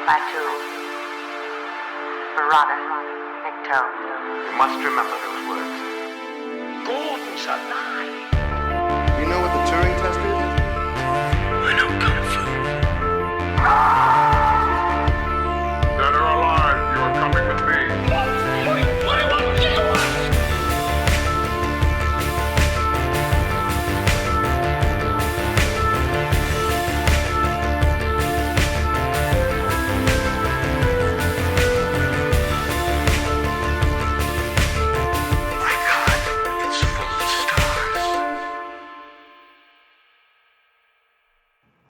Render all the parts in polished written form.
Batu, Barada, Nikto. You must remember those words. Gordon's alive. You know what the Turing test is? I know Kung Fu. Dead or alive, you are coming with me. My God, it's full of stars.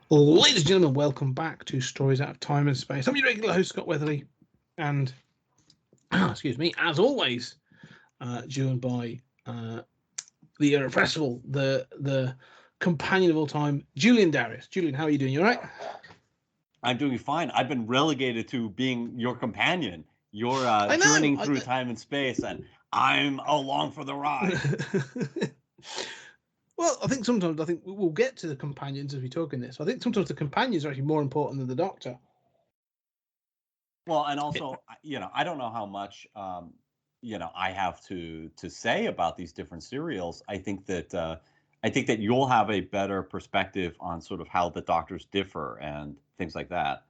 Ladies and gentlemen, welcome back to Stories Out of Time and Space. I'm your regular host, Scott Weatherly, and, excuse me, as always, joined by the irrepressible, the companion of all time, Julian Darius. Julian, how are you doing? You all right? I'm doing fine. I've been relegated to being your companion. You're I know, journeying through time and space, and I'm along for the ride. Well, I think we'll get to the companions as we talk in this. I think sometimes the companions are actually more important than the Doctor. Well, and also, I don't know how much, I have to say about these different serials. I think that you'll have a better perspective on sort of how the Doctors differ and things like that.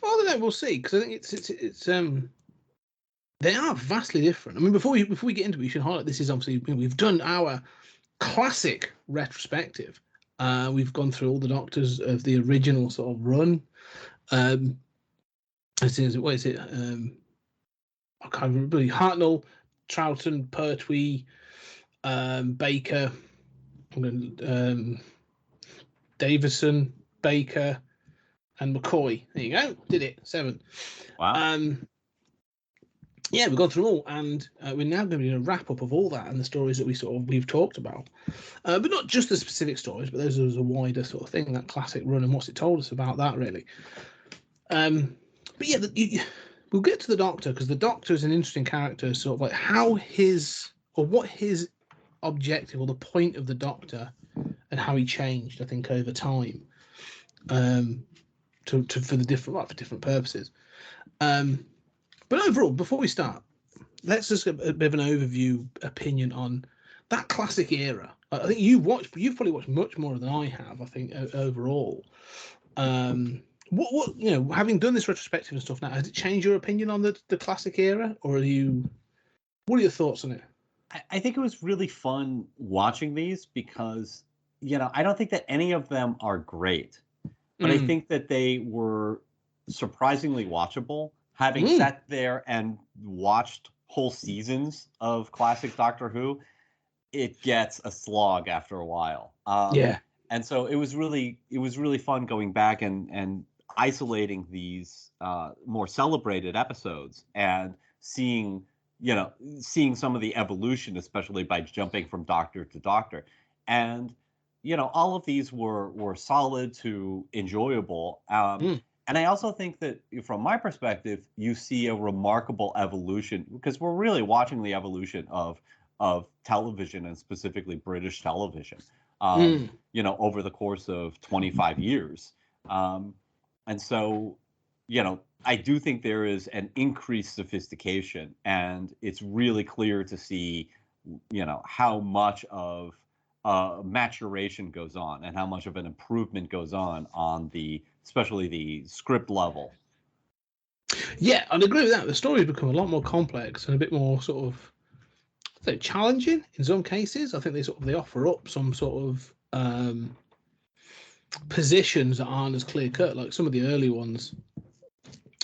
Well, I don't know. We'll see, because I think it's they are vastly different. I mean, before we get into it, we should highlight this is obviously we've done our classic retrospective. We've gone through all the Doctors of the original sort of run. What is it? I can't remember. Hartnell, Troughton, Pertwee, Baker, Davison, Baker, and McCoy. There you go. Did it. 7. Wow. Yeah, we've gone through all, and we're now going to do a wrap up of all that and the stories that we've talked about, but not just the specific stories, but those as a wider sort of thing, that classic run and what's it told us about that really. But yeah, we'll get to the Doctor, because the Doctor is an interesting character, sort of like what his objective or the point of the Doctor and how he changed, I think, over time, for different purposes. But overall, before we start, let's just get a bit of an overview opinion on that classic era. I think you've probably watched much more than I have, I think, overall. What having done this retrospective and stuff now, has it changed your opinion on the classic era, or what are your thoughts on it? I think it was really fun watching these because, I don't think that any of them are great, but I think that they were surprisingly watchable. Having sat there and watched whole seasons of classic Doctor Who, it gets a slog after a while. And so it was really fun going back and isolating these more celebrated episodes and seeing some of the evolution, especially by jumping from Doctor to Doctor. And all of these were solid to enjoyable. And I also think that from my perspective, you see a remarkable evolution, because we're really watching the evolution of television, and specifically British television, over the course of 25 years. And so, I do think there is an increased sophistication, and it's really clear to see, how much of maturation goes on and how much of an improvement goes on especially the script level. Yeah, I'd agree with that. The stories become a lot more complex and a bit more sort of challenging in some cases. I think they offer up some sort of positions that aren't as clear cut. Like some of the early ones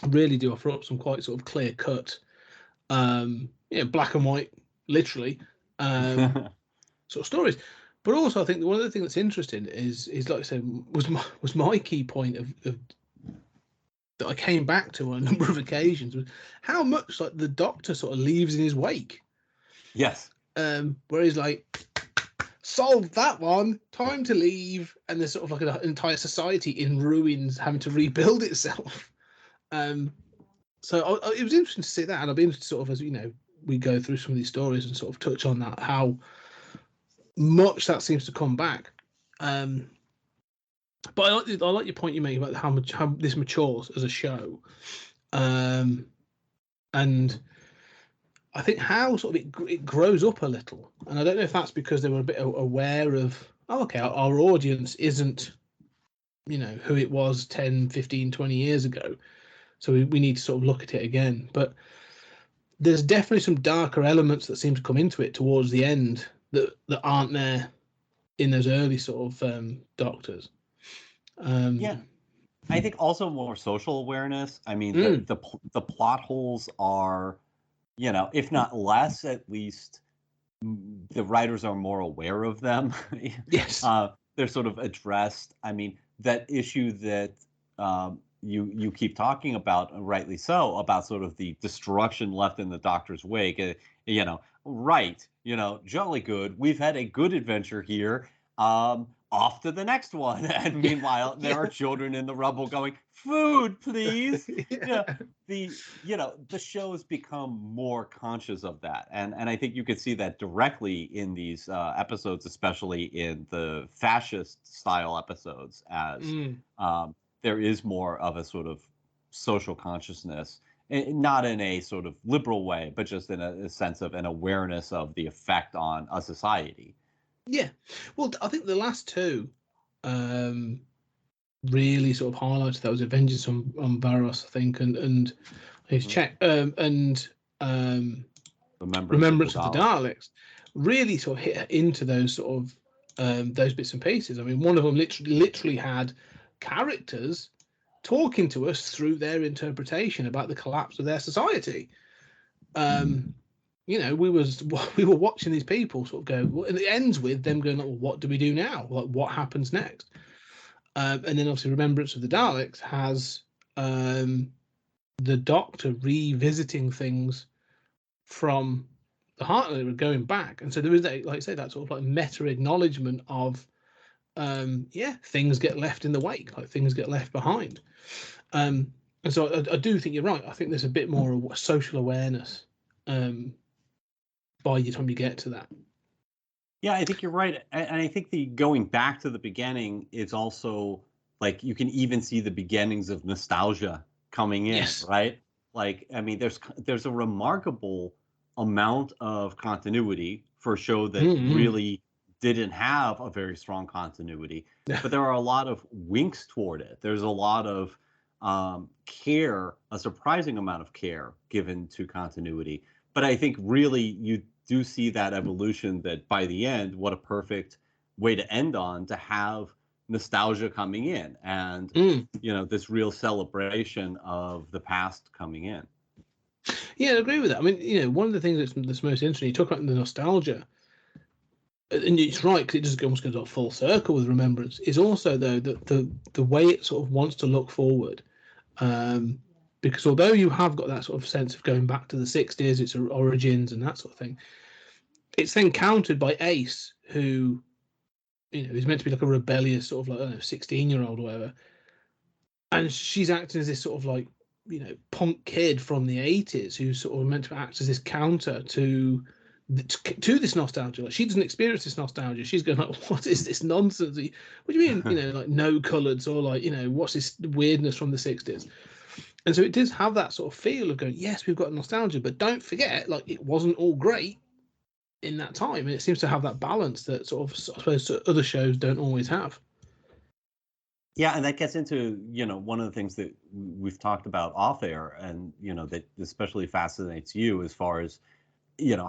really do offer up some quite sort of clear cut, black and white, literally, sort of stories. But also, I think one of the things that's interesting is like I said, was my key point of that I came back to on a number of occasions, was how much like the Doctor sort of leaves in his wake. Yes. Where he's like, solved that one, time to leave, and there's sort of like an entire society in ruins having to rebuild itself. So it was interesting to see that, and I'll be interested sort of as we go through some of these stories and sort of touch on that, how much that seems to come back. But I like your point you make about how this matures as a show, and I think how sort of it grows up a little. And I don't know if that's because they were a bit aware of, oh, okay, our audience isn't, who it was 10, 15, 20 years ago. So we need to sort of look at it again. But there's definitely some darker elements that seem to come into it towards the end that aren't there in those early sort of Doctors. Yeah. I think also more social awareness. I mean, the plot holes are, if not less, at least the writers are more aware of them. Yes. They're sort of addressed. I mean, that issue that you keep talking about, rightly so, about sort of the destruction left in the Doctor's wake. Right? Jolly good. We've had a good adventure here. Off to the next one. And meanwhile, there are children in the rubble going, "Food, please." The show has become more conscious of that, and I think you could see that directly in these episodes, especially in the fascist style episodes, as there is more of a sort of social consciousness, not in a sort of liberal way, but just in a sense of an awareness of the effect on a society. Yeah, well, I think the last two really sort of highlighted that. Was Vengeance on Varos, I think, and his check and Remembrance of the Daleks really sort of hit into those sort of those bits and pieces. I mean, one of them literally had characters talking to us through their interpretation about the collapse of their society. We were watching these people sort of go, and it ends with them going, well, what do we do now? Like, what happens next? And then obviously Remembrance of the Daleks has the Doctor revisiting things from the Heartland, going back. And so there is that, like I say, that sort of like meta acknowledgement of, things get left in the wake, like things get left behind. And so I do think you're right. I think there's a bit more social awareness by the time you get to that. Yeah, I think you're right. And I think the going back to the beginning is also like you can even see the beginnings of nostalgia coming in, yes. Right? Like, I mean, there's a remarkable amount of continuity for a show that really didn't have a very strong continuity, but there are a lot of winks toward it. There's a lot of care, a surprising amount of care given to continuity. But I think really you do see that evolution that by the end, what a perfect way to end on, to have nostalgia coming in and, this real celebration of the past coming in. Yeah, I agree with that. I mean, one of the things that's most interesting, you talk about the nostalgia, and it's right, because it just almost goes up full circle with Remembrance, is also, though, that the way it sort of wants to look forward, because although you have got that sort of sense of going back to the 60s, its origins and that sort of thing, it's then countered by Ace, who, is meant to be like a rebellious sort of like, I don't know, 16-year-old or whatever, and she's acting as this sort of like, punk kid from the 80s who's sort of meant to act as this counter to this nostalgia. Like, she doesn't experience this nostalgia. She's going like, what is this nonsense? What do you mean, like no colours, or like, what's this weirdness from the 60s? And so it does have that sort of feel of going, yes, we've got nostalgia, but don't forget, like, it wasn't all great in that time. And it seems to have that balance that sort of, I suppose, other shows don't always have. Yeah, and that gets into, one of the things that we've talked about off air, and, that especially fascinates you as far as,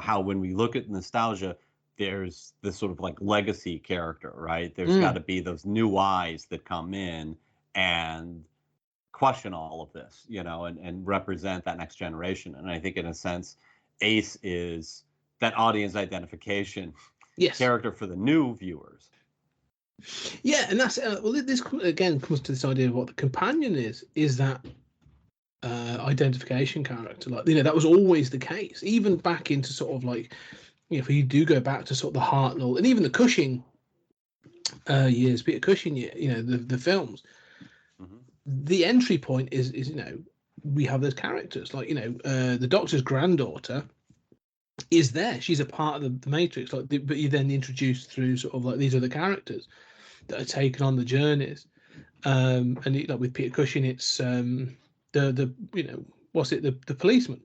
how when we look at nostalgia, there's this sort of like legacy character, right? There's got to be those new eyes that come in and question all of this, and represent that next generation. And I think in a sense, Ace is that audience identification character for the new viewers. Yeah, and that's this again comes to this idea of what the companion is that identification character. Like, that was always the case, even back into sort of like, if you do go back to sort of the Hartnell and even the Cushing years, Peter Cushing, the films. The entry point is we have those characters like the Doctor's granddaughter is there. She's a part of the Matrix, like, but you then introduced through sort of like these other characters that are taken on the journeys. And like with Peter Cushing, it's the what's it, the policeman.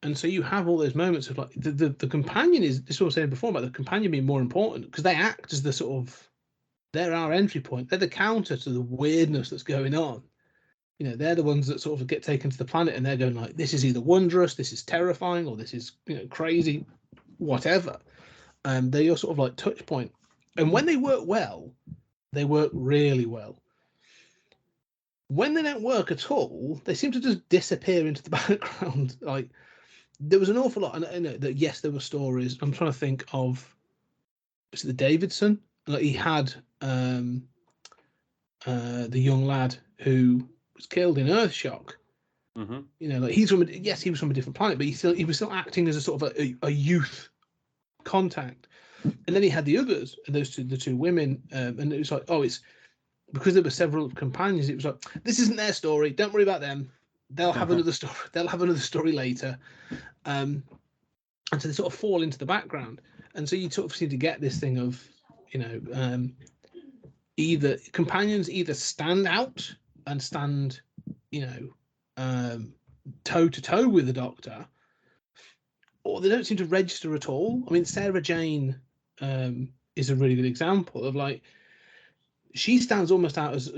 And so you have all those moments of like the companion is, this is what I was saying before about the companion being more important, because they act as the sort of, they're our entry point. They're the counter to the weirdness that's going on. They're the ones that sort of get taken to the planet, and they're going like, this is either wondrous, this is terrifying, or this is crazy, whatever. They're your sort of like touch point. And when they work well, they work really well. When they don't work at all, they seem to just disappear into the background. Like, there was an awful lot, and I know that yes, there were stories. I'm trying to think of, was it the Davidson? Like, he had the young lad who was killed in Earthshock. Like, he was from a different planet, but he was still acting as a sort of a youth contact. And then he had the others, and the two women, and it was like, oh, it's because there were several companions. It was like, this isn't their story. Don't worry about them. They'll have another story. They'll have another story later. And so they sort of fall into the background. And so you sort of seem to get this thing of, either companions either stand out and stand, toe to toe with the Doctor, or they don't seem to register at all. I mean, Sarah Jane is a really good example of, like, she stands almost out as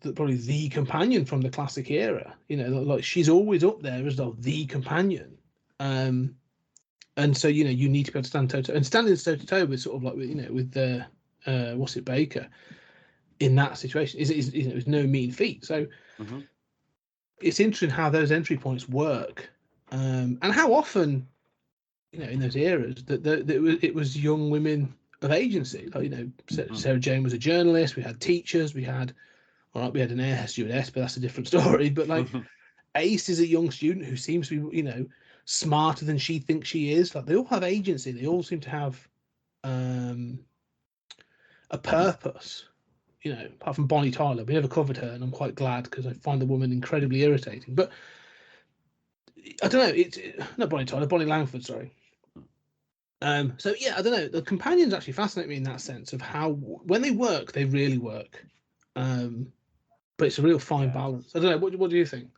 probably the companion from the classic era. Like, she's always up there as the companion. And so, you need to be able to stand toe to toe, and standing toe to toe with sort of like, with the what's it, Baker, in that situation is no mean feat. So it's interesting how those entry points work, and how often, in those eras that it was young women of agency. Like, Sarah Jane was a journalist. We had teachers. We had an air stewardess, but that's a different story. But like, Ace is a young student who seems to be, smarter than she thinks she is. Like, they all have agency. They all seem to have a purpose. Apart from Bonnie Tyler, we never covered her, and I'm quite glad, because I find the woman incredibly irritating. But I don't know. It's not Bonnie Tyler, Bonnie Langford. Sorry. So yeah, I don't know. The companions actually fascinate me in that sense of how, when they work, they really work. But it's a real fine balance. I don't know. What do you think?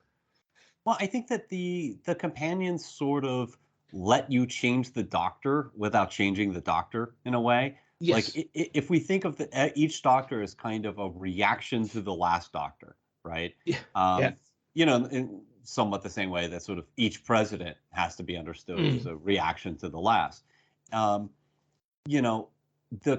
Well, I think that the companions sort of let you change the Doctor without changing the Doctor, in a way. Yes. Like, if we think of each Doctor as kind of a reaction to the last Doctor, right? Yeah. In somewhat the same way that sort of each president has to be understood as a reaction to the last. The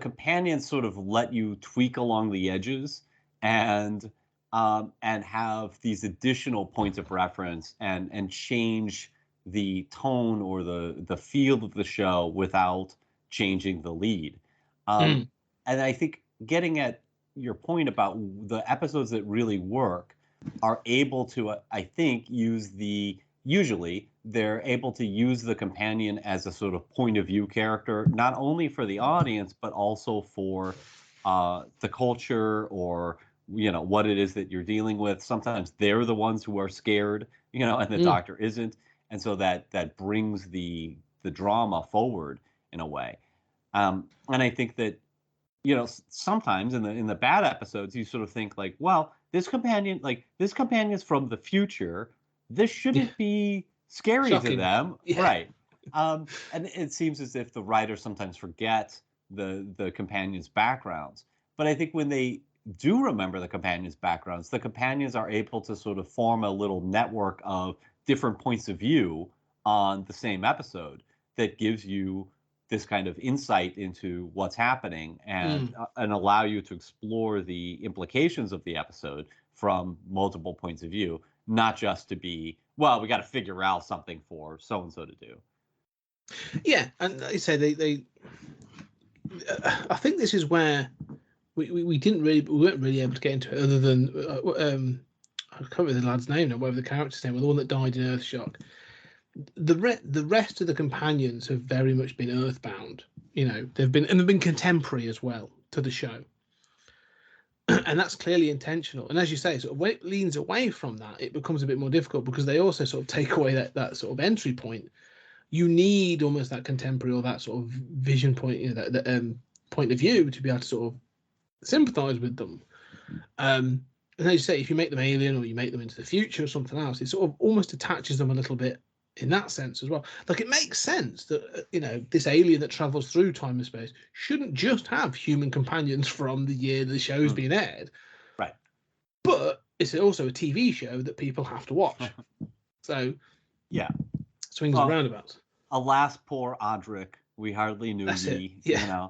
companions sort of let you tweak along the edges and have these additional points of reference and change the tone or the feel of the show without changing the lead. And I think, getting at your point about the episodes that really work are able to, I think, usually they're able to use the companion as a sort of point of view character, not only for the audience, but also for the culture, or, what it is that you're dealing with. Sometimes they're the ones who are scared, and the Doctor isn't. And so that brings the drama forward in a way. And I think that, sometimes in the bad episodes, you sort of think like, well, this companion is from the future. This shouldn't be scary Shocking. to them, Yeah. right? And it seems as if the writers sometimes forget the companions' backgrounds. But I think when they do remember the companions' backgrounds, the companions are able to sort of form a little network of different points of view on the same episode that gives you this kind of insight into what's happening, and allow you to explore the implications of the episode from multiple points of view, not just to be, well, we got to figure out something for so and so to do. Yeah, and like I say, they I think this is where we weren't really able to get into it, other than I can't remember the lad's name now, whatever the character's name was, the one that died in Earthshock. The rest of the companions have very much been earthbound. They've been contemporary as well to the show, and that's clearly intentional. And as you say, sort of when it leans away from that, it becomes a bit more difficult, because they also sort of take away that sort of entry point. You need almost that contemporary, or that sort of vision point, that point of view, to be able to sort of sympathise with them. And as you say, if you make them alien or you make them into the future or something else, it sort of almost attaches them a little bit in that sense as well. Like, it makes sense that this alien that travels through time and space shouldn't just have human companions from the year the show's been aired, right? But it's also a TV show that people have to watch. So yeah, swings and roundabouts. Alas, poor Audric, we hardly knew ye. Yeah.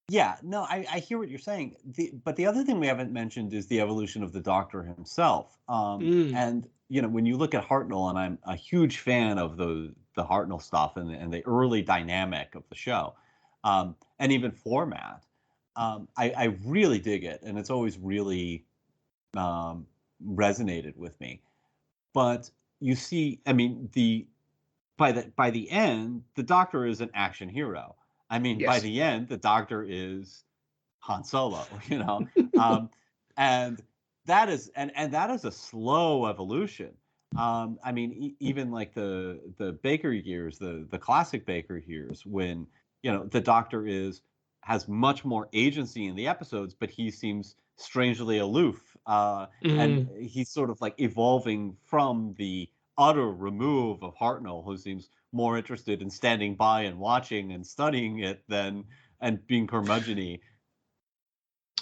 Yeah, no, I hear what you're saying. But the other thing we haven't mentioned is the evolution of the Doctor himself. And when you look at Hartnell, and I'm a huge fan of the Hartnell stuff and the early dynamic of the show, and even format, I really dig it, and it's always really resonated with me. But you see, I mean, by the end, the Doctor is an action hero. I mean, yes. By the end, the Doctor is Han Solo, and that is a slow evolution. I mean, even like the Baker years, the classic Baker years, when the Doctor has much more agency in the episodes, but he seems strangely aloof, and he's sort of like evolving from the utter remove of Hartnell, who seems more interested in standing by and watching and studying it and being curmudgeon-y.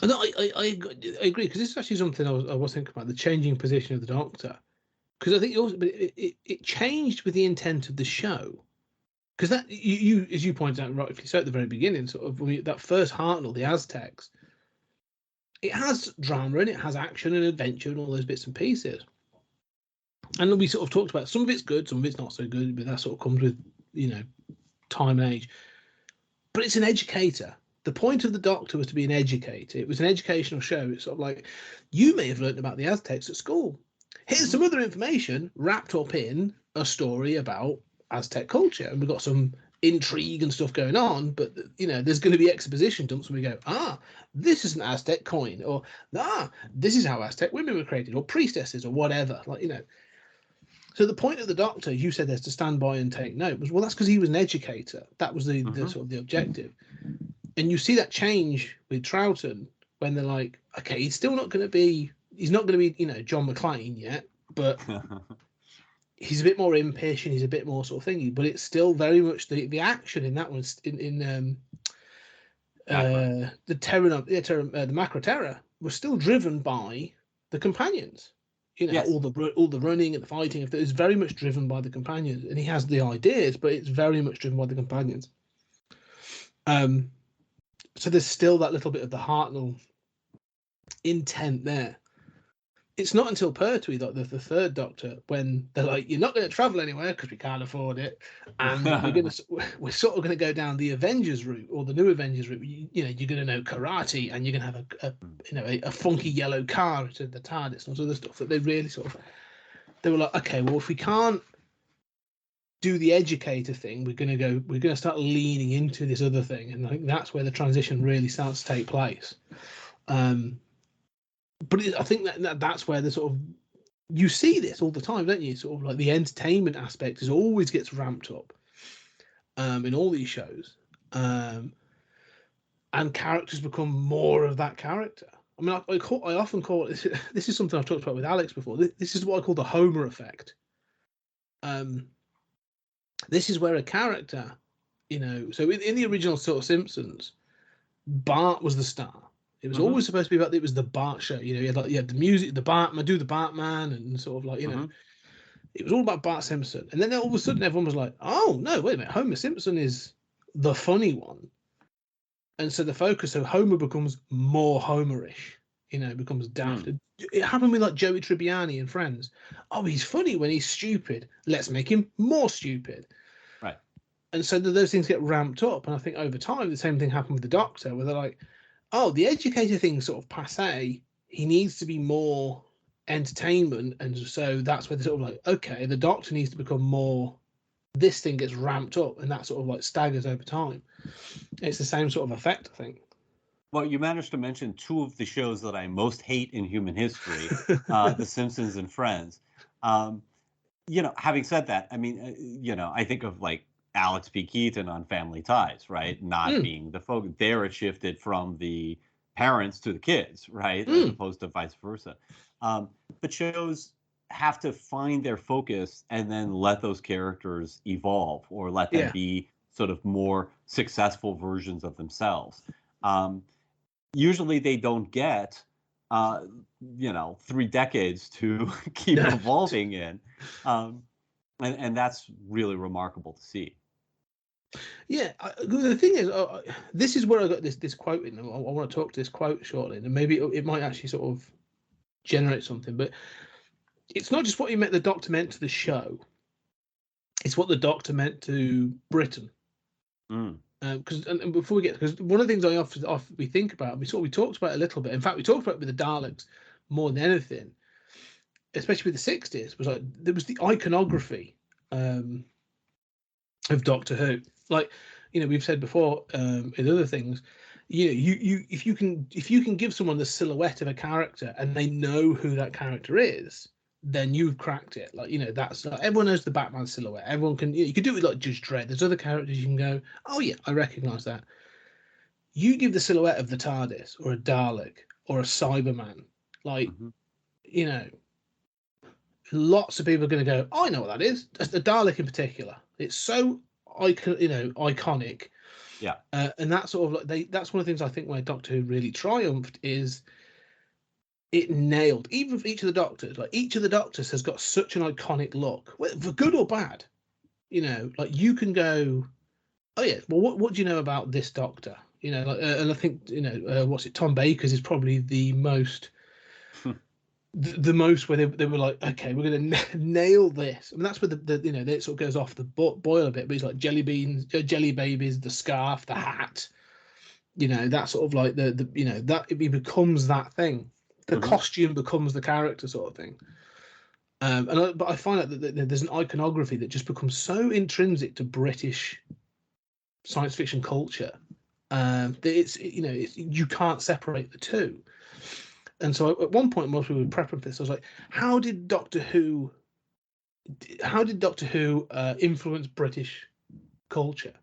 No, I agree, because this is actually something I was thinking about, the changing position of the Doctor, because I think it changed with the intent of the show, because that you as you pointed out rightfully so at the very beginning, sort of that first Hartnell, the Aztecs, it has drama and it has action and adventure and all those bits and pieces. And we sort of talked about some of it's good, some of it's not so good, but that sort of comes with, time and age. But it's an educator. The point of the Doctor was to be an educator. It was an educational show. It's sort of like, you may have learned about the Aztecs at school. Here's some other information wrapped up in a story about Aztec culture. And we've got some intrigue and stuff going on, but there's going to be exposition dumps and we go, this is an Aztec coin, or this is how Aztec women were created, or priestesses, or whatever. So the point of the Doctor, you said, there's to stand by and take note, was, well, that's because he was an educator. That was the sort of the objective. And you see that change with Troughton when they're like, okay, he's not going to be John McClane yet, but he's a bit more impish and he's a bit more sort of thingy, but it's still very much the action in that one the Macra Terror was still driven by the companions. Yes. all the running and the fighting, is very much driven by the companions, and he has the ideas, but it's very much driven by the companions. So there's still that little bit of the Hartnell intent there. It's not until Pertwee, the third Doctor, when they're like, you're not going to travel anywhere because we can't afford it, and we're sort of going to go down the Avengers route, or the new Avengers route. You're going to know karate, and you're going to have a funky yellow car to the TARDIS and all other stuff that they really they were like, okay, well, if we can't do the educator thing, we're going to start leaning into this other thing, and I think that's where the transition really starts to take place. But I think that's where the sort of, you see this all the time, don't you? Sort of like the entertainment aspect always gets ramped up in all these shows, and characters become more of that character. I mean, I often call it, this is something I've talked about with Alex before. This is what I call the Homer effect. This is where a character, so in the original sort of Simpsons, Bart was the star. It was always supposed to be about, it was the Bart show. You had the music, the Bartman, do the Bartman, and sort of like, it was all about Bart Simpson. And then all of a sudden everyone was like, oh, no, wait a minute, Homer Simpson is the funny one. And so the focus of Homer becomes more Homerish, becomes daft. It happened with like Joey Tribbiani and Friends. Oh, he's funny when he's stupid. Let's make him more stupid. Right. And so those things get ramped up. And I think over time, the same thing happened with the Doctor, where they're like, oh, the educator thing's sort of passé. He needs to be more entertainment. And so that's where they're sort of like, okay, the Doctor needs to become more, this thing gets ramped up, and that sort of like staggers over time. It's the same sort of effect, I think. Well, you managed to mention two of the shows that I most hate in human history, The Simpsons and Friends. Having said that, I mean, I think of like Alex P. Keaton on Family Ties, right? Not being the focus. There it shifted from the parents to the kids, right? As opposed to vice versa. But shows have to find their focus and then let those characters evolve, or let them be sort of more successful versions of themselves. Usually they don't get 3 decades to keep evolving in, and that's really remarkable to see. Yeah, the thing is, this is where I got this quote in. I want to talk to this quote shortly, and maybe it might actually sort of generate something. But it's not just what the Doctor meant to the show; it's what the Doctor meant to Britain. Because and before we get, because one of the things I often we think about, we talked about it a little bit. In fact, we talked about it with the Daleks more than anything, especially with the 60s. Was like there was the iconography of Doctor Who. Like, we've said before in other things, you if you can give someone the silhouette of a character and they know who that character is, then you've cracked it. Like, that's everyone knows the Batman silhouette. Everyone can. You can do it with like Judge Dredd. There's other characters you can go, oh yeah, I recognise that. You give the silhouette of the TARDIS or a Dalek or a Cyberman, like, lots of people are going to go, oh, I know what that is. That's the Dalek in particular. It's so iconic. Yeah. And that's sort of like that's one of the things I think where Doctor Who really triumphed is it nailed, even for each of the Doctors, like each of the Doctors has got such an iconic look, for good or bad. Like you can go, oh yeah, well, what do you know about this Doctor? And I think, what's it? Tom Baker's is probably the most, the most where they were like, okay, we're going to nail this. I mean, that's where it sort of goes off the boil a bit, but it's like jelly beans, jelly babies, the scarf, the hat, that sort of like that it becomes that thing. The costume becomes the character sort of thing. But I find out that there's an iconography that just becomes so intrinsic to British science fiction culture that it's you can't separate the two. And so at one point, most people were prepping for this. I was like, how did Doctor Who influence British culture?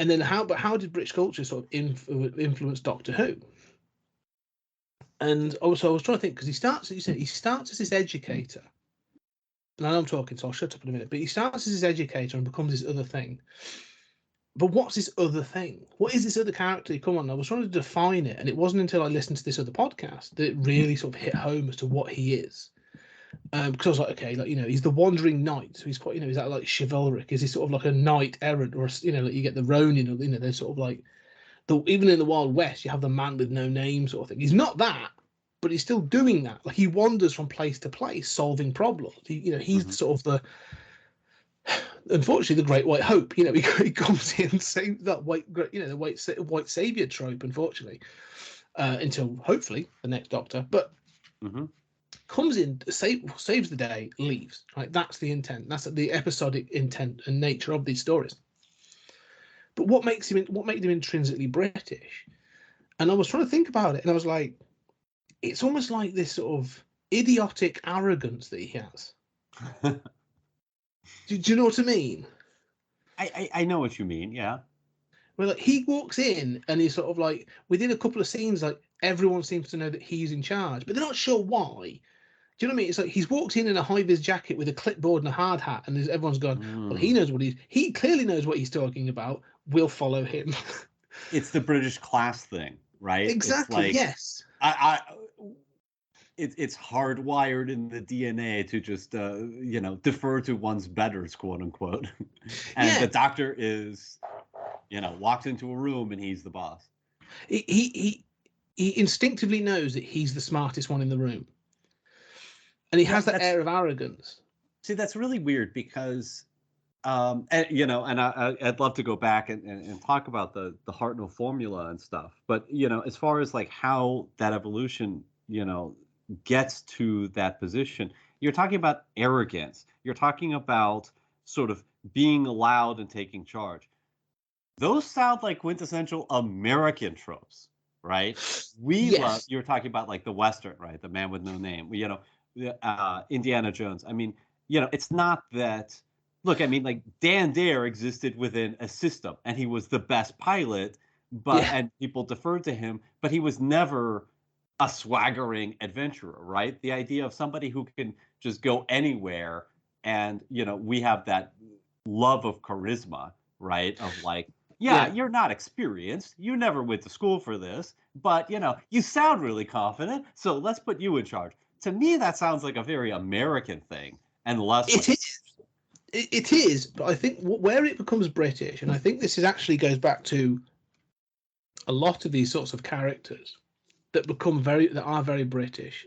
And then how did British culture sort of influence Doctor Who? And also, I was trying to think, because he starts as this educator. And I know I'm talking, so I'll shut up in a minute. But he starts as this educator and becomes this other thing. But what's this other thing? What is this other character? Come on, I was trying to define it, and it wasn't until I listened to this other podcast that it really sort of hit home as to what he is. Because I was like, okay, like he's the wandering knight, so he's quite, is that like chivalric? Is he sort of like a knight errant, or like you get the Ronin, or they're sort of like even in the Wild West, you have the man with no name sort of thing. He's not that, but he's still doing that. Like he wanders from place to place, solving problems. He's sort of the. Unfortunately, the Great White Hope. He comes in, saves that the white savior trope. Unfortunately, until hopefully the next Doctor, but comes in, saves the day, leaves. Right, that's the intent. That's the episodic intent and nature of these stories. But what made him intrinsically British? And I was trying to think about it, and I was like, it's almost like this sort of idiotic arrogance that he has. Do you know what I mean? I know what you mean, yeah. Well, like, he walks in and he's sort of like, within a couple of scenes, like everyone seems to know that he's in charge, but they're not sure why. Do you know what I mean? It's like he's walked in a high-vis jacket with a clipboard and a hard hat, and everyone's gone, well, he knows he clearly knows what he's talking about. We'll follow him. It's the British class thing, right? Exactly, like, yes. It's hardwired in the DNA to just defer to one's betters, quote unquote. And the Doctor is walks into a room and he's the boss. He instinctively knows that he's the smartest one in the room, and he has that air of arrogance. See, that's really weird because I'd love to go back and talk about the Hartnell formula and stuff, but as far as like how that evolution gets to that position, you're talking about arrogance, you're talking about sort of being allowed and taking charge. Those sound like quintessential American tropes, right? Love, you're talking about like the Western, right? The man with no name, Indiana Jones. I mean, it's not that. Look, I mean, like Dan Dare existed within a system, and he was the best pilot, but Yeah. and people deferred to him, but he was never a swaggering adventurer, right? The idea of somebody who can just go anywhere, and we have that love of charisma, right? Of like, yeah, Yeah. you're not experienced, you never went to school for this, but you sound really confident, so let's put you in charge. To me, that sounds like a very American thing, and less It like. is. It is, but I think where it becomes British, and I think this is actually goes back to a lot of these sorts of characters that are very British.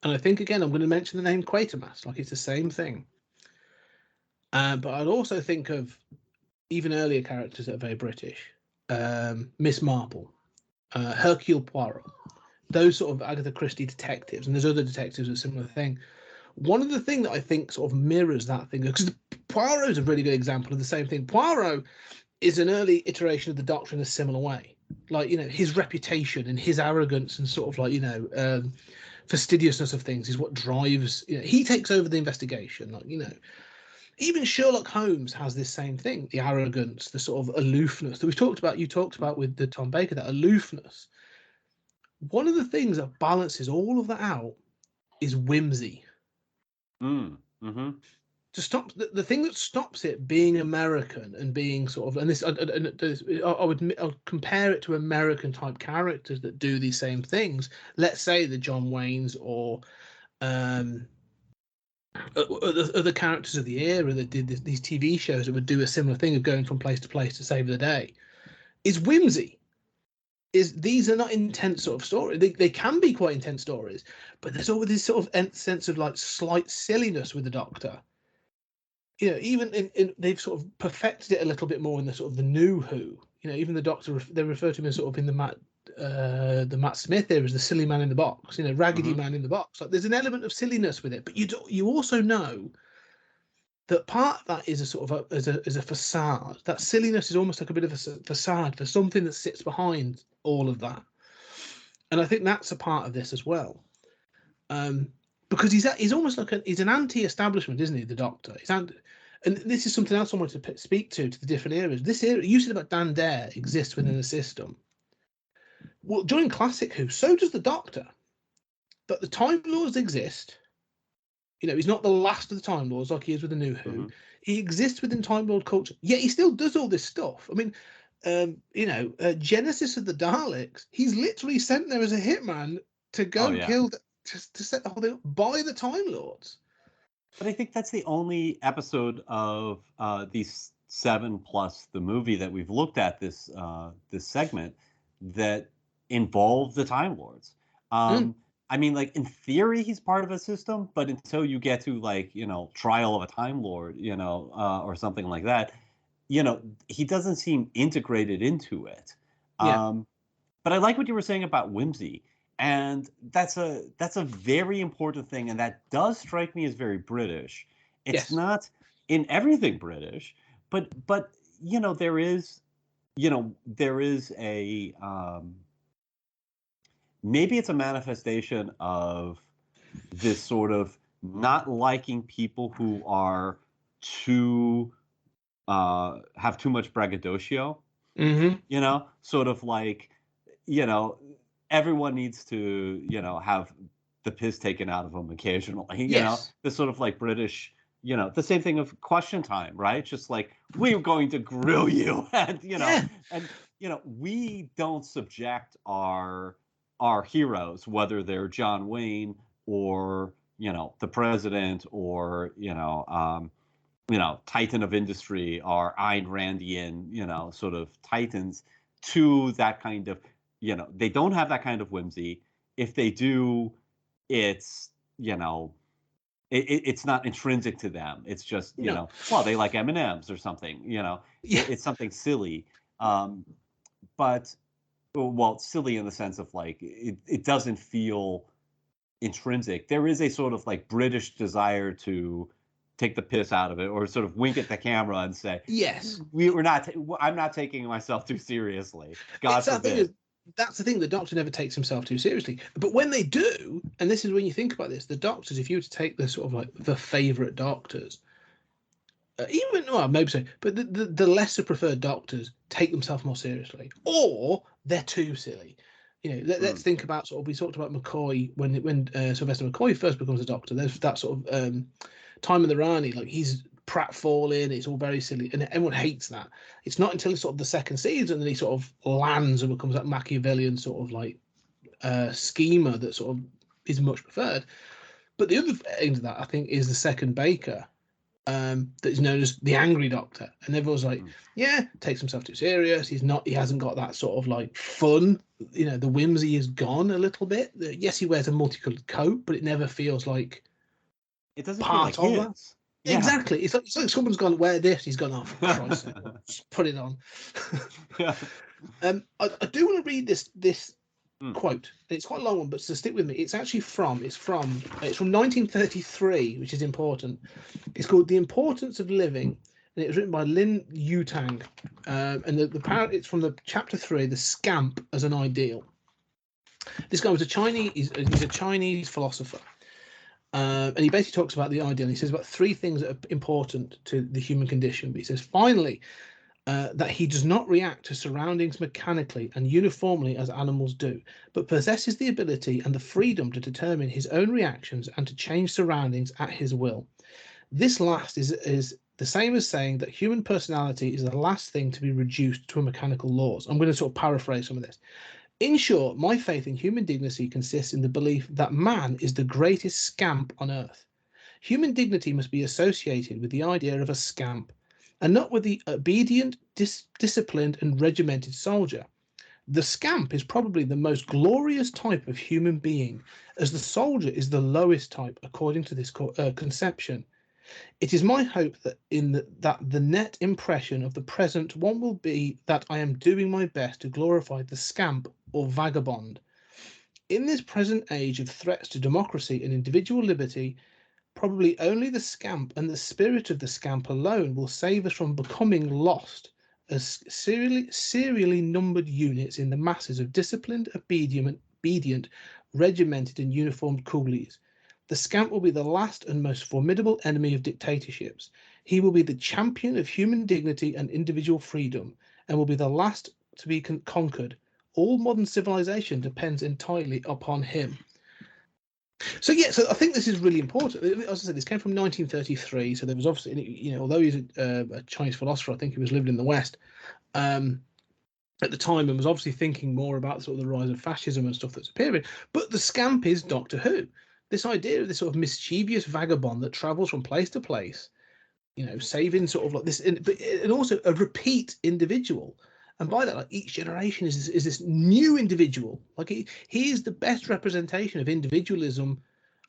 And I think again, I'm going to mention the name Quatermass, like it's the same thing. But I'd also think of even earlier characters that are very British, Miss Marple, Hercule Poirot, those sort of Agatha Christie detectives, and there's other detectives with a similar thing. One of the things that I think sort of mirrors that thing, because Poirot is a really good example of the same thing. Poirot is an early iteration of the Doctor in a similar way. Like, his reputation and his arrogance and sort of like, fastidiousness of things is what drives, he takes over the investigation. Like, even Sherlock Holmes has this same thing, the arrogance, the sort of aloofness that you talked about with the Tom Baker, that aloofness. One of the things that balances all of that out is whimsy. Mm-hmm. To stop the thing that stops it being American and being sort of, and this I'll compare it to American type characters that do these same things. Let's say the John Waynes or other characters of the era that did these TV shows that would do a similar thing of going from place to place to save the day. Is whimsy. These are not intense sort of stories. They can be quite intense stories, but there's always this sort of sense of like slight silliness with the Doctor. Even they've sort of perfected it a little bit more in the sort of the new Who. Even the Doctor, they refer to him as sort of in the Matt Smith era as the silly man in the box. Raggedy man in the box. Like there's an element of silliness with it, but you also know that part of that is a sort of as a facade. That silliness is almost like a bit of a facade for something that sits behind all of that, and I think that's a part of this as well. Because he's almost like he's an anti-establishment, isn't he? The Doctor. And this is something else I wanted to speak to the different eras. This era, you said about Dan Dare exists within the system. Well, during Classic Who, so does the Doctor. But the Time Lords exist. He's not the last of the Time Lords like he is with the New Who. Mm-hmm. He exists within Time Lord culture. Yet he still does all this stuff. I mean, Genesis of the Daleks, he's literally sent there as a hitman to go kill, to set the whole thing up by the Time Lords. But I think that's the only episode of these 7 plus the movie that we've looked at this segment that involve the Time Lords. I mean, like in theory, he's part of a system, but until you get to like Trial of a Time Lord, or something like that, he doesn't seem integrated into it. Yeah. But I like what you were saying about whimsy. And that's a very important thing, and that does strike me as very British. It's not in everything British, but there is a maybe it's a manifestation of this sort of not liking people who are have too much braggadocio. Mm-hmm. Sort of like everyone needs to, have the piss taken out of them occasionally, this sort of like British, the same thing of Question Time, right? Just like, we're going to grill you. And, we don't subject our heroes, whether they're John Wayne or, the president or, Titan of industry or Ayn Randian, sort of titans, to that kind of, they don't have that kind of whimsy. If they do, it's, it's not intrinsic to them. It's just, well, they like M&Ms or something, it's something silly. But, well, silly in the sense of like, it doesn't feel intrinsic. There is a sort of like British desire to take the piss out of it, or sort of wink at the camera and say, yes, I'm not taking myself too seriously. God forbid. That's the thing. The Doctor never takes himself too seriously. But when they do, and this is when you think about this, the Doctors, if you were to take the sort of like the favourite Doctors, even well, maybe so, but the lesser preferred doctors take themselves more seriously, or they're too silly. Let's think about sort of, we talked about McCoy when Sylvester McCoy first becomes a doctor. There's that sort of time in the Rani, like he's pratfalling, it's all very silly, and everyone hates that. It's not until sort of the second season that he sort of lands and becomes that Machiavellian sort of like schemer that sort of is much preferred. But the other end of that, I think, is the second Baker, that is known as the angry doctor, and everyone's like, yeah, takes himself too serious. He hasn't got that sort of like fun. The whimsy is gone a little bit. Yes, he wears a multicolored coat, but it never feels like It doesn't part feel like of that. his. Yeah. Exactly. It's like someone's gone, wear this. He's gone, oh, for Christ's sake, just put it on. Yeah. I do want to read this quote. It's quite a long one, but to stick with me, it's from 1933, which is important. It's called "The Importance of Living," and it was written by Lin Yutang. And it's from the chapter 3, "The Scamp as an Ideal." This guy was a Chinese philosopher. And he basically talks about the ideal. He says about 3 things that are important to the human condition. But he says, finally, that he does not react to surroundings mechanically and uniformly as animals do, but possesses the ability and the freedom to determine his own reactions and to change surroundings at his will. This last is the same as saying that human personality is the last thing to be reduced to mechanical laws. I'm going to sort of paraphrase some of this. In short, my faith in human dignity consists in the belief that man is the greatest scamp on earth. Human dignity must be associated with the idea of a scamp, and not with the obedient, disciplined, and regimented soldier. The scamp is probably the most glorious type of human being, as the soldier is the lowest type, according to this conception. It is my hope that that the net impression of the present one will be that I am doing my best to glorify the scamp or vagabond. In this present age of threats to democracy and individual liberty, probably only the scamp and the spirit of the scamp alone will save us from becoming lost as serially numbered units in the masses of disciplined, obedient, regimented, and uniformed coolies. The scamp will be the last and most formidable enemy of dictatorships. He will be the champion of human dignity and individual freedom, and will be the last to be conquered. All modern civilization depends entirely upon him. So I think this is really important. As I said, this came from 1933, so there was obviously, although he's a Chinese philosopher, I think he was living in the West at the time, and was obviously thinking more about sort of the rise of fascism and stuff that's appearing. But the scamp is Doctor Who. This idea of this sort of mischievous vagabond that travels from place to place, saving sort of like this, and also a repeat individual. And by that, like each generation is this new individual. Like he is the best representation of individualism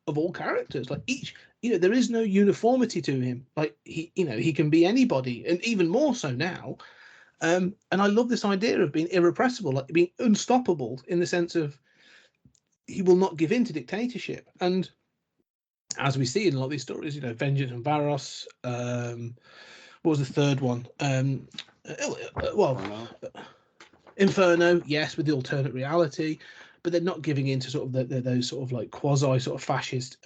of all characters. Like each, there is no uniformity to him. Like he can be anybody, and even more so now. And I love this idea of being irrepressible, like being unstoppable in the sense of he will not give in to dictatorship. And as we see in a lot of these stories, Vengeance and Varos. What was the third one? Inferno, yes, with the alternate reality, but they're not giving in to sort of those sort of like quasi sort of fascist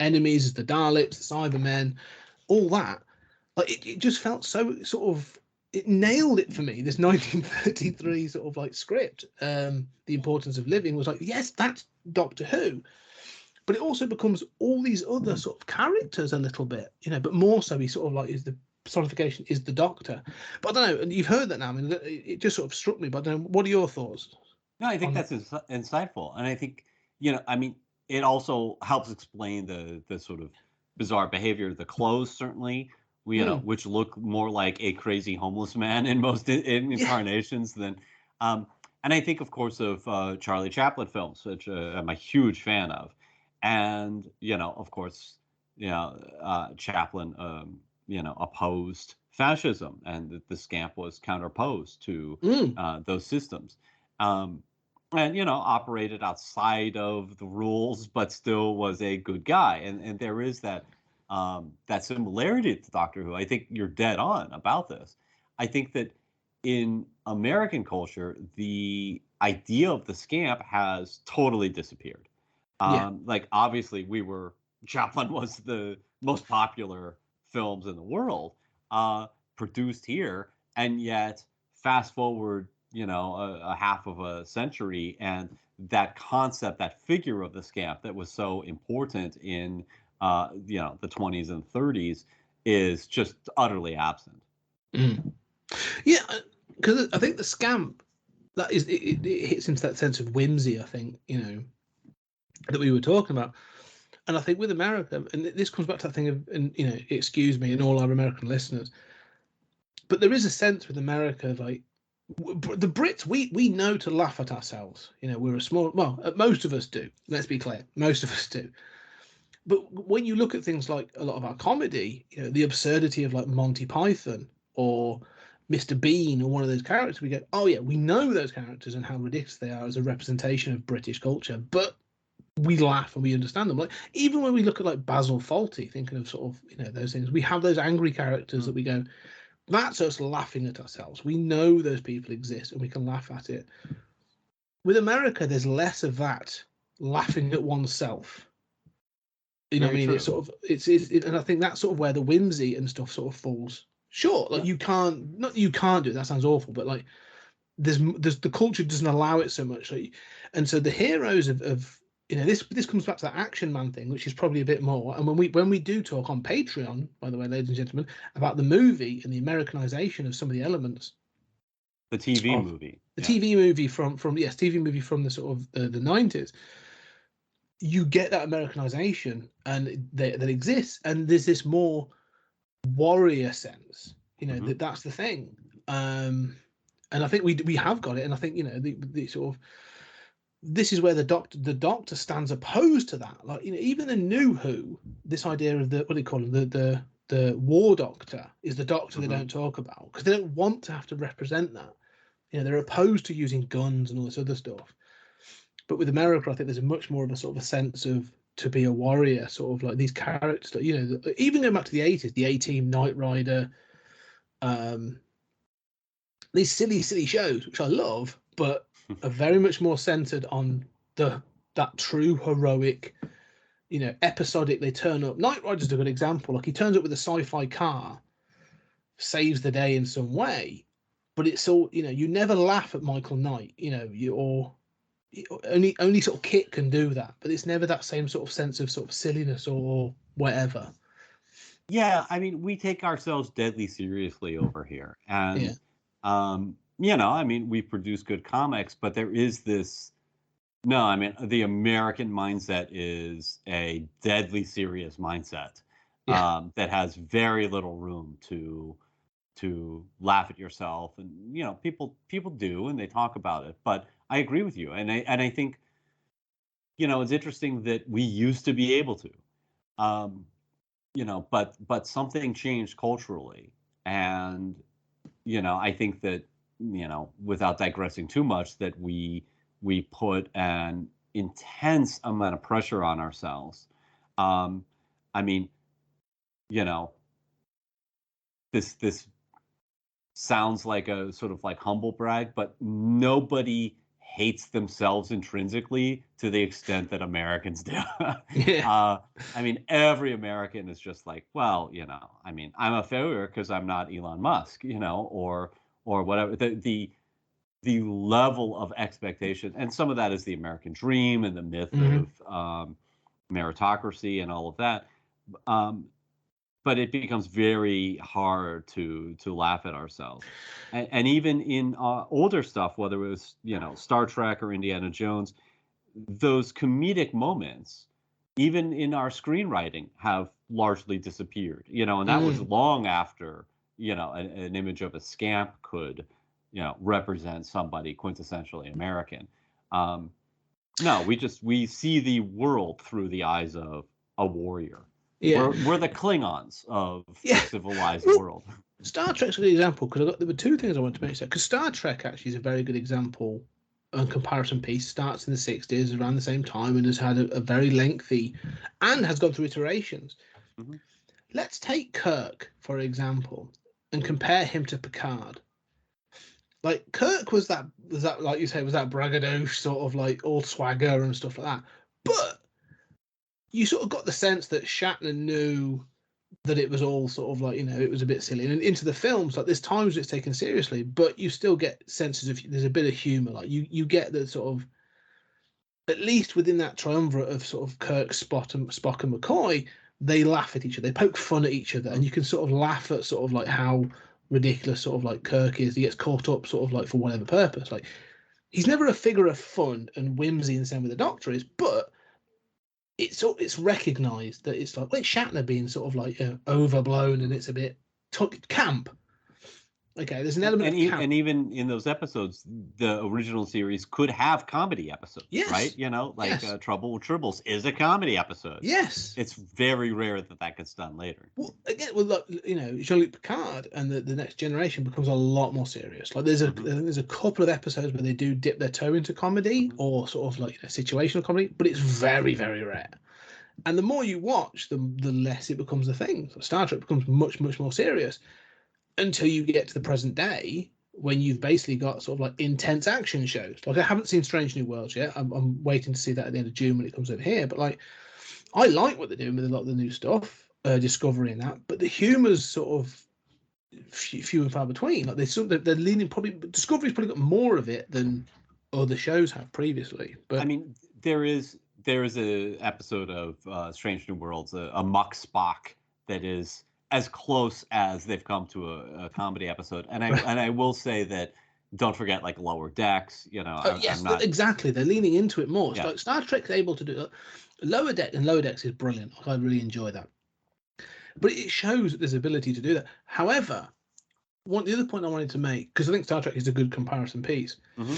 enemies, the Daleks, the Cybermen, all that. Like it just felt so sort of, it nailed it for me. This 1933 sort of like script, The Importance of Living, was like, yes, that's Doctor Who, but it also becomes all these other sort of characters a little bit, but more so he sort of like is the personification is the Doctor. But I don't know, and you've heard that now. I mean, it just sort of struck me. But I don't know, what are your thoughts? No, I think that's insightful, and I think it also helps explain the sort of bizarre behavior. The clothes certainly, which look more like a crazy homeless man in most incarnations than. And I think, of course, of Charlie Chaplin films, which I'm a huge fan of, and of course, Chaplin. Opposed fascism, and the scamp was counterposed to those systems, and operated outside of the rules, but still was a good guy. And there is that similarity to Doctor Who. I think you're dead on about this. I think that in American culture, the idea of the scamp has totally disappeared. Like obviously, Chaplin was the most popular films in the world, produced here, and yet fast forward, a half of a century, and that concept, that figure of the scamp that was so important in, the 20s and 30s, is just utterly absent. Mm. Yeah, because I think the scamp that is it hits into that sense of whimsy. I think that we were talking about, and I think with America, and this comes back to that thing of, and excuse me, and all our American listeners, but there is a sense with America of like the Brits, we know to laugh at ourselves. We're a small, well, most of us do. Let's be clear, most of us do. But when you look at things like a lot of our comedy, the absurdity of like Monty Python or Mr. Bean or one of those characters, we go, oh yeah, we know those characters and how ridiculous they are as a representation of British culture, but we laugh and we understand them. Like even when we look at like Basil Fawlty, thinking of sort of those things, we have those angry characters that we go, that's us laughing at ourselves. We know those people exist and we can laugh at it. With America, there's less of that laughing at oneself. What I mean? It's sort of and I think that's sort of where the whimsy and stuff sort of falls short. Like you can't do it. That sounds awful, but like there's the culture doesn't allow it so much. Like, and so the heroes of this comes back to that Action Man thing, which is probably a bit more. And when we do talk on Patreon, by the way, ladies and gentlemen, about the movie and the Americanization of some of the elements, the TV movie, TV movie TV movie from the sort of the 90s. You get that Americanization and that exists, and there's this more warrior sense. That's the thing. And I think we have got it, and I think the sort of this is where the doctor stands opposed to that. Like even the New Who, this idea of the what do you call him, the war doctor is the doctor they don't talk about because they don't want to have to represent that. They're opposed to using guns and all this other stuff. But with America, I think there's a much more of a sort of a sense of to be a warrior, sort of like these characters that, even going back to the 80s, the A-Team, Knight Rider, these silly shows, which I love, but are very much more centered on that true heroic, episodic, they turn up. Knight Rider's a good example. Like he turns up with a sci-fi car, saves the day in some way, but it's all, you never laugh at Michael Knight, only sort of Kit can do that, but it's never that same sort of sense of sort of silliness or whatever. Yeah, I mean, we take ourselves deadly seriously over here, and I mean, we produce good comics, but there is this. No, I mean, the American mindset is a deadly serious mindset that has very little room to laugh at yourself, and people do, and they talk about it, but I agree with you, and I think it's interesting that we used to be able to, but something changed culturally, and I think that without digressing too much, that we put an intense amount of pressure on ourselves. I mean, this sounds like a sort of like humble brag, but nobody hates themselves intrinsically to the extent that Americans do. I mean, every American is just like, well, I mean, I'm a failure because I'm not Elon Musk, or whatever. The level of expectation, and some of that is the American dream and the myth of meritocracy and all of that. But it becomes very hard to laugh at ourselves, and even in older stuff, whether it was Star Trek or Indiana Jones, those comedic moments, even in our screenwriting, have largely disappeared. And that was long after an image of a scamp could represent somebody quintessentially American. No, we see the world through the eyes of a warrior. Yeah. We're the Klingons of the civilized world. Star Trek's a good example because there were two things I wanted to mention. Because Star Trek actually is a very good example and comparison piece. Starts in the 60s, around the same time, and has had a very lengthy and has gone through iterations. Mm-hmm. Let's take Kirk, for example, and compare him to Picard. Like Kirk was that like you say, was that braggadocio sort of like all swagger and stuff like that. But you sort of got the sense that Shatner knew that it was all sort of like, it was a bit silly. And into the films, like there's times it's taken seriously, but you still get senses of, there's a bit of humor. Like you get the sort of, at least within that triumvirate of sort of Kirk, Spock and McCoy, they laugh at each other, they poke fun at each other, and you can sort of laugh at sort of like how ridiculous sort of like Kirk is. He gets caught up sort of like for whatever purpose. Like he's never a figure of fun and whimsy in the same way the Doctor is, but it's recognised that it's like Shatner being sort of like overblown and it's a bit camp. Okay, there's an element of camp. And even in those episodes, the original series could have comedy episodes, Yes. right? Like Trouble with Tribbles is a comedy episode. Yes. It's very rare that gets done later. Well, again, look, Jean-Luc Picard and the Next Generation becomes a lot more serious. Like there's a couple of episodes where they do dip their toe into comedy or sort of like situational comedy, but it's very, very rare. And the more you watch, the less it becomes the thing. So Star Trek becomes much, much more serious until you get to the present day when you've basically got sort of like intense action shows. Like I haven't seen Strange New Worlds yet. I'm waiting to see that at the end of June when it comes over here. But like, I like what they're doing with a lot of the new stuff, Discovery and that. But the humor's sort of few and far between. Like they're leaning probably. Discovery's probably got more of it than other shows have previously. But I mean, there is a episode of Strange New Worlds, a Muck Spock that is as close as they've come to a comedy episode, and I will say that don't forget like Lower Decks. Yes, exactly. They're leaning into it more. Yeah. Like Star Trek's able to do it. Lower Decks is brilliant. I really enjoy that, but it shows that there's ability to do that. However, the other point I wanted to make, because I think Star Trek is a good comparison piece. Mm-hmm.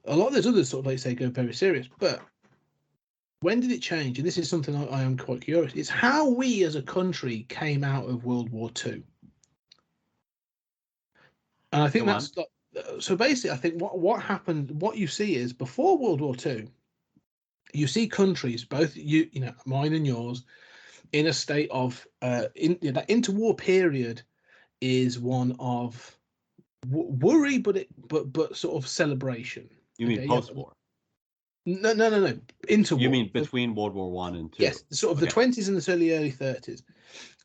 A lot of those others sort of like say go very serious, but when did it change? And this is something I am quite curious. It's how we as a country came out of World War II. And I think so basically, I think what happened, what you see is before World War II, you see countries, both mine and yours, in a state of that interwar period is one of worry, but sort of celebration. You mean post-war? No. Interwar. You mean between World War I and II? Yes, sort of the 20s and the early 30s.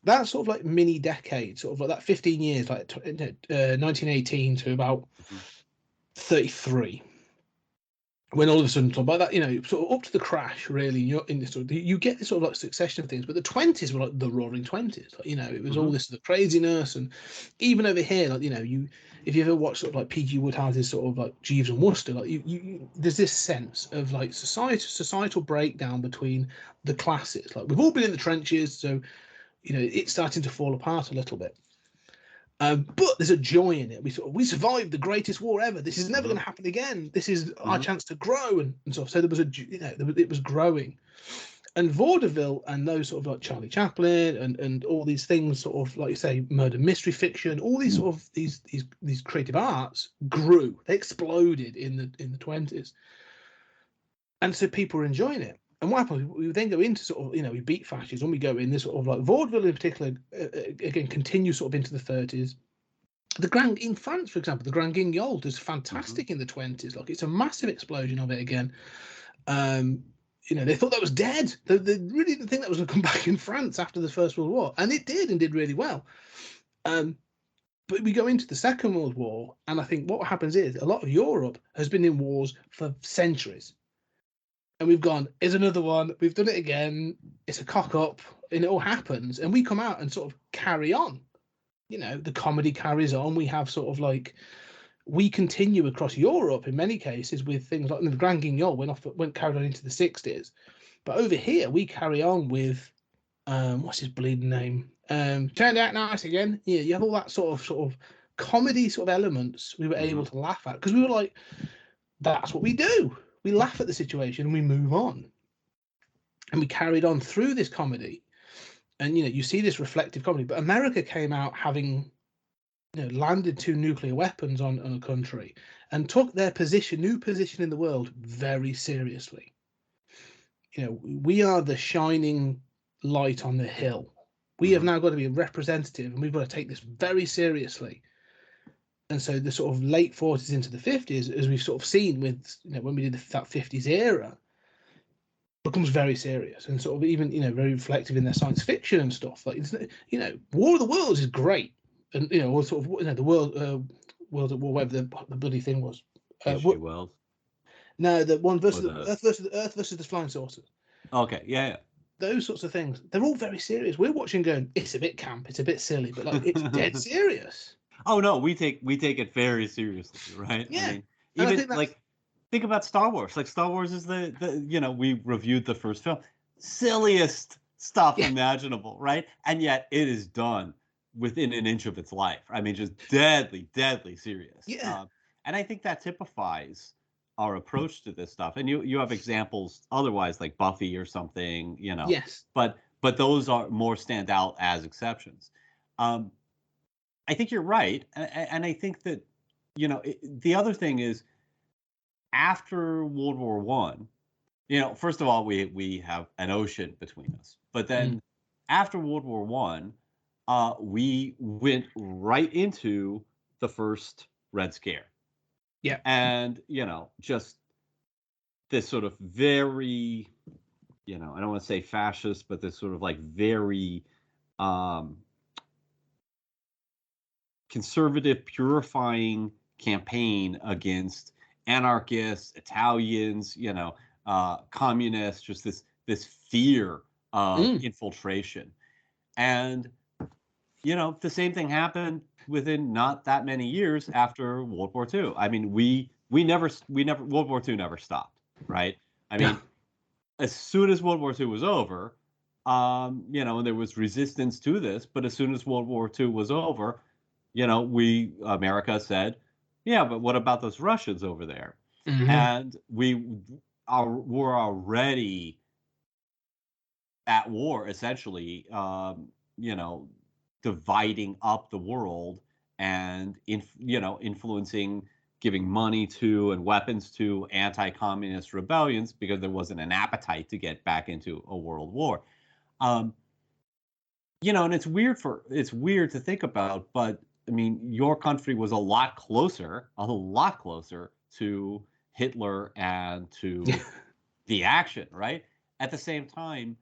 That sort of like mini decade, sort of like that 15 years, like 1918 to about 33. When all of a sudden, by that, sort of up to the crash, really, you get this sort of like succession of things. But the 20s were like the roaring 20s. Like, it was all this sort of craziness. And even over here, like, if you ever watch sort of like P.G. Woodhouse's sort of like Jeeves and Wooster, like there's this sense of like societal breakdown between the classes. Like we've all been in the trenches, so it's starting to fall apart a little bit. But there's a joy in it. We survived the greatest war ever. This is never going to happen again. This is our chance to grow and so. So there was it was growing, and vaudeville and those sort of like Charlie Chaplin and all these things, sort of like you say, murder mystery fiction, all these sort of these creative arts grew. They exploded in the 20s, and so people were enjoying it. And what happens? We then go into sort of, we beat fascism. We go in this sort of like vaudeville in particular, again, continues sort of into the 30s. In France, for example, the Grand Guignol is fantastic in the 20s. Like it's a massive explosion of it again. They thought that was dead. They really didn't think that was going to come back in France after the First World War. And it did, and did really well. But we go into the Second World War, and I think what happens is a lot of Europe has been in wars for centuries. And we've gone, here's another one. We've done it again. It's a cock up, and it all happens. And we come out and sort of carry on. The comedy carries on. We have sort of like, we continue across Europe in many cases with things like the Grand Guignol went carried on into the 60s. But over here, we carry on with, what's his bleeding name? Turned Out Nice Again. Yeah, you have all that sort of comedy sort of elements we were able to laugh at because we were like, that's what we do. We laugh at the situation and we move on. And we carried on through this comedy. And, you see this reflective comedy. But America came out having, landed 2 nuclear weapons on a country and took their new position in the world very seriously. We are the shining light on the hill. We have now got to be a representative and we've got to take this very seriously. And so the sort of late 40s into the 50s, as we've sort of seen with, when we did that 50s era, becomes very serious and sort of even very reflective in their science fiction and stuff. Like War of the Worlds is great, and or sort of the world at war, whatever the bloody thing was. H.G. Wells. No, the one versus Or the Earth versus the flying saucers. Okay, yeah. Those sorts of things, they're all very serious. We're watching going, it's a bit camp, it's a bit silly, but like it's dead serious. Oh no, we take it very seriously, right? Yeah. I mean, And I even think think about Star Wars. Like Star Wars is the we reviewed the first film, silliest stuff imaginable, right? And yet it is done within an inch of its life. I mean, just deadly serious. Yeah. And I think that typifies our approach to this stuff. And you have examples otherwise, like Buffy or something, Yes. But those are more stand out as exceptions. I think you're right, and I think that the other thing is, after World War One, first of all, we have an ocean between us, but then after World War One, we went right into the first Red Scare. Yeah. And just this sort of very, I don't want to say fascist, but this sort of like very conservative, purifying campaign against anarchists, Italians, communists, just this fear of infiltration. And the same thing happened within not that many years after World War II. I mean, we never World War II never stopped, right? I mean, as soon as World War II was over, and there was resistance to this, but as soon as World War II was over, America said, yeah, but what about those Russians over there? Mm-hmm. And we're already at war, essentially, dividing up the world and influencing, giving money to and weapons to anti-communist rebellions because there wasn't an appetite to get back into a world war. And it's weird to think about, but I mean, your country was a lot closer to Hitler and to the action, right? At the same time,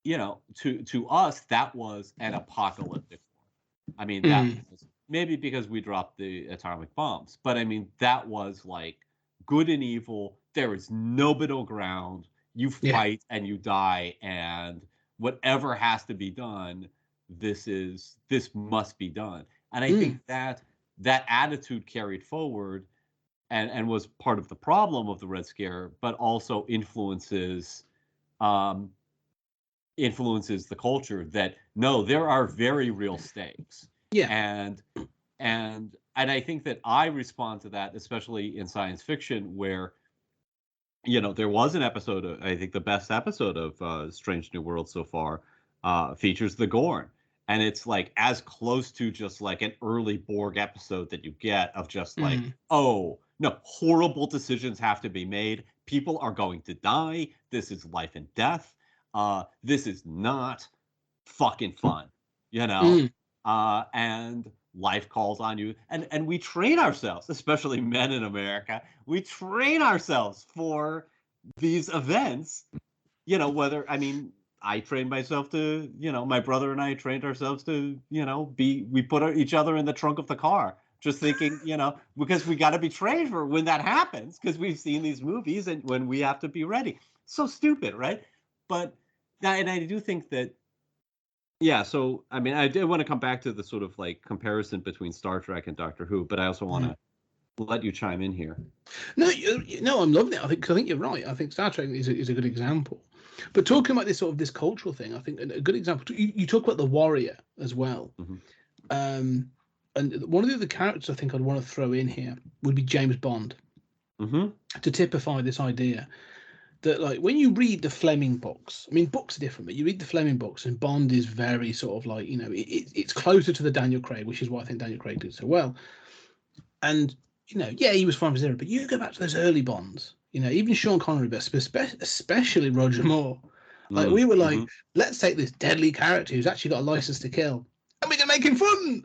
to us, that was an apocalyptic war. I mean, that was maybe because we dropped the atomic bombs, but I mean, that was like good and evil. There is no middle ground. You fight and you die, and whatever has to be done, this must be done. And I think that attitude carried forward and was part of the problem of the Red Scare, but also influences the culture that no, there are very real stakes. Yeah. And I think that I respond to that, especially in science fiction, where there was an episode, I think the best episode of Strange New World so far, features the Gorn. And it's like as close to just like an early Borg episode that you get of just like, oh, no, horrible decisions have to be made. People are going to die. This is life and death. This is not fucking fun, and life calls on you. And we train ourselves, especially men in America, we train ourselves for these events, whether, I mean, I trained myself to, my brother and I trained ourselves to, we put each other in the trunk of the car, just thinking, because we got to be trained for when that happens, because we've seen these movies and when we have to be ready. So stupid, right? But, and I do think that, so, I mean, I did want to come back to the sort of like comparison between Star Trek and Doctor Who, but I also want to let you chime in here. No, I'm loving it. I think you're right. I think Star Trek is a good example. But talking about this cultural thing, I think a good example. You talk about the warrior as well, and one of the other characters I think I'd want to throw in here would be James Bond, to typify this idea that, like, when you read the Fleming books, I mean, books are different, but you read the Fleming books, and Bond is very sort of like, it's closer to the Daniel Craig, which is why I think Daniel Craig did so well. And he was fine for zero, but you go back to those early Bonds. Even Sean Connery, but especially Roger Moore. Like, we were like, let's take this deadly character who's actually got a license to kill, and we're going to make him fun.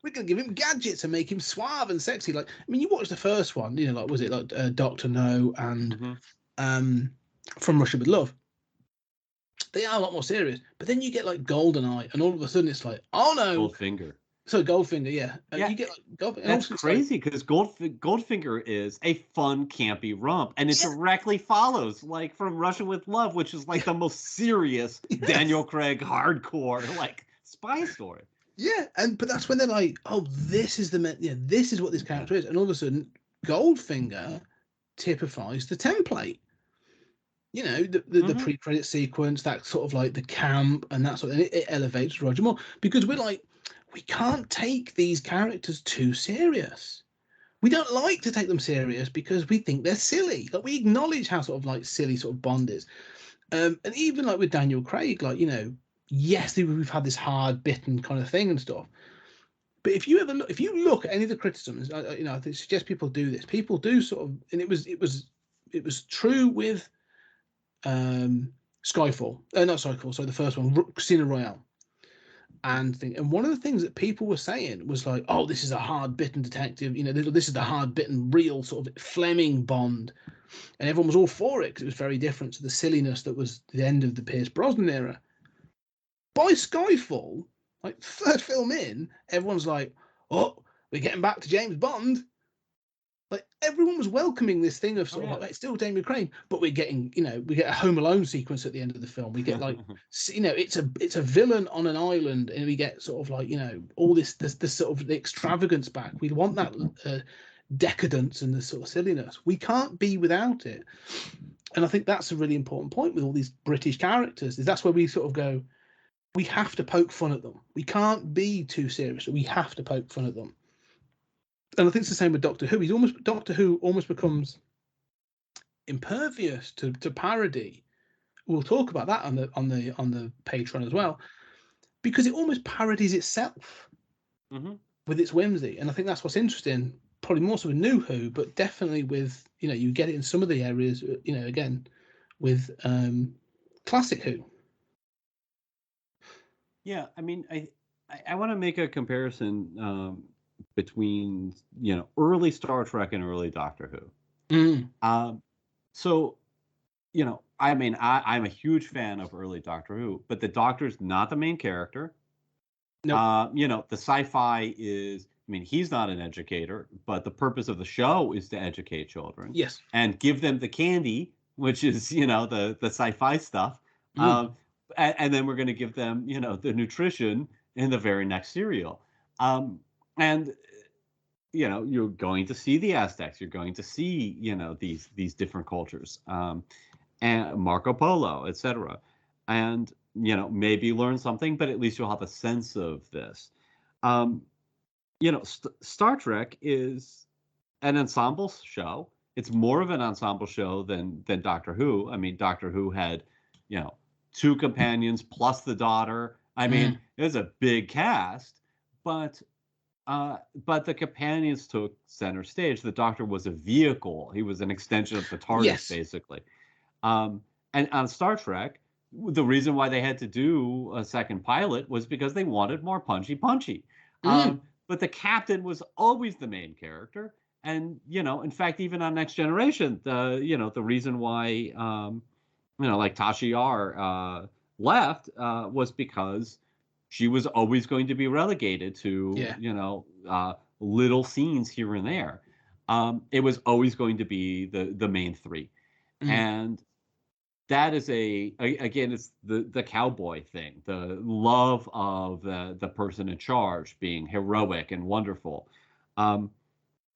We're going to give him gadgets and make him suave and sexy. Like, I mean, you watch the first one, was it like Dr. No and From Russia with Love. They are a lot more serious, but then you get like Goldeneye, and all of a sudden it's like, oh no, Goldfinger. so Goldfinger, yeah. Yeah, You get like Goldfinger. That's crazy because Goldfinger is a fun, campy romp, and it Yeah. directly follows like from Russia with Love, which is like the most serious Daniel Craig hardcore like spy story. Yeah, but that's when they're like, oh, this is this is what this character is, and all of a sudden, Goldfinger typifies the template. You know, the pre-credit sequence, that sort of like the camp and that sort of, it elevates Roger Moore, because we're like, we can't take these characters too serious. We don't like to take them serious because we think they're silly. Like, we acknowledge how sort of like silly sort of Bond is. And even like with Daniel Craig, like, you know, yes, we've had this hard bitten kind of thing and stuff. But if you look at any of the criticisms, you know, I suggest people do this. People do sort of, and it was true with Skyfall. Not Skyfall. So the first one, Casino Royale. And one of the things that people were saying was like, oh, this is a hard-bitten detective. You know, this is the hard-bitten, real sort of Fleming Bond. And everyone was all for it because it was very different to the silliness that was the end of the Pierce Brosnan era. By Skyfall, like third film in, everyone's like, oh, we're getting back to James Bond. Like, everyone was welcoming this thing of sort of like, it's still Daniel Craig, but we're getting, you know, we get a Home Alone sequence at the end of the film. We get like, you know, it's a villain on an island, and we get sort of like, you know, all this sort of the extravagance back. We want that decadence and the sort of silliness. We can't be without it. And I think that's a really important point with all these British characters, is that's where we sort of go, we have to poke fun at them. We can't be too serious. We have to poke fun at them. And I think it's the same with Doctor Who. Doctor Who almost becomes impervious to parody. We'll talk about that on the Patreon as well, because it almost parodies itself with its whimsy. And I think that's what's interesting, probably more so with New Who, but definitely with, you know, you get it in some of the areas, you know, again with classic Who. Yeah, I mean, I want to make a comparison between, you know, early Star Trek and early Doctor Who. So, you know, I mean, I'm a huge fan of early Doctor Who, but the Doctor's not the main character. Nope. You know, the sci-fi is, I mean, he's not an educator, but the purpose of the show is to educate children. Yes. And give them the candy, which is, you know, the sci-fi stuff. And then we're going to give them, you know, the nutrition in the very next cereal. And, you know, you're going to see the Aztecs. You're going to see, you know, these different cultures, and Marco Polo, etc. And, you know, maybe learn something, but at least you'll have a sense of this. You know, Star Trek is an ensemble show. It's more of an ensemble show than Doctor Who. I mean, Doctor Who had, you know, 2 companions plus the daughter. I mean, it was a big cast, but the companions took center stage. The Doctor was a vehicle. He was an extension of the TARDIS, basically. And on Star Trek, the reason why they had to do a second pilot was because they wanted more punchy. But the captain was always the main character. And, you know, in fact, even on Next Generation, the reason why, you know, like Tasha Yar left was because she was always going to be relegated to, you know, little scenes here and there. It was always going to be the main 3. And that is again, it's the cowboy thing, the love of the person in charge being heroic and wonderful. And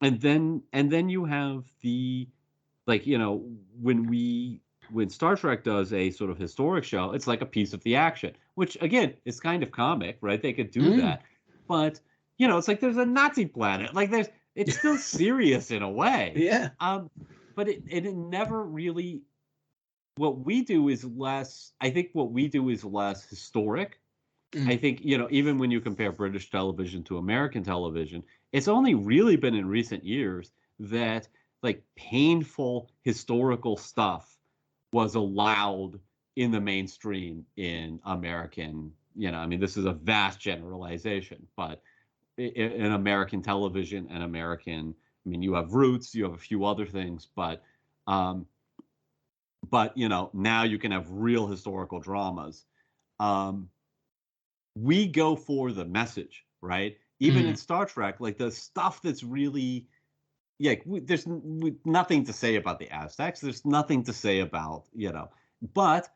then you have the, like, you know, when Star Trek does a sort of historic show, it's like a piece of the action, which again is kind of comic, right? They could do that, but you know, it's like there's a Nazi planet, like it's still serious in a way. Yeah. But it never really. What we do is less. I think what we do is less historic. I think, you know, even when you compare British television to American television, it's only really been in recent years that like painful historical stuff was allowed in the mainstream in American, you know, I mean, this is a vast generalization, but in American television and American, I mean, you have Roots, you have a few other things, but but now you can have real historical dramas. We go for the message, right? Even in Star Trek, like the stuff that's really, there's nothing to say about the Aztecs. There's nothing to say about, but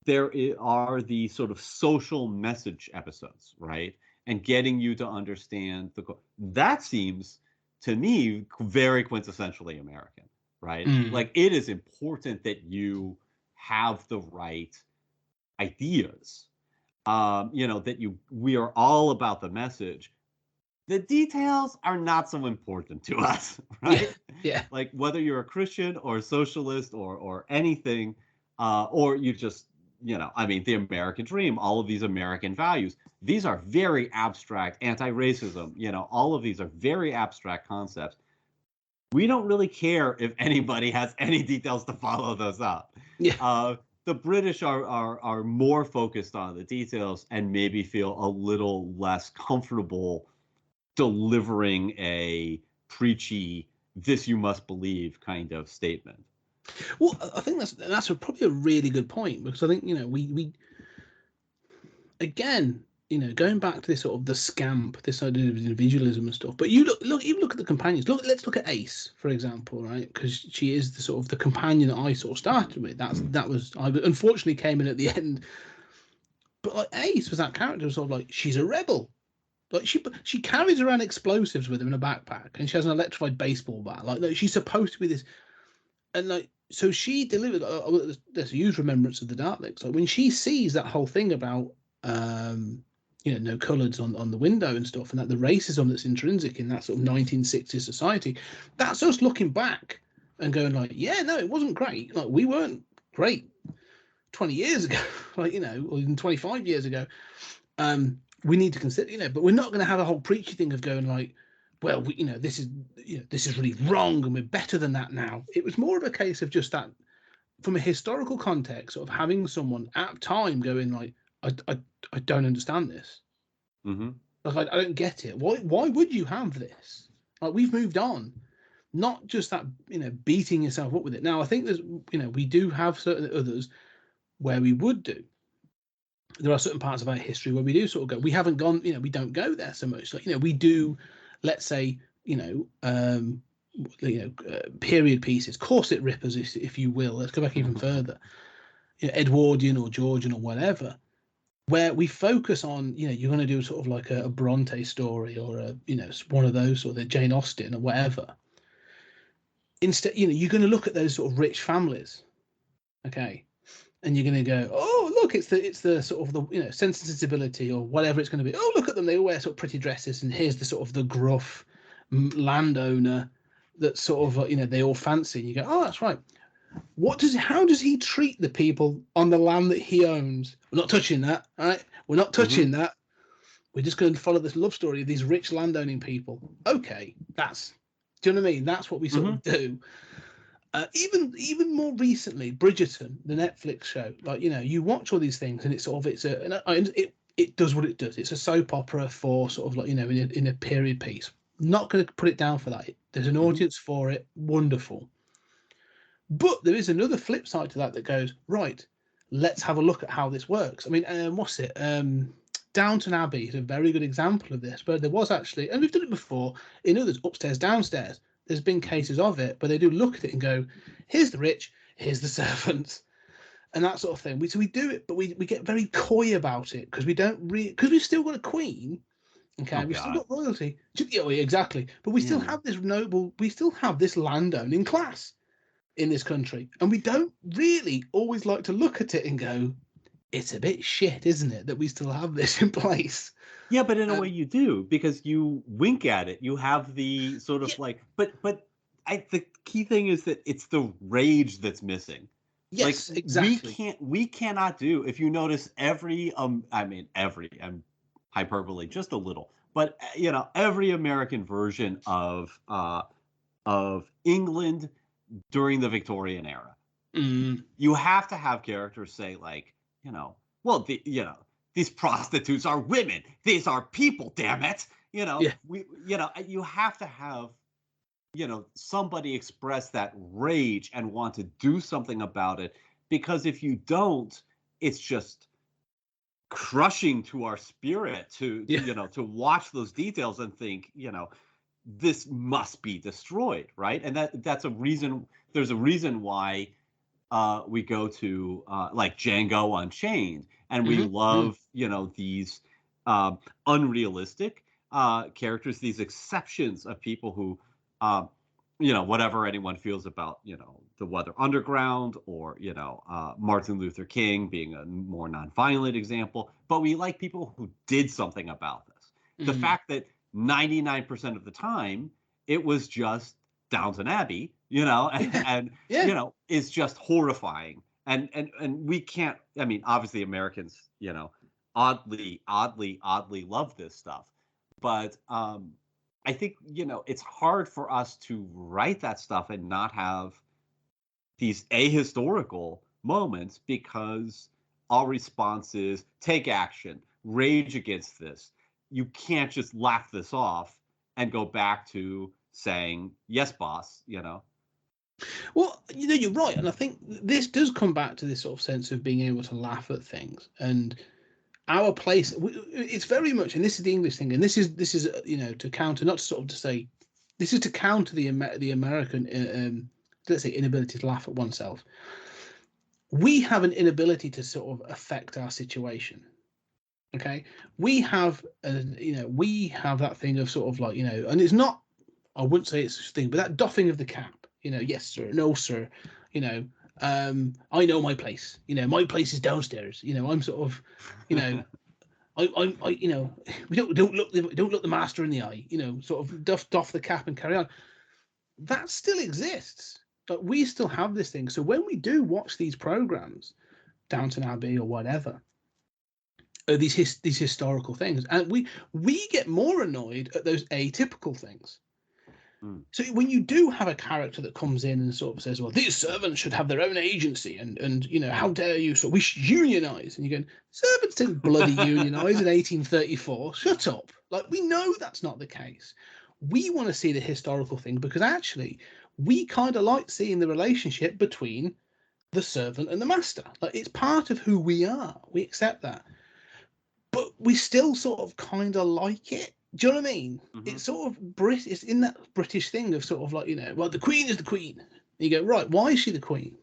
there are the sort of social message episodes, right? And getting you to understand that seems to me very quintessentially American, right? Like it is important that you have the right ideas, that we are all about the message. The details are not so important to us, right? Yeah. Like whether you're a Christian or a socialist or anything, or you just, the American dream, all of these American values, these are very abstract, anti-racism, all of these are very abstract concepts. We don't really care if anybody has any details to follow those up. Yeah. The British are more focused on the details and maybe feel a little less comfortable delivering a preachy, this you must believe kind of statement. Well, I think that's probably a really good point, because I think we again, going back to this sort of the scamp, this idea of individualism and stuff. But you even look at the companions. Let's look at Ace, for example, right? Because she is the sort of the companion that I sort of started with. That was I unfortunately came in at the end. But like Ace was that character, sort of like she's a rebel. Like she carries around explosives with her in a backpack, and she has an electrified baseball bat. Like she's supposed to be this, and like so she delivered. There's a huge remembrance of the Daleks. Like when she sees that whole thing about no colours on the window and stuff, and that the racism that's intrinsic in that sort of 1960s society, that's us looking back and going like, yeah, no, it wasn't great. Like we weren't great 20 years ago, like or even 25 years ago. We need to consider, but we're not going to have a whole preachy thing of going like, well, this is really wrong and we're better than that now. It was more of a case of just that, from a historical context, of having someone at time going like, I don't understand this. Mm-hmm. Like I don't get it. Why would you have this? Like we've moved on, not just that beating yourself up with it. Now I think there's we do have certain others where we would do. There are certain parts of our history where we do sort of go. We haven't gone. We don't go there so much. Like we do. Let's say period pieces, corset rippers, if you will. Let's go back even further. Edwardian or Georgian or whatever, where we focus on, you're going to do sort of like a Bronte story or a, one of those, or the Jane Austen or whatever. Instead, you're going to look at those sort of rich families, okay, and you're going to go, oh, look, it's the sort of the sense and sensibility or whatever it's going to be. Oh, look at them, they all wear sort of pretty dresses, and here's the sort of the gruff landowner that sort of they all fancy. And you go, oh, that's right. How does he treat the people on the land that he owns? We're not touching that, all right? We're not touching that. We're just going to follow this love story of these rich landowning people. Okay, do you know what I mean? That's what we sort of do. Even more recently, Bridgerton, the Netflix show. Like you watch all these things, and it does what it does. It's a soap opera for sort of like in a period piece. Not going to put it down for that. There's an audience for it. Wonderful. But there is another flip side to that goes, right, let's have a look at how this works. I mean, what's it? Downton Abbey is a very good example of this, but there was actually, and we've done it before, in others, upstairs, downstairs. There's been cases of it, but they do look at it and go, here's the rich, here's the servants, and that sort of thing. So we do it, but we get very coy about it because because we've still got a queen. Okay, we've still got royalty. Yeah, exactly. But we still have this we still have this landowning class in this country, and we don't really always like to look at it and go, it's a bit shit, isn't it, that we still have this in place? Yeah, but in a way you do, because you wink at it. You have the sort of the key thing is that it's the rage that's missing. Yes, exactly. We cannot do, if you notice, every I'm hyperbole just a little, but every American version of England during the Victorian era, you have to have characters say like, these prostitutes are women. These are people, damn it. You have to have, somebody express that rage and want to do something about it because if you don't, it's just crushing to our spirit to to watch those details and think, this must be destroyed, right? And that's a reason. There's a reason why we go to like Django Unchained, and we love these unrealistic characters, these exceptions of people who whatever anyone feels about the Weather Underground, or Martin Luther King being a more nonviolent example, but we like people who did something about this. The fact that 99% of the time it was just Downton Abbey, and is just horrifying. And we can't. I mean, obviously Americans, oddly love this stuff, but I think it's hard for us to write that stuff and not have these ahistorical moments, because our response is take action, rage against this. You can't just laugh this off and go back to saying, yes, boss, Well, you're right. And I think this does come back to this sort of sense of being able to laugh at things and our place. It's very much, and this is the English thing, and this is to counter, not sort of to say, this is to counter the American, let's say, inability to laugh at oneself. We have an inability to sort of affect our situation. Okay, we have that thing of sort of like, and it's not, I wouldn't say it's a thing, but that doffing of the cap, yes sir, no sir, I know my place, my place is downstairs, I'm sort of, I we don't look the master in the eye, sort of doff the cap and carry on. That still exists, but we still have this thing. So when we do watch these programs, Downton Abbey or whatever, these historical things, and we get more annoyed at those atypical things. So when you do have a character that comes in and sort of says, well, these servants should have their own agency, and how dare you, so we should unionize, and you go, servants didn't bloody unionize in 1834, shut up. Like, we know that's not the case. We want to see the historical thing, because actually we kind of like seeing the relationship between the servant and the master. Like, it's part of who we are, we accept that. But we still sort of kind of like it. Do you know what I mean? It's sort of British. It's in that British thing of sort of like, well, the Queen is the Queen. And you go, right, why is she the Queen?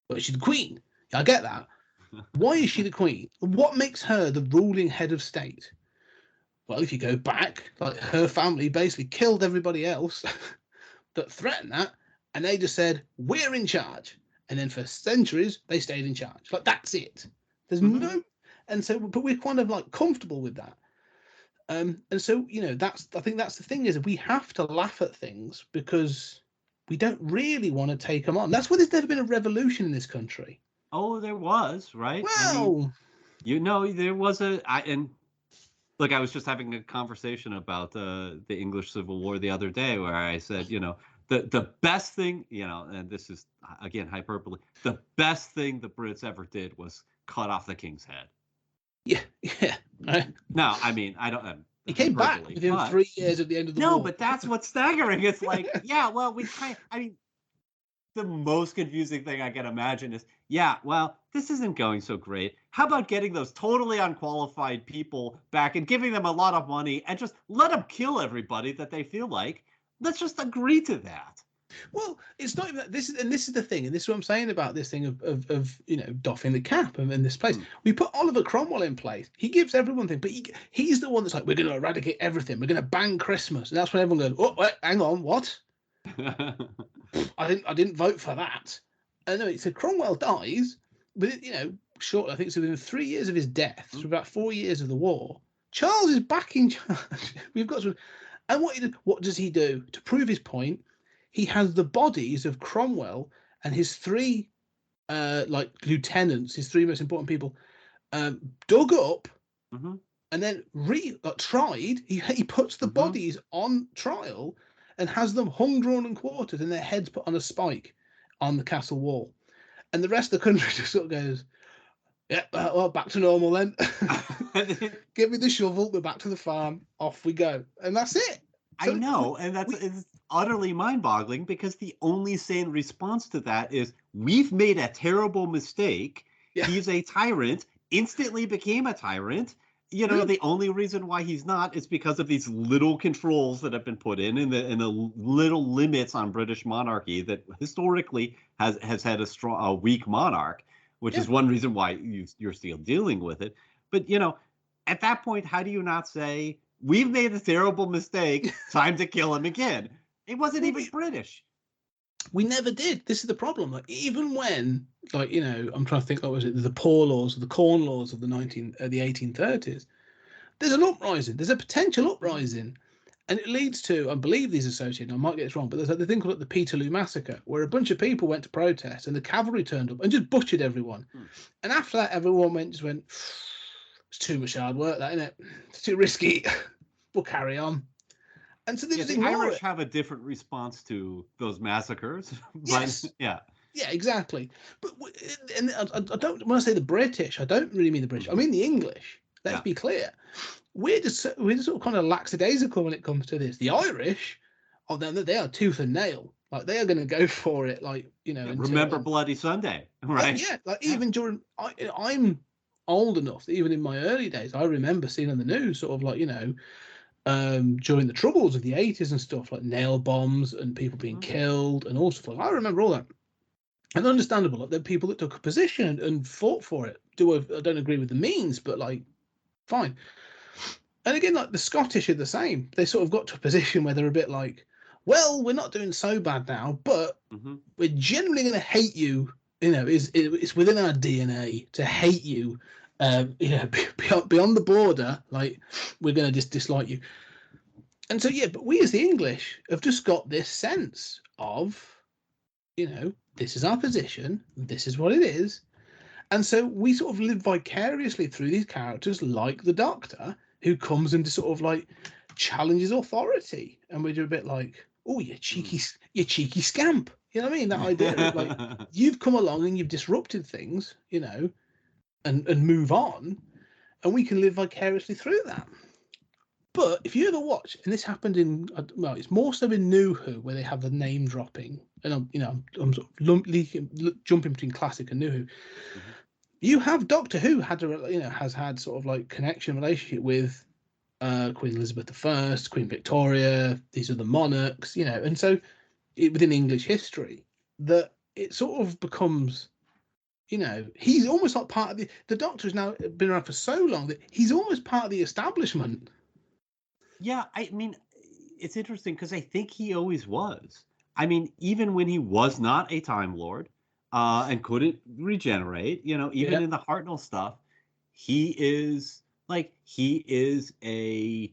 Well, she's the Queen. I get that. Why is she the Queen? What makes her the ruling head of state? Well, if you go back, like, her family basically killed everybody else that threatened that, and they just said, we're in charge. And then for centuries, they stayed in charge. Like, that's it. There's no... And so, but we're kind of like comfortable with that. And so, I think that's the thing, is we have to laugh at things because we don't really want to take them on. That's why there's never been a revolution in this country. Oh, there was, right? Well, there was and look, I was just having a conversation about the English Civil War the other day, where I said, the best thing, and this is again hyperbole, the best thing the Brits ever did was cut off the king's head. Yeah. Right. No, I mean, I don't. He came back within 3 years at the end of the war. No, but that's what's staggering. It's like, yeah, well, the most confusing thing I can imagine is, well, this isn't going so great. How about getting those totally unqualified people back and giving them a lot of money and just let them kill everybody that they feel like? Let's just agree to that. Well, it's not even that. This is the thing, and this is what I'm saying about this thing of doffing the cap and in this place. We put Oliver Cromwell in place. He gives everyone things, but he's the one that's like, we're going to eradicate everything. We're going to ban Christmas, and that's when everyone goes, oh, wait, hang on, what? I didn't vote for that. And no, so Cromwell dies, but short. I think it's within 3 years of his death, so about 4 years of the war. Charles is back in charge. We've got to, and what does he do to prove his point? He has the bodies of Cromwell and his three lieutenants, his three most important people, dug up and then tried. He puts the bodies on trial and has them hung, drawn, and quartered, and their heads put on a spike on the castle wall. And the rest of the country just sort of goes, yeah, well, back to normal then. Give me the shovel, we're back to the farm, off we go. And that's it. So I know, and it's utterly mind-boggling, because the only sane response to that is, we've made a terrible mistake. Yeah. He's a tyrant, instantly became a tyrant. You know, the only reason why he's not is because of these little controls that have been put in, and the little limits on British monarchy that historically has had a weak monarch, which is one reason why you're still dealing with it. But, you know, at that point, how do you not say, we've made a terrible mistake, time to kill him again? It wasn't even British. We never did. This is the problem. Like, even when, like, you know, I'm trying to think, what was it, the Poor Laws, or the Corn Laws of the 1830s. There's an uprising. There's a potential uprising, and it leads to, I believe these associated, I might get this wrong, but there's like the thing called the Peterloo Massacre, where a bunch of people went to protest, and the cavalry turned up and just butchered everyone. And after that, everyone just went, it's too much hard work, that, isn't it? It's too risky. We'll carry on. And so the Irish have a different response to those massacres. But, yeah, exactly. But and I don't, when I say the British, I don't really mean the British. I mean the English. Let's be clear. We're just sort of kind of lackadaisical when it comes to this. The Irish, they are tooth and nail. Like, they are going to go for it. Like, you know, remember Bloody Sunday, right? Even during, I'm old enough that even in my early days, I remember seeing on the news sort of like, you know, during the troubles of the 80s and stuff, like nail bombs and people being killed and all stuff. I remember all that. And understandable, like, there are people that took a position and fought for it. I don't agree with the means, but like, fine. And again, like, the Scottish are the same. They sort of got to a position where they're a bit like, well, we're not doing so bad now, but we're generally going to hate you. You know, it's within our DNA to hate you. You know, beyond the border, like, we're going to just dislike you. And so, but we as the English have just got this sense of, you know, this is our position, this is what it is. And so we sort of live vicariously through these characters like the Doctor, who comes and just sort of like challenges authority. And we're a bit like, oh, you cheeky scamp. You know what I mean? That idea of like, you've come along and you've disrupted things, you know, and move on, and we can live vicariously through that. But if you ever watch, and this happened in, well, it's more so in New Who, where they have the name dropping, and I'm sort of jumping between classic and New Who. You have Doctor Who has had sort of like connection relationship with Queen Elizabeth I, Queen Victoria. These are the monarchs, you know, and so within English history, that it sort of becomes, you know, he's almost like part of the Doctor has now been around for so long that he's almost part of the establishment. Yeah, I mean, it's interesting because I think he always was. I mean, even when he was not a Time Lord and couldn't regenerate, you know, even in the Hartnell stuff, he is a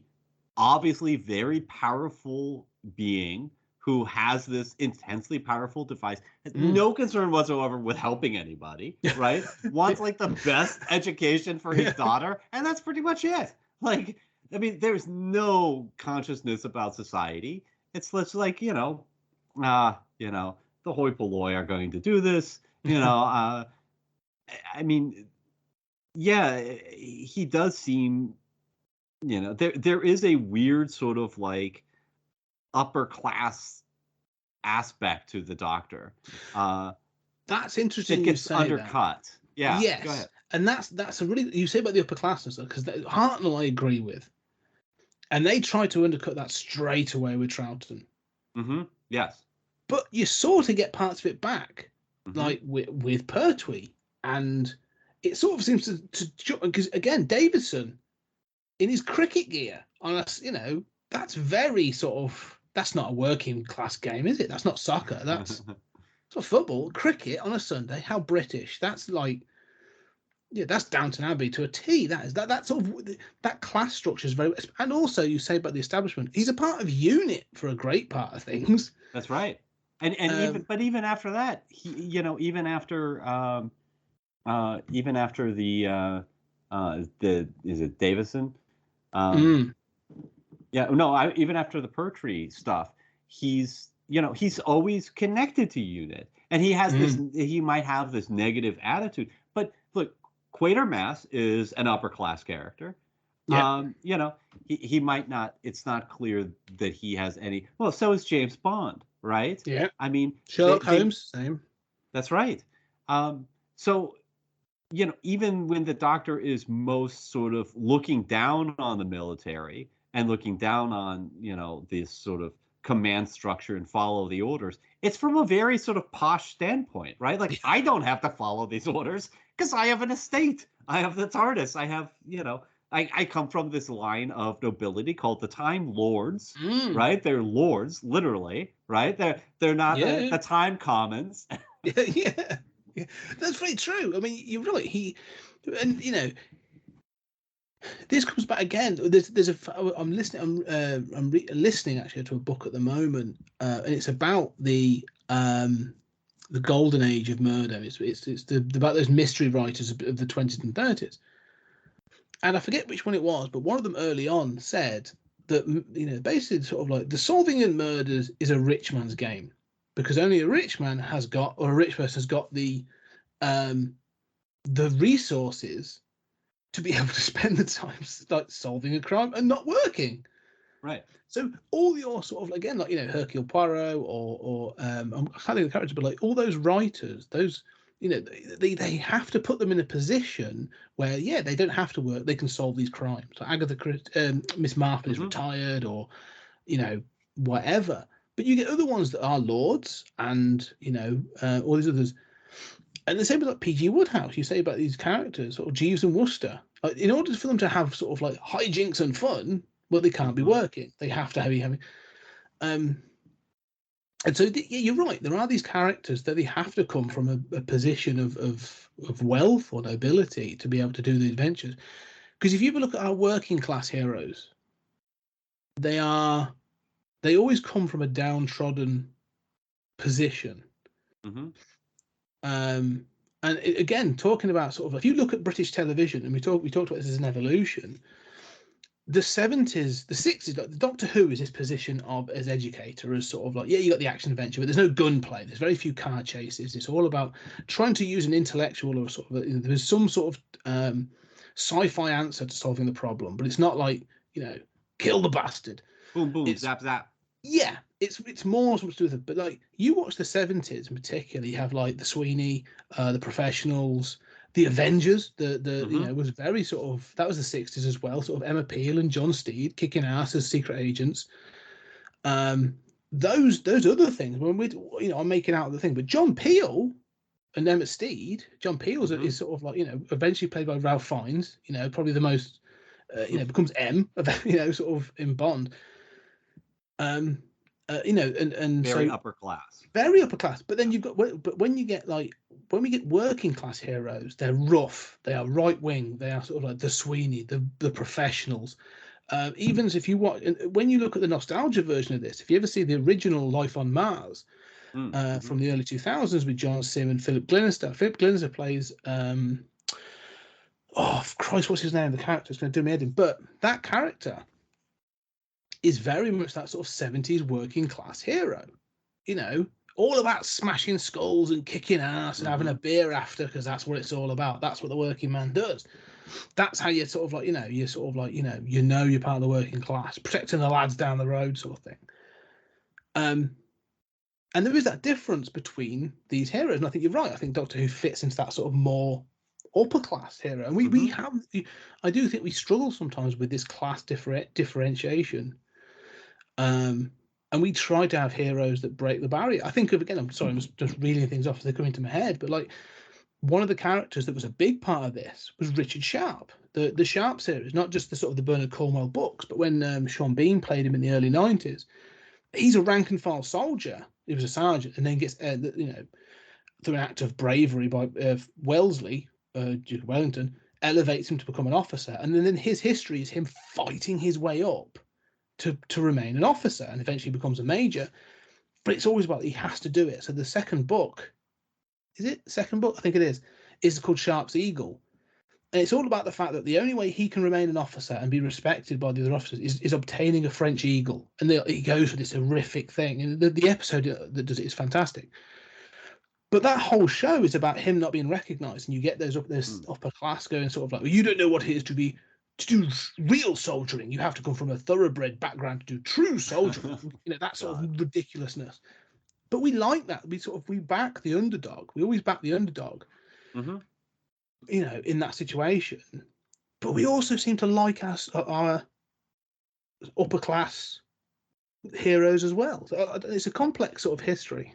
obviously very powerful being who has this intensely powerful device, has no concern whatsoever with helping anybody, right? Wants like the best education for his daughter, and that's pretty much it. Like, I mean, there's no consciousness about society. It's like, you know, the hoi polloi are going to do this, you know. I mean, yeah, he does seem, you know, there is a weird sort of like upper class aspect to the Doctor. That's interesting. It gets undercut. That. Yeah. Yes. Go ahead. And that's a really, you say about the upper class and stuff, because Hartnell I agree with, and they try to undercut that straight away with Troughton. Yes. But you sort of get parts of it back, like with Pertwee, and it sort of seems to because again, Davidson in his cricket gear on us, you know, that's very sort of, that's not a working class game, is it? That's not soccer. That's not football. Cricket on a Sunday. How British? That's like, yeah, that's Downton Abbey to a T. That sort of, that class structure is very. And also, you say about the establishment, he's a part of UNIT for a great part of things. That's right. And even after that, he, you know, even after the is it Davison? Yeah, no, even after the Pertwee stuff, he's always connected to UNIT, and he has this. He might have this negative attitude, but look, Quatermass is an upper class character. Yeah. You know, he might not. It's not clear that he has any. Well, so is James Bond, right? Yeah. I mean, Sherlock Holmes, same. That's right. So, even when the Doctor is most sort of looking down on the military and looking down on, this sort of command structure and follow the orders, it's from a very sort of posh standpoint, right? Like, I don't have to follow these orders because I have an estate. I have the TARDIS. I have, I come from this line of nobility called the Time Lords, right? They're lords, literally, right? They're not the Time Commons. Yeah. That's very true. I mean, you're right. This comes back again. I'm listening. I'm listening actually to a book at the moment, and it's about the golden age of murder. It's about those mystery writers of the 20s and 30s, and I forget which one it was, but one of them early on said that basically sort of like the solving in murders is a rich man's game, because only a rich man has got, or a rich person has got the resources to be able to spend the time like solving a crime and not working. Right. So all your sort of, again, like, Hercule Poirot or I can't think of the character, but like all those writers, those, they have to put them in a position where, they don't have to work. They can solve these crimes. So Miss Marple is retired, or, whatever. But you get other ones that are lords and, all these others. And the same with like P.G. Wodehouse. You say about these characters, sort of Jeeves and Wooster. Like, in order for them to have sort of like hijinks and fun, well, they can't be working. They have to be having. And so, you're right. There are these characters that they have to come from a position of wealth or nobility to be able to do the adventures. Because if you ever look at our working class heroes, they always come from a downtrodden position. And again, talking about sort of, if you look at British television, and we talked about this as an evolution, the 70s, the 60s, like the Doctor Who is this position of as educator, as sort of like, you got the action adventure, but there's no gunplay. There's very few car chases. It's all about trying to use an intellectual or sort of there's some sort of sci-fi answer to solving the problem, but it's not like, kill the bastard. Boom, boom, zap, zap. Yeah, it's more something to do with it. But like, you watch the 70s in particular, you have like the Sweeney, the Professionals, the Avengers. Was very sort of, that was the 60s as well. Sort of Emma Peel and John Steed kicking ass as secret agents. Those other things when I'm making out of the thing. But John Peel and Emma Steed, John Peel is sort of like, eventually played by Ralph Fiennes. Probably the most, becomes M. Sort of in Bond. And very so upper class. Very upper class. But then when we get working class heroes, they're rough, they are right wing, they are sort of like the Sweeney, the Professionals. Even if you watch, when you look at the nostalgia version of this, if you ever see the original Life on Mars from the early 2000s with John Sim and Philip Glenister. Philip Glenister plays Christ, what's his name? The character is going to do me head in. But that character is very much that sort of 70s working class hero, all about smashing skulls and kicking ass and having a beer after, because that's what it's all about. That's what the working man does. That's how you sort of like, you're sort of like, you're part of the working class, protecting the lads down the road sort of thing. And there is that difference between these heroes. And I think you're right. I think Doctor Who fits into that sort of more upper class hero. And we have, I do think we struggle sometimes with this class differentiation. And we try to have heroes that break the barrier. I think I'm sorry, I'm just reeling things off as they come into my head, but like, one of the characters that was a big part of this was Richard Sharp, the Sharp series, not just the sort of the Bernard Cornwell books, but when Sean Bean played him in the early 90s, he's a rank and file soldier. He was a sergeant, and then gets, through an act of bravery by Wellesley, Duke of Wellington, elevates him to become an officer. And then his history is him fighting his way up to remain an officer, and eventually becomes a major. But it's always about, he has to do it. So the second book, is it second book? I think it is called Sharp's Eagle. And it's all about the fact that the only way he can remain an officer and be respected by the other officers is obtaining a French eagle. And he goes for this horrific thing. And the episode that does it is fantastic. But that whole show is about him not being recognised. And you get those upper class going sort of like, well, you don't know what it is to do real soldiering. You have to come from a thoroughbred background to do true soldiering. That sort of ridiculousness. But we like that. We back the underdog. We always back the underdog. Mm-hmm. In that situation. But we also seem to like our upper class heroes as well. So it's a complex sort of history.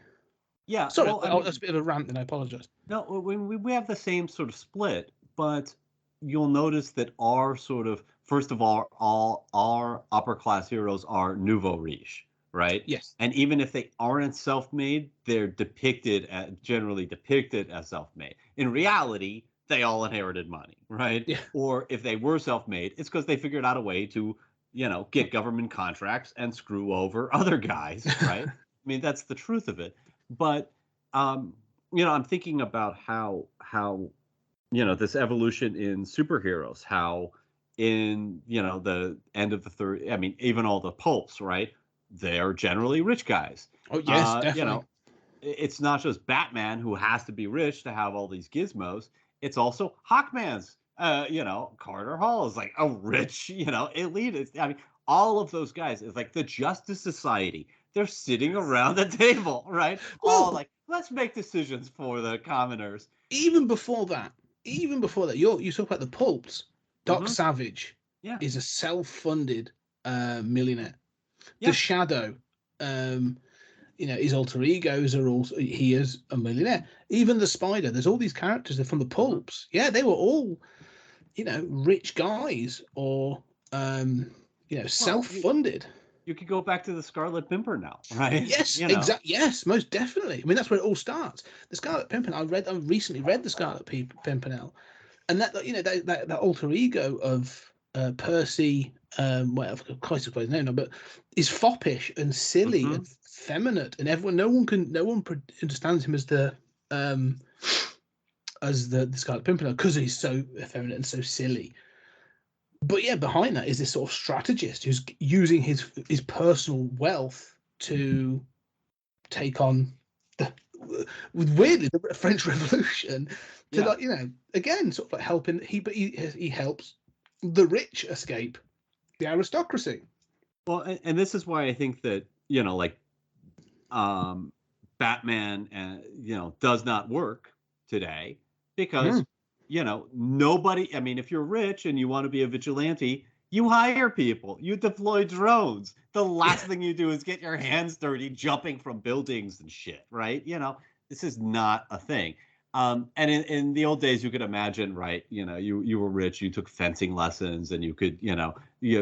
Yeah. Sorry, Well, that's a bit of a rant, and I apologize. no, we have the same sort of split, but you'll notice that our sort of, first of all our upper class heroes are nouveau riche, right? Yes. And even if they aren't self-made, they're generally depicted as self-made. In reality, they all inherited money, right? Yeah. Or if they were self-made, it's because they figured out a way to, get government contracts and screw over other guys, right? I mean, that's the truth of it. But I'm thinking about how this evolution in superheroes, how in the end of the third, I mean, even all the pulps, right? They're generally rich guys. Oh yes, definitely. It's not just Batman who has to be rich to have all these gizmos. It's also Hawkman's. Carter Hall is like a rich, elitist. I mean, all of those guys is like the Justice Society. They're sitting around the table, right? Well, all like, let's make decisions for the commoners. Even before that, you talk about the pulps. Doc Savage is a self-funded millionaire. Yeah. The Shadow, his alter egos he is a millionaire. Even the Spider, there's all these characters that from the pulps. Yeah, they were all, rich guys or self-funded. You could go back to the Scarlet Pimpernel, right? Yes, exactly. Yes, most definitely. I mean, that's where it all starts. The Scarlet Pimpernel. I recently read the Scarlet Pimpernel, and that alter ego of Percy. Well, of course, I suppose no, but is foppish and silly and feminine, and no one understands him as the Scarlet Pimpernel because he's so effeminate and so silly. But yeah, behind that is this sort of strategist who's using his personal wealth to take on weirdly the French Revolution to again sort of like helping. He helps the rich escape the aristocracy. Well, and this is why I think that Batman does not work today because. Nobody, I mean, if you're rich and you want to be a vigilante, you hire people, you deploy drones. The last thing you do is get your hands dirty jumping from buildings and shit, right? This is not a thing. And in the old days, you could imagine, right? You were rich, you took fencing lessons and you could,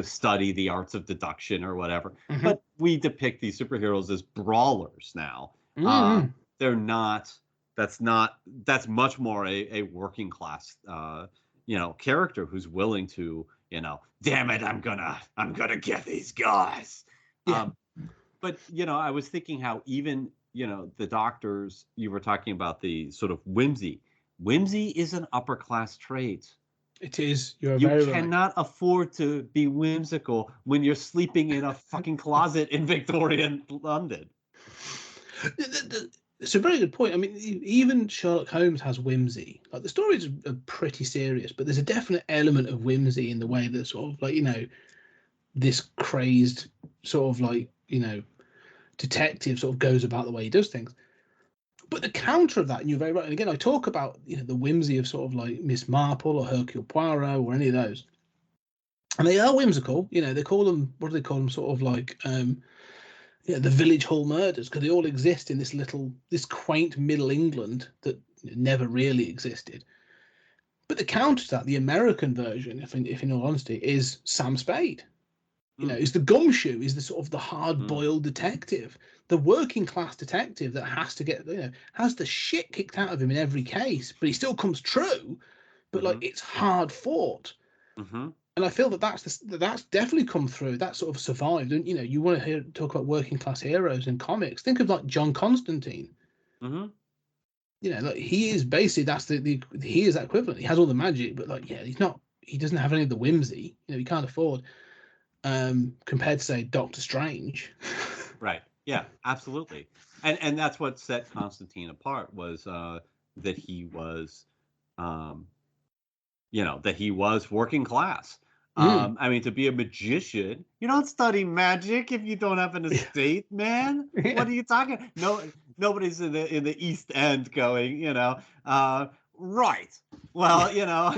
study the arts of deduction or whatever. But we depict these superheroes as brawlers now. They're not. That's much more a working class, character who's willing to, damn it, I'm gonna get these guys. Yeah. But I was thinking how even, the doctors, you were talking about the sort of whimsy. Whimsy is an upper class trait. It is. You cannot afford to be whimsical when you're sleeping in a fucking closet in Victorian London. It's a very good point. I mean, even Sherlock Holmes has whimsy. Like the stories are pretty serious, but there's a definite element of whimsy in the way that sort of like this crazed sort of like detective sort of goes about the way he does things. But the counter of that, and you're very right. And again, I talk about the whimsy of sort of like Miss Marple or Hercule Poirot or any of those, and they are whimsical. They call them, what do they call them? Sort of like the village hall murders, because they all exist in this quaint Middle England that never really existed. But the counter to that, the American version, if in all honesty, is Sam Spade. Is the gumshoe, is the sort of the hard-boiled detective, the working class detective that has to get, has the shit kicked out of him in every case, but he still comes true, but like it's hard fought. And I feel that's definitely come through. That sort of survived. And you want to talk about working class heroes in comics. Think of like John Constantine. Like he is basically he is that equivalent. He has all the magic, but like he doesn't have any of the whimsy. He can't afford. Compared to say Doctor Strange. Right. Yeah. Absolutely. And that's what set Constantine apart was that he was, that he was working class. I mean, to be a magician, you don't study magic if you don't have an estate, man. What are you talking? No, nobody's in the East End going, right. Well,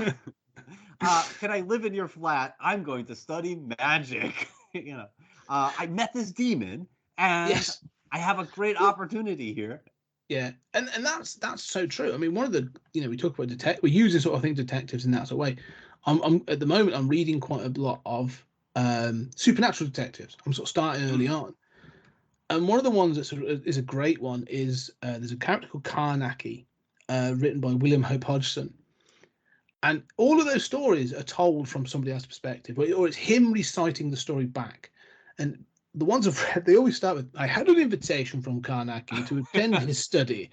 can I live in your flat? I'm going to study magic. I met this demon, and Yes. I have a great opportunity here. Yeah, and that's so true. I mean, one of the we talk about we're using sort of thing detectives in that sort of way. I'm at the moment I'm reading quite a lot of supernatural detectives. I'm sort of starting early on, and one of the ones that sort of is a great one is there's a character called Karnaki, written by William Hope Hodgson, and all of those stories are told from somebody else's perspective, or it's him reciting the story back, and the ones I've read, they always start with, I had an invitation from Karnaki to attend his study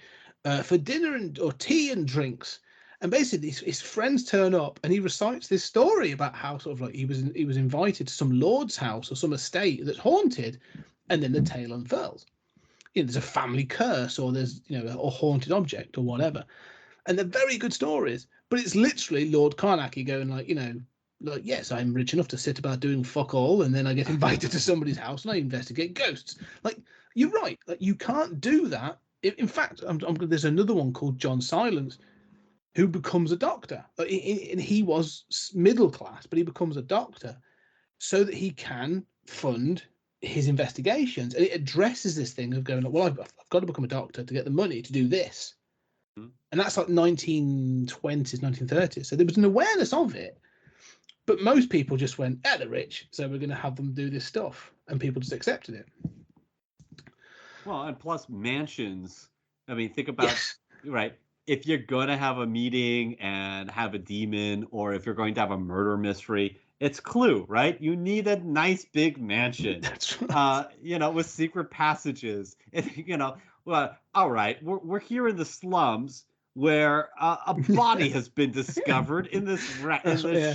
for dinner or tea and drinks. And basically, his friends turn up and he recites this story about how sort of like he was invited to some lord's house or some estate that's haunted. And then the tale unfurls. There's a family curse, or there's, a haunted object or whatever. And they're very good stories. But it's literally Lord Karnaki going like, yes, I'm rich enough to sit about doing fuck all, and then I get invited to somebody's house and I investigate ghosts. Like, you're right. Like, you can't do that. In fact, there's another one called John Silence, who becomes a doctor. And he was middle class, but he becomes a doctor so that he can fund his investigations. And it addresses this thing of going, well, I've got to become a doctor to get the money to do this. And that's like 1920s, 1930s. So there was an awareness of it. But most people just went, they're rich, so we're going to have them do this stuff. And people just accepted it. Well, and plus mansions. I mean, think about, Yes. right, if you're going to have a meeting and have a demon, or if you're going to have a murder mystery, it's Clue, right? You need a nice big mansion, That's right. with secret passages. Well, all right, we're here in the slums where a body has been discovered in this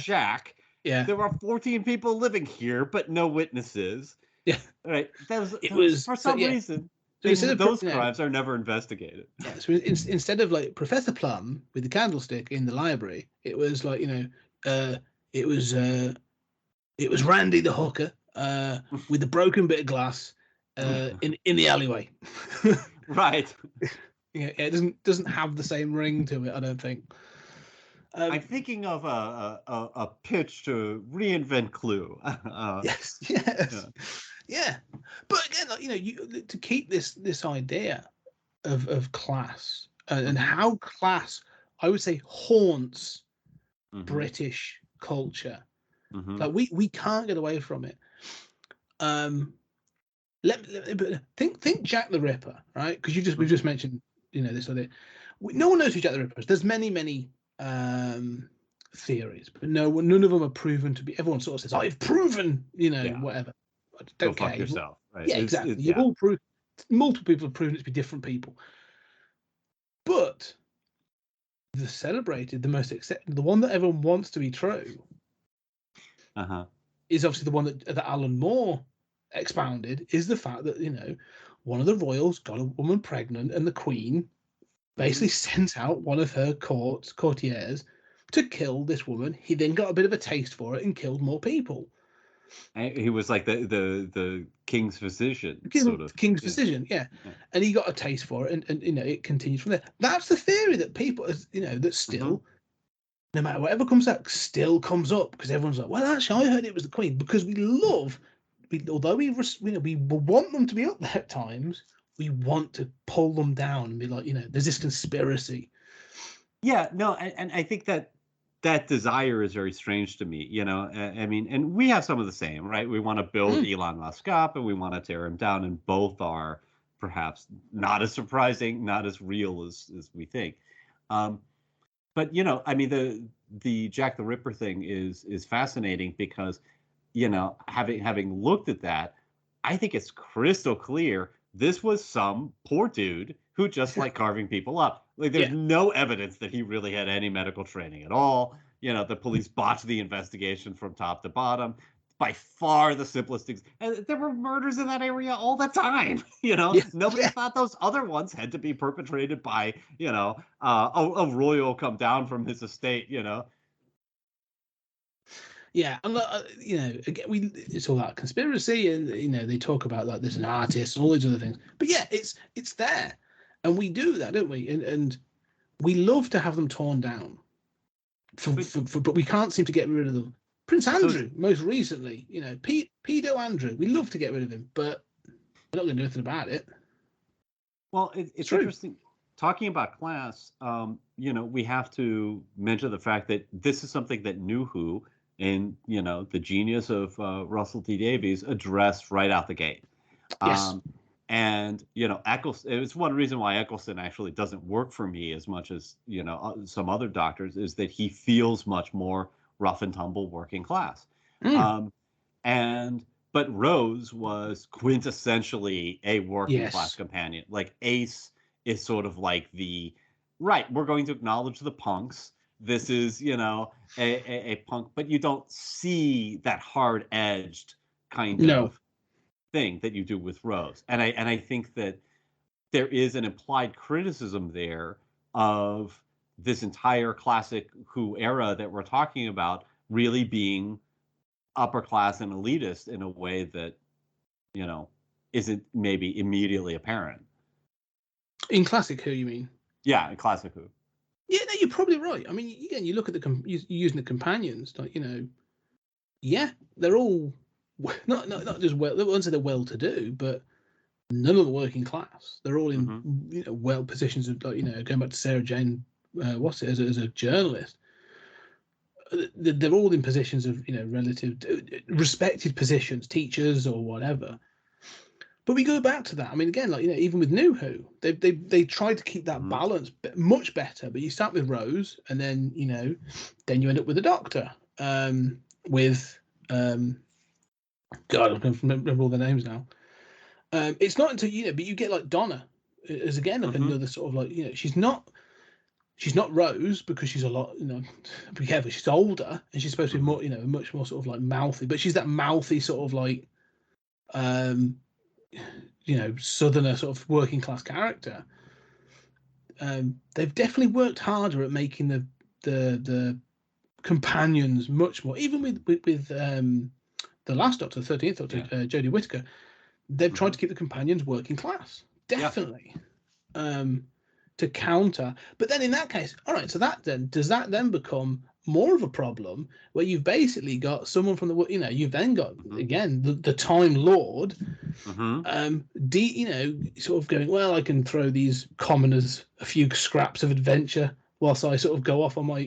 shack. Yeah. There were 14 people living here, but no witnesses. Yeah. Right. It was for some reason. So those crimes are never investigated. Yeah, so instead of like Professor Plum with the candlestick in the library, it was like it was Randy the hooker with the broken bit of glass in the alleyway. Right. Yeah, it doesn't have the same ring to it, I don't think. I'm thinking of a pitch to reinvent Clue. Yes. Yeah. But again, you to keep this idea of class and how class, I would say, haunts British culture. Like we can't get away from it. Think Jack the Ripper, right? Because we've just mentioned this idea. No one knows who Jack the Ripper is. There's many theories, but none of them are proven to be. Everyone sort of says, "I've proven," whatever. I don't Go care. fuck yourself. Right? Yeah, exactly. You've all proved. Multiple people have proven it to be different people, but the celebrated, the most accepted, the one that everyone wants to be true, is obviously the one that Alan Moore expounded. Is the fact that one of the royals got a woman pregnant, and the Queen basically sent out one of her courtiers to kill this woman. He then got a bit of a taste for it and killed more people. He was like the king's physician, King's physician, yeah. And he got a taste for it, and it continues from there. That's the theory that people, that still, no matter whatever comes out, still comes up, because everyone's like, well, actually, I heard it was the Queen, because although we want them to be up there at times, we want to pull them down and be like, there's this conspiracy. Yeah, no, and I think that desire is very strange to me. I mean, and we have some of the same, right? We want to build Elon Musk up, and we want to tear him down, and both are perhaps not as surprising, not as real as we think. But I mean, the Jack the Ripper thing is fascinating because, having looked at that, I think it's crystal clear this was some poor dude who just liked carving people up. Like, there's no evidence that he really had any medical training at all. The police botched the investigation from top to bottom. By far the simplest things. And there were murders in that area all the time. Nobody thought those other ones had to be perpetrated by, a royal come down from his estate, Yeah, and again, it's all that conspiracy, and they talk about like there's an artist and all these other things. But yeah, it's there, And we do that, don't we? And we love to have them torn down. But we can't seem to get rid of them. Prince Andrew, most recently, pedo Andrew. We love to get rid of him, but we're not going to do anything about it. Well, it's interesting. Talking about class, we have to mention the fact that this is something that New Who and, the genius of Russell T Davies addressed right out the gate. Yes. And, Eccleston, it's one reason why Eccleston actually doesn't work for me as much as, some other doctors, is that he feels much more rough and tumble working class. But Rose was quintessentially a working class companion. Like Ace is sort of like we're going to acknowledge the punks. This is, a punk, but you don't see that hard edged kind of thing that you do with Rose. And I think that there is an implied criticism there of this entire classic Who era that we're talking about really being upper class and elitist in a way that, isn't maybe immediately apparent. In classic Who, you mean? Yeah, in classic Who. Yeah, no, you're probably right. I mean, again, you look at you're using the companions, like, they're all not just well. I won't say they're well-to-do, but none of them are working class. They're all in well positions of, like, going back to Sarah Jane, as a journalist. They're all in positions of relative respected positions, teachers or whatever. But we go back to that. I mean, again, like, even with New Who, they tried to keep that balance much better. But you start with Rose, and then then you end up with the Doctor, with God, I can't remember all the names now. It's not until but you get like Donna as again like another sort of like she's not Rose because she's a lot be careful, she's older and she's supposed to be more much more sort of like mouthy, but she's that mouthy sort of like southerner sort of working class character. They've definitely worked harder at making the companions much more, even with the last Doctor, the 13th Doctor, Jodie Whittaker. They've tried to keep the companions working class, definitely, to counter. But then in that case, all right, so does that then become more of a problem where you've basically got someone from the, you've then got, again, the Time Lord, sort of going, well, I can throw these commoners a few scraps of adventure whilst I sort of go off on my,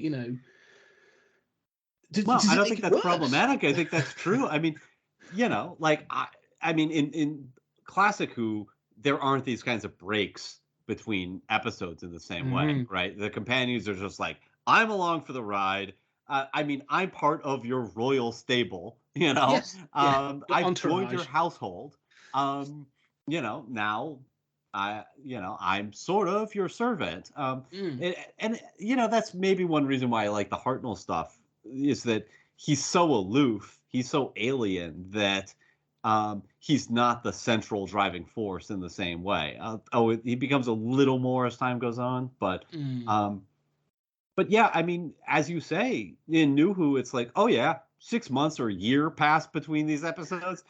Well, I don't think that's problematic. I think that's true. I mean, I mean, in classic Who, there aren't these kinds of breaks between episodes in the same way, right? The companions are just like, I'm along for the ride. I mean, I'm part of your royal stable, Yes. I've joined your household. Now I'm sort of your servant. And that's maybe one reason why I like the Hartnell stuff, is that he's so aloof, he's so alien that he's not the central driving force in the same way. He becomes a little more as time goes on, but yeah, I mean, as you say, in New Who, it's like, 6 months or a year passed between these episodes.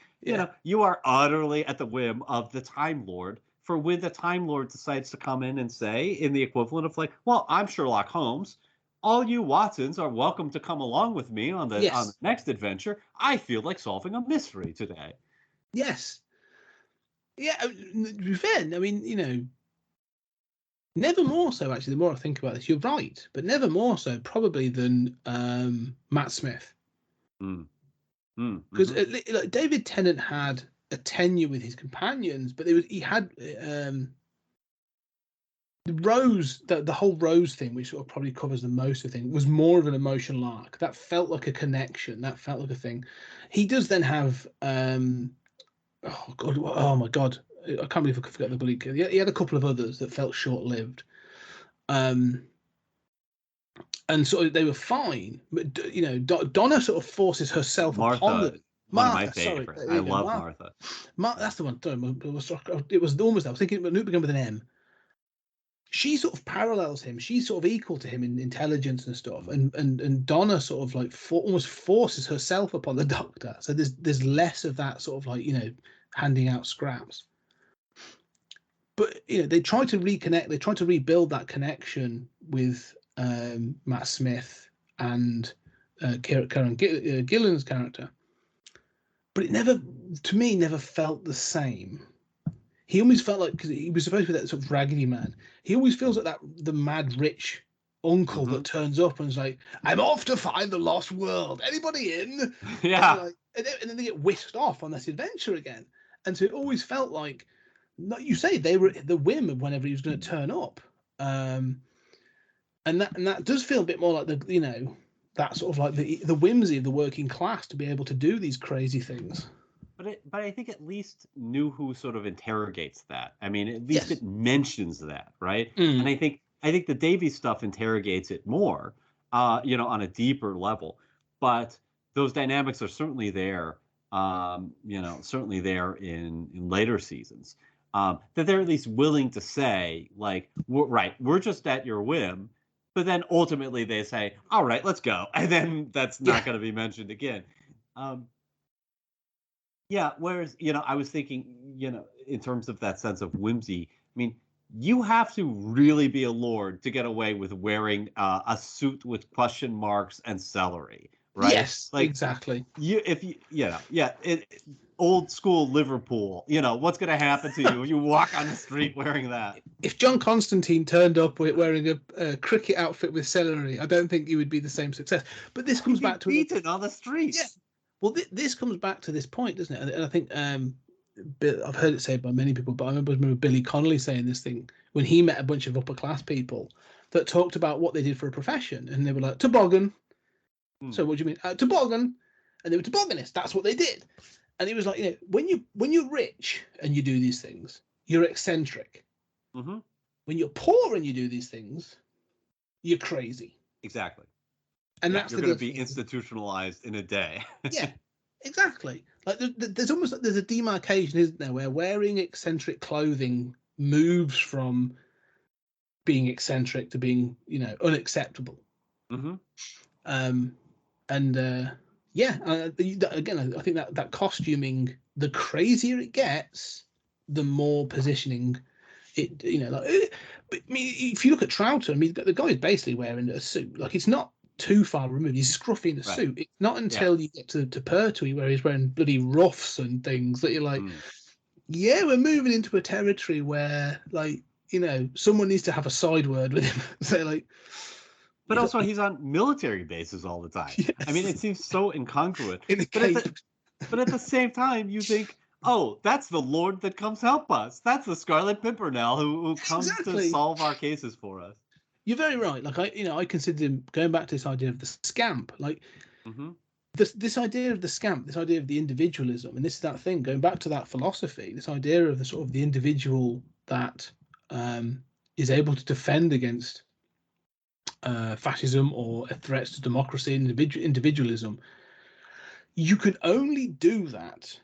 You are utterly at the whim of the Time Lord for when the Time Lord decides to come in and say, in the equivalent of like, well, I'm Sherlock Holmes. All you Watsons are welcome to come along with me on the next adventure. I feel like solving a mystery today. Yes. Yeah, to be fair, I mean, never more so, actually, the more I think about this. You're right, but never more so probably than Matt Smith. Because like David Tennant had a tenure with his companions, but he had the Rose, the whole Rose thing, which sort of probably covers the most of the thing, was more of an emotional arc. That felt like a connection. That felt like a thing. He does then have, oh my God, I can't believe I forgot the bleak. He had a couple of others that felt short-lived. And sort of they were fine, but Donna sort of forces herself upon them. One of my favorites. I love Martha. That's the one. It was almost. I was thinking, but it began with an M. She sort of parallels him. She's sort of equal to him in intelligence and stuff. And Donna sort of like almost forces herself upon the Doctor. So there's less of that sort of like handing out scraps. but they tried to reconnect. They tried to rebuild that connection with Matt Smith and Karen Gillan's character, but it never, to me, never felt the same. He always felt like, because he was supposed to be that sort of raggedy man, he always feels like that the mad rich uncle that turns up and is like, "I'm off to find the lost world. Anybody in?" Yeah. And then they get whisked off on this adventure again. And so it always felt like, you say, they were at the whim of whenever he was going to turn up. And that does feel a bit more like that sort of like the whimsy of the working class to be able to do these crazy things. But I think at least New Who sort of interrogates that. I mean, at least Yes. it mentions that, right? Mm. And I think the Davies stuff interrogates it more, on a deeper level. But those dynamics are certainly there, certainly there in later seasons. That they're at least willing to say, like, we're just at your whim. But then ultimately they say, all right, let's go. And then that's not going to be mentioned again. Yeah, whereas, I was thinking, in terms of that sense of whimsy, I mean, you have to really be a lord to get away with wearing a suit with question marks and celery, right? Yes, like, exactly. Old school Liverpool, what's going to happen to you if you walk on the street wearing that? If John Constantine turned up wearing a cricket outfit with celery, I don't think he would be the same success. But this comes back to beaten on the streets. Yeah. Well, this comes back to this point, doesn't it? And I think I've heard it said by many people, but I remember Billy Connolly saying this thing when he met a bunch of upper class people that talked about what they did for a profession, and they were like, toboggan. So what do you mean? Toboggan. And they were tobogganists. That's what they did. And he was like, when you're rich and you do these things, you're eccentric. Mm-hmm. When you're poor and you do these things, you're crazy. Exactly. And yeah, that's you're going to be institutionalized in a day. Yeah, exactly. Like there's almost like there's a demarcation, isn't there, where wearing eccentric clothing moves from being eccentric to being, unacceptable. Mm-hmm. Again, I think that costuming, the crazier it gets, the more positioning it. But, I mean, if you look at Troughton, I mean, the guy is basically wearing a suit. Like, it's not too far removed. He's scruffy in a suit. It's not until you get to Pertwee where he's wearing bloody ruffs and things that you're like, yeah, we're moving into a territory where, like, someone needs to have a side word with him. So, like, but also he's on military bases all the time. Yes. I mean, it seems so incongruent. But at the same time, you think, oh, that's the Lord that comes help us. That's the Scarlet Pimpernel who comes to solve our cases for us. You're very right. Like, I consider him, going back to this idea of the scamp, like this idea of the scamp, this idea of the individualism, and this is that thing, going back to that philosophy, this idea of the sort of the individual that is able to defend against fascism or threats to democracy and individualism. You can only do that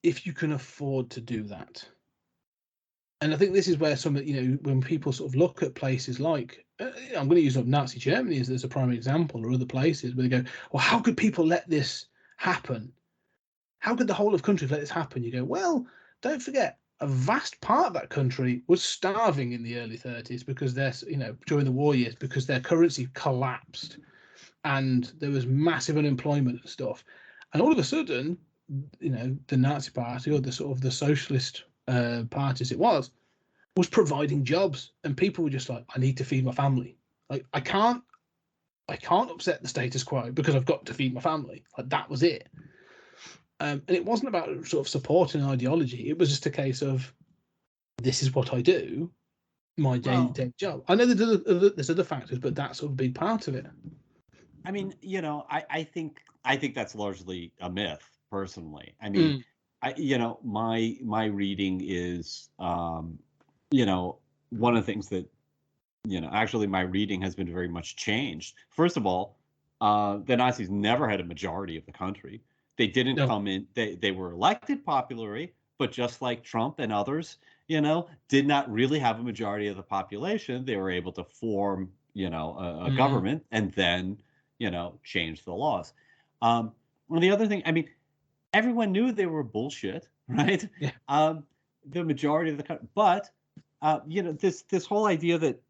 if you can afford to do that. And I think this is where when people sort of look at places like, I'm going to use Nazi Germany as a prime example, or other places where they go, well, how could people let this happen? How could the whole of countries let this happen? You go, well, don't forget, a vast part of that country was starving in the early 30s because during the war years, because their currency collapsed and there was massive unemployment and stuff. And all of a sudden, the Nazi Party, or the sort of the socialist parties it was providing jobs, and people were just like, I need to feed my family. Like, I can't upset the status quo because I've got to feed my family. Like, that was it. And it wasn't about sort of supporting an ideology. It was just a case of, this is what I do, my day-to-day job. I know there's other factors, but that's sort of a big part of it. I mean, I think that's largely a myth, personally. I mean, my reading is, one of the things that, actually my reading has been very much changed. First of all, the Nazis never had a majority of the country. They didn't come in. They were elected popularly, but just like Trump and others, did not really have a majority of the population. They were able to form, a government and then, change the laws. Well, the other thing, I mean, everyone knew they were bullshit, right? Yeah. The majority of the country, but this whole idea that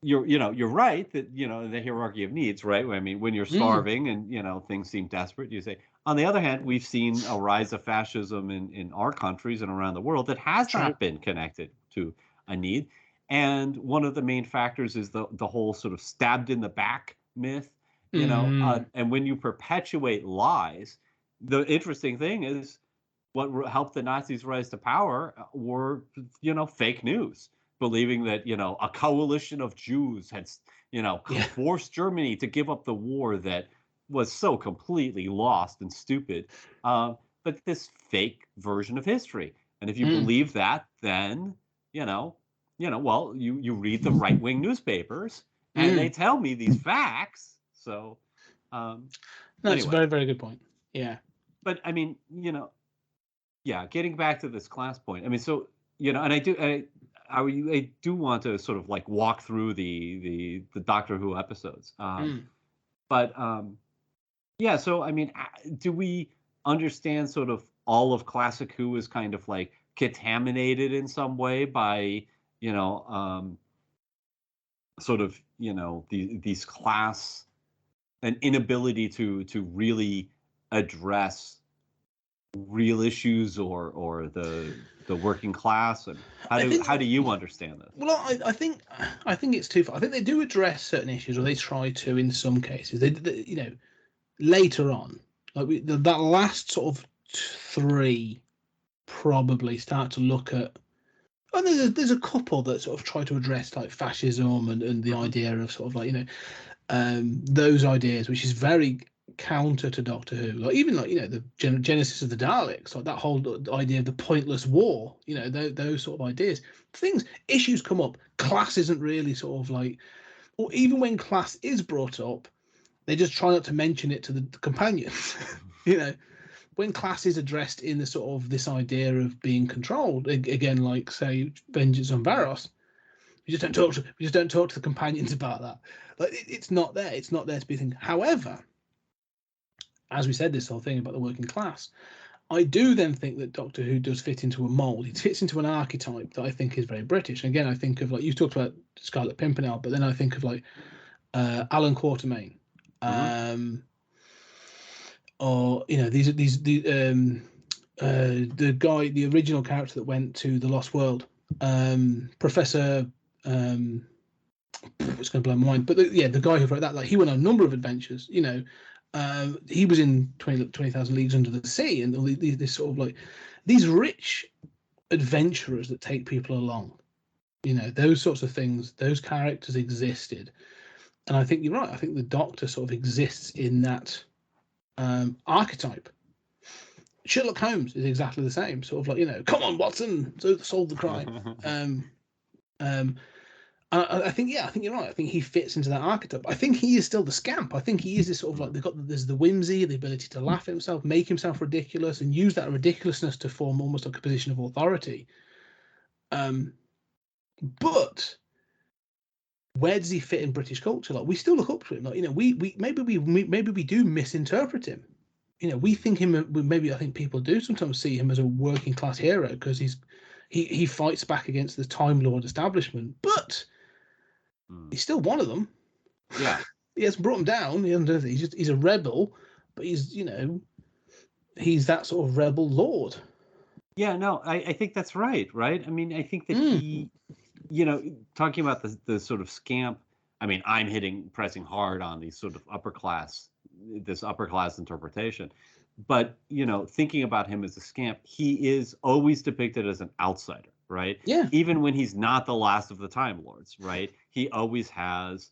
you're right that the hierarchy of needs, right? I mean, when you're starving and things seem desperate, you say. On the other hand, we've seen a rise of fascism in our countries and around the world that has not been connected to a need. And one of the main factors is the whole sort of stabbed in the back myth, and when you perpetuate lies, the interesting thing is what helped the Nazis rise to power were, fake news, believing that, a coalition of Jews had, forced Germany to give up the war that was so completely lost and stupid. But this fake version of history. And if you believe that, then, well, you read the right-wing newspapers and they tell me these facts. So, that's a very, very good point. Yeah. But I mean, getting back to this class point. I mean, so, and I do want to sort of like walk through the Doctor Who episodes. But so I mean, do we understand sort of all of Classic Who is kind of like contaminated in some way by sort of these class, an inability to really address real issues or the working class, and how do you understand this? Well, I think it's too far. I think they do address certain issues, or they try to in some cases. They later on, like that last sort of three probably start to look at. And there's a couple that sort of try to address like fascism and the idea of sort of like those ideas, which is very counter to Doctor Who. Like even like the genesis of the Daleks, like that whole idea of the pointless war. Those sort of ideas. Issues come up. Class isn't really sort of like, or even when class is brought up, they just try not to mention it to the companions. When class is addressed in the sort of this idea of being controlled, again, like say Vengeance on Varos, we just don't talk to the companions about that. Like it's not there. It's not there to be thinking. However, as we said, this whole thing about the working class, I do then think that Doctor Who does fit into a mold. It fits into an archetype that I think is very British. And again, I think of like you talked about Scarlet Pimpernel, but then I think of like Alan Quatermain. Or the guy, the original character that went to the Lost World, Professor. It's going to blow my mind, but the guy who wrote that, like he went on a number of adventures. He was in 20,000 Leagues Under the Sea, and all this sort of like these rich adventurers that take people along. Those sorts of things. Those characters existed, and I think you're right. I think the Doctor sort of exists in that archetype. Sherlock Holmes is exactly the same, sort of like come on, Watson, solve the crime. I think you're right. I think he fits into that archetype. I think he is still the scamp. I think he is this sort of like there's the whimsy, the ability to laugh at himself, make himself ridiculous, and use that ridiculousness to form almost like a position of authority. But where does he fit in British culture? Like we still look up to him. Like we maybe do misinterpret him. We think him. Maybe I think people do sometimes see him as a working class hero because he fights back against the Time Lord establishment, but he's still one of them. Yeah, he hasn't brought him down. He's a rebel, but he's that sort of rebel lord. Yeah, no, I think that's right. I mean, I think that he, talking about the sort of scamp. I mean, I'm pressing hard on these sort of upper class interpretation. But, thinking about him as a scamp, he is always depicted as an outsider, right? Yeah. Even when he's not the last of the Time Lords, right? He always has,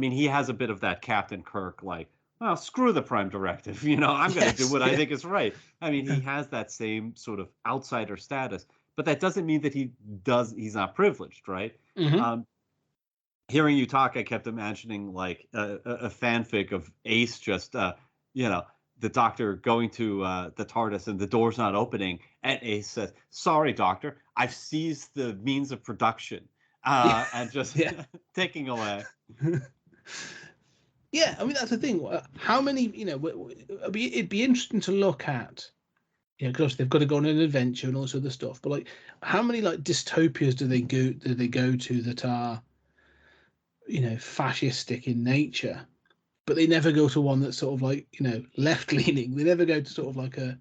he has a bit of that Captain Kirk, like, well, screw the Prime Directive, I'm going to do what I think is right. He has that same sort of outsider status, but that doesn't mean that he's not privileged, right? Mm-hmm. Hearing you talk, I kept imagining like a fanfic of Ace just, the Doctor going to the TARDIS and the door's not opening, and Ace says, "Sorry, Doctor, I've seized the means of production," and just taking away. Yeah, that's the thing. How many? It'd be interesting to look at Yeah, because they've got to go on an adventure and all this other stuff. But like, how many like dystopias do they go to that are, fascistic in nature? But they never go to one that's sort of like, left leaning. They never go to sort of like a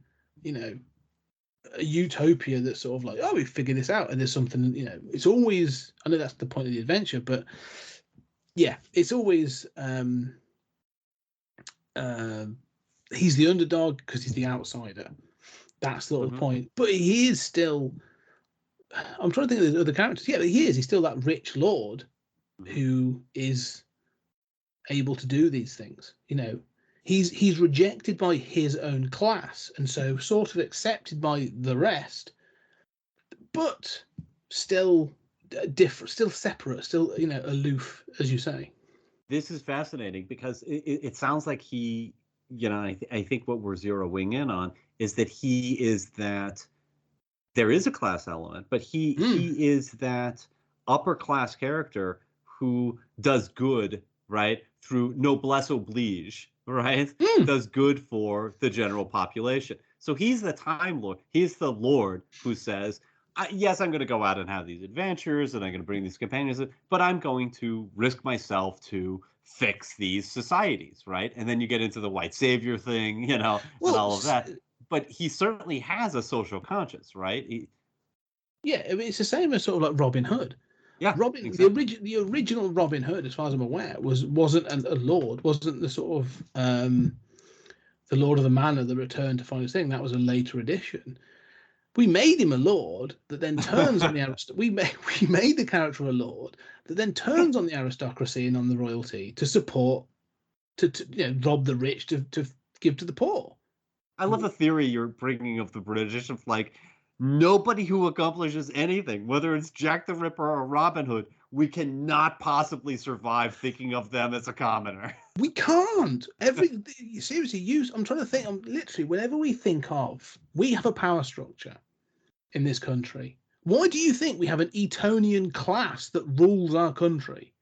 utopia that's sort of like, oh, we figured this out, and there's something, it's always, I know that's the point of the adventure, but yeah, it's always he's the underdog because he's the outsider. That's the little point. But he is still, I'm trying to think of the other characters. Yeah, but he's still that rich lord who is able to do these things. He's rejected by his own class, and so sort of accepted by the rest, but still different, still separate, still aloof, as you say. This is fascinating because it sounds like he, I think what we're zeroing in on is that he is that there is a class element, but he is that upper class character who does good, right, through noblesse oblige, right, does good for the general population. So he's the Time Lord. He's the Lord who says, yes, I'm going to go out and have these adventures, and I'm going to bring these companions, but I'm going to risk myself to fix these societies, right? And then you get into the white savior thing, and all of that. But he certainly has a social conscience, right? Yeah, I mean, it's the same as sort of like Robin Hood. Yeah, Robin, exactly. the original Robin Hood, as far as I'm aware, wasn't a lord, wasn't the sort of the Lord of the Manor, the Return to find his thing. That was a later edition. We made him a lord that then turns on the we made the character a lord that then turns on the aristocracy and on the royalty to support to rob the rich to give to the poor. I love the theory you're bringing of the British of like nobody who accomplishes anything, whether it's Jack the Ripper or Robin Hood, we cannot possibly survive thinking of them as a commoner. We can't. Seriously, I'm trying to think. Literally, whenever we think of, we have a power structure in this country. Why do you think we have an Etonian class that rules our country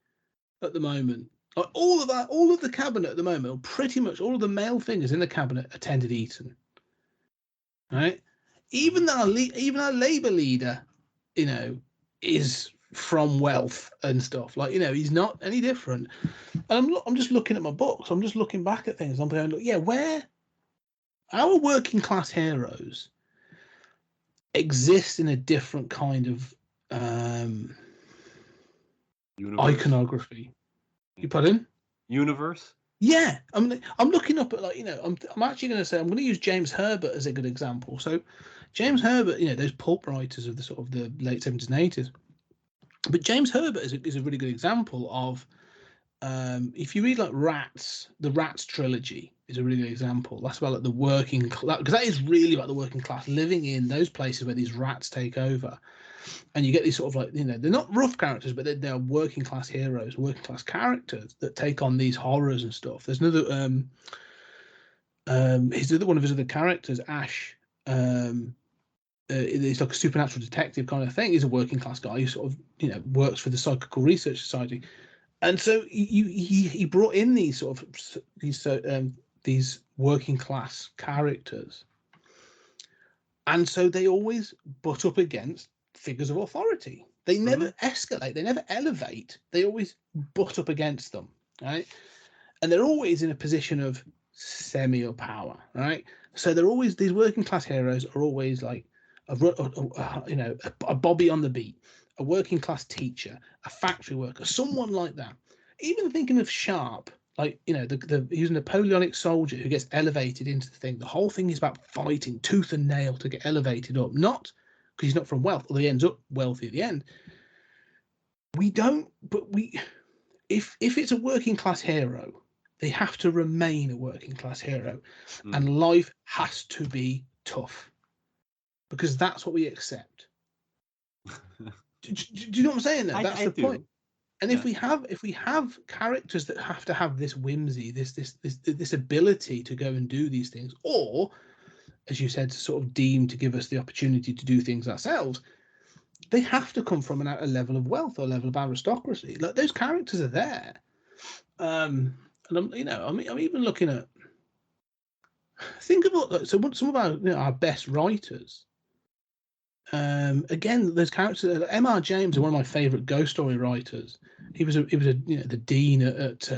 at the moment? Like all of the cabinet at the moment, or pretty much all of the male figures in the cabinet attended Eton. Right? Even our Labour leader, is from wealth and stuff. Like, he's not any different. And I'm just looking at my books. I'm just looking back at things. I'm going, yeah, where our working class heroes exist in a different kind of iconography. You put in universe? Yeah, I'm looking up at I'm actually going to say I'm going to use James Herbert as a good example. So James Herbert, those pulp writers of the sort of the late 70s and 80s. But James Herbert is a really good example of if you read like the Rats trilogy is a really good example. That's about like the working class, because that is really about the working class living in those places where these rats take over. And you get these sort of like, they're not rough characters, but they're working class heroes, working class characters that take on these horrors and stuff. There's another, one of his other characters, Ash. He's like a supernatural detective kind of thing. He's a working class guy who sort of, works for the Psychical Research Society. And so he brought in these sort of these working class characters. And so they always butt up against figures of authority. They never escalate, they never elevate, they always butt up against them, right? And they're always in a position of semi-power, right? So they're always, these working class heroes are always like a Bobby on the beat, a working class teacher, a factory worker, someone like that. Even thinking of Sharp, like, he's a Napoleonic soldier who gets elevated into the thing. The whole thing is about fighting tooth and nail to get elevated up, not because he's not from wealth, although he ends up wealthy at the end. If it's a working class hero, they have to remain a working class hero, and life has to be tough because that's what we accept. Do you know what I'm saying? That's the point. And if we have characters that have to have this whimsy, this ability to go and do these things, or as you said, sort of deemed to give us the opportunity to do things ourselves, they have to come from a level of wealth or a level of aristocracy. Like those characters are there. And I'm even looking at think about that. So some of our best writers. Again, those characters. M.R. James is one of my favourite ghost story writers. He was the dean at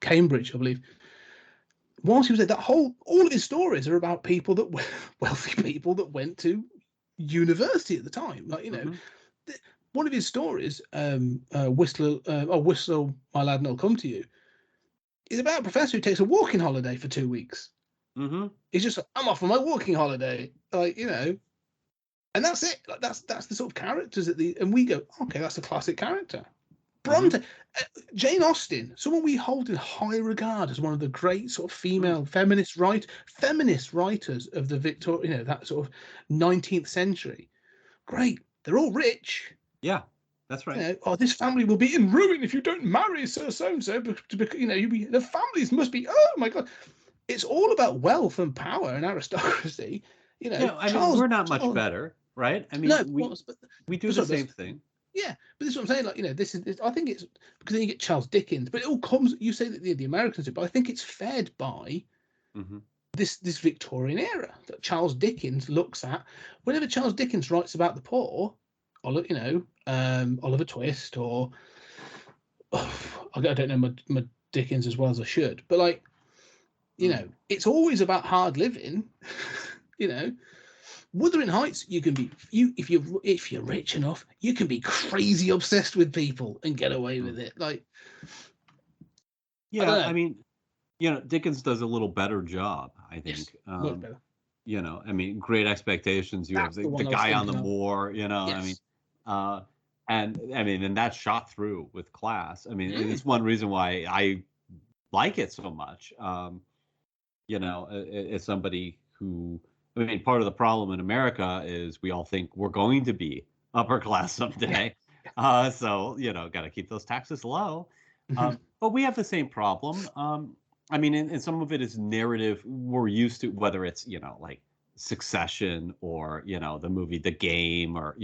Cambridge, I believe. Whilst he was there, all of his stories are about people wealthy people that went to university at the time. Like one of his stories, Whistle, my lad, and I'll come to you, is about a professor who takes a walking holiday for 2 weeks. Mm-hmm. He's just like, I'm off on my walking holiday, and that's it. Like that's the sort of characters and we go, okay, that's a classic character. Bronte, Jane Austen, someone we hold in high regard as one of the great sort of female feminist writers of the that sort of 19th century. Great, they're all rich. Yeah, that's right. This family will be in ruin if you don't marry so and so. The families must be. Oh my God, it's all about wealth and power and aristocracy. We're not much better, right? I mean, we do the same thing. Yeah, but this is what I'm saying. Like, this is. I think it's because then you get Charles Dickens, but it all comes. You say that the Americans do, but I think it's fed by this Victorian era that Charles Dickens looks at. Whenever Charles Dickens writes about the poor, Oliver Twist, or I don't know my Dickens as well as I should, but it's always about hard living. Wuthering Heights, you can be if you're rich enough, you can be crazy obsessed with people and get away with it. Dickens does a little better job, I think. Yes, much better. Great Expectations. You have the guy on the moor. Yes. And that's shot through with class. And it's one reason why I like it so much. As somebody who. Part of the problem in America is we all think we're going to be upper class someday. Got to keep those taxes low. But we have the same problem. And some of it is narrative. We're used to, whether it's, like Succession or, the movie The Game or,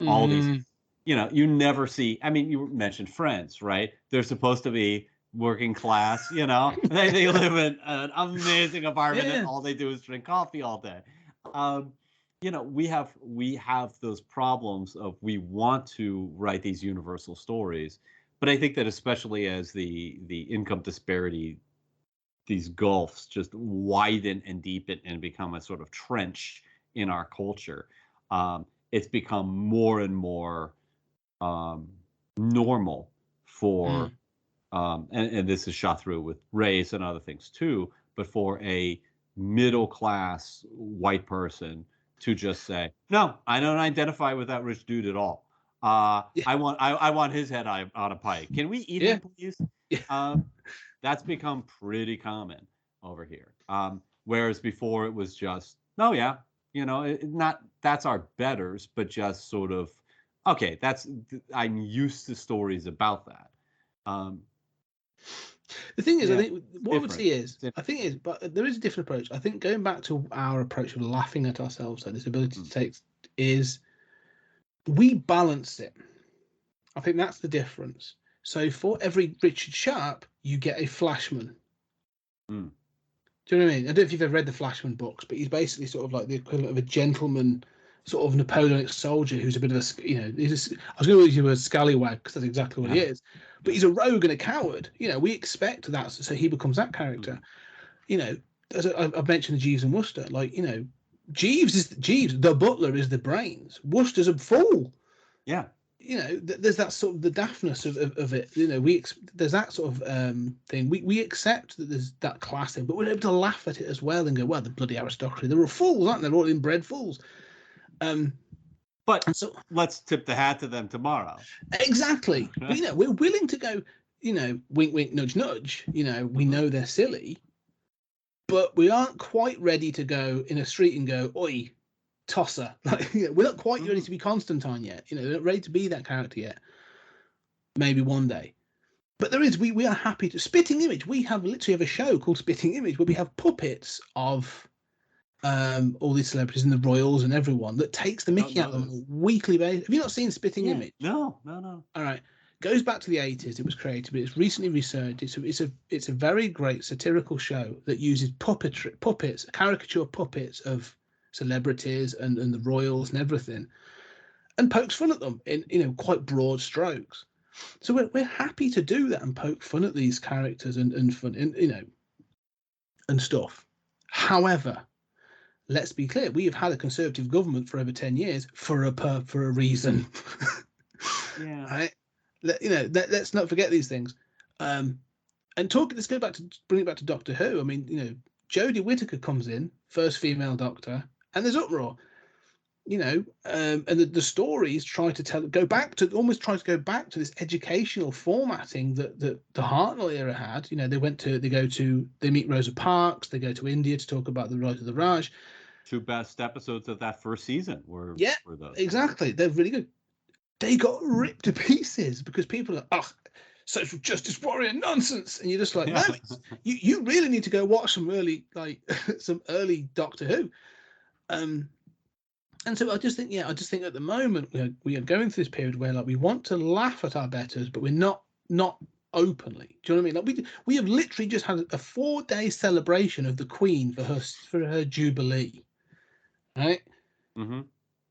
all these, you never see. You mentioned Friends, right? They're supposed to be working class, they live in an amazing apartment and all they do is drink coffee all day. We have those problems of we want to write these universal stories, but I think that especially as the income disparity, these gulfs just widen and deepen and become a sort of trench in our culture, it's become more and more normal for and this is shot through with race and other things too, but for a middle class white person to just say, no, I don't identify with that rich dude at all. I want his head on a pike. Can we eat him, please? That's become pretty common over here. Whereas before it was just, that's our betters, but just sort of, okay, I'm used to stories about that. The thing is, I think what I would see is, but there is a different approach. I think going back to our approach of laughing at ourselves, and this ability to take, is we balance it. I think that's the difference. So for every Richard Sharp, you get a Flashman. Do you know what I mean? I don't know if you've ever read the Flashman books, but he's basically sort of like the equivalent of a gentleman, sort of Napoleonic soldier who's a bit of I was going to use the word scallywag because that's exactly what he is. But he's a rogue and a coward. We expect that, so he becomes that character. As I've mentioned, Jeeves and Wooster. Jeeves, the butler is the brains. Wooster's a fool. Yeah. There's that sort of the daftness of it. There's that sort of thing. We accept that there's that class thing, but we're able to laugh at it as well and go, well, the bloody aristocracy, they're all fools, aren't they? They're all inbred fools. But let's tip the hat to them tomorrow. Exactly. But, we're willing to go, wink, wink, nudge, nudge. We know they're silly, but we aren't quite ready to go in a street and go, oi, tosser. We're not quite ready to be Constantine yet. We're not ready to be that character yet. Maybe one day. But there is, we are happy to. Spitting Image, we literally have a show called Spitting Image where we have puppets of all these celebrities and the royals and everyone that takes the mickey out of them on a weekly basis. Have you not seen Spitting Image? No. All right. goes back to the 80s. It was created, but it's recently resurged. It's a very great satirical show that uses puppets, caricature puppets of celebrities and the royals and everything, and pokes fun at them in quite broad strokes. So we're happy to do that and poke fun at these characters and fun and stuff. However, let's be clear: we have had a conservative government for over 10 years for a reason. Yeah. Right? Let's not forget these things. Let's go back to bring it back to Doctor Who. I mean, Jodie Whittaker comes in, first female Doctor, and there's uproar. And the stories try to go back to this educational formatting that the Hartnell era had. They meet Rosa Parks, they go to India to talk about the Rise of the Raj. 2 best episodes of that first season were those. Exactly. They're really good. They got ripped to pieces because people are, social justice warrior nonsense, and you're just like, no, you really need to go watch some early Doctor Who. And so I just think at the moment we are going through this period where we want to laugh at our betters, but we're not openly. Do you know what I mean? We have literally just had a 4-day celebration of the Queen for her Jubilee, right? Mm-hmm.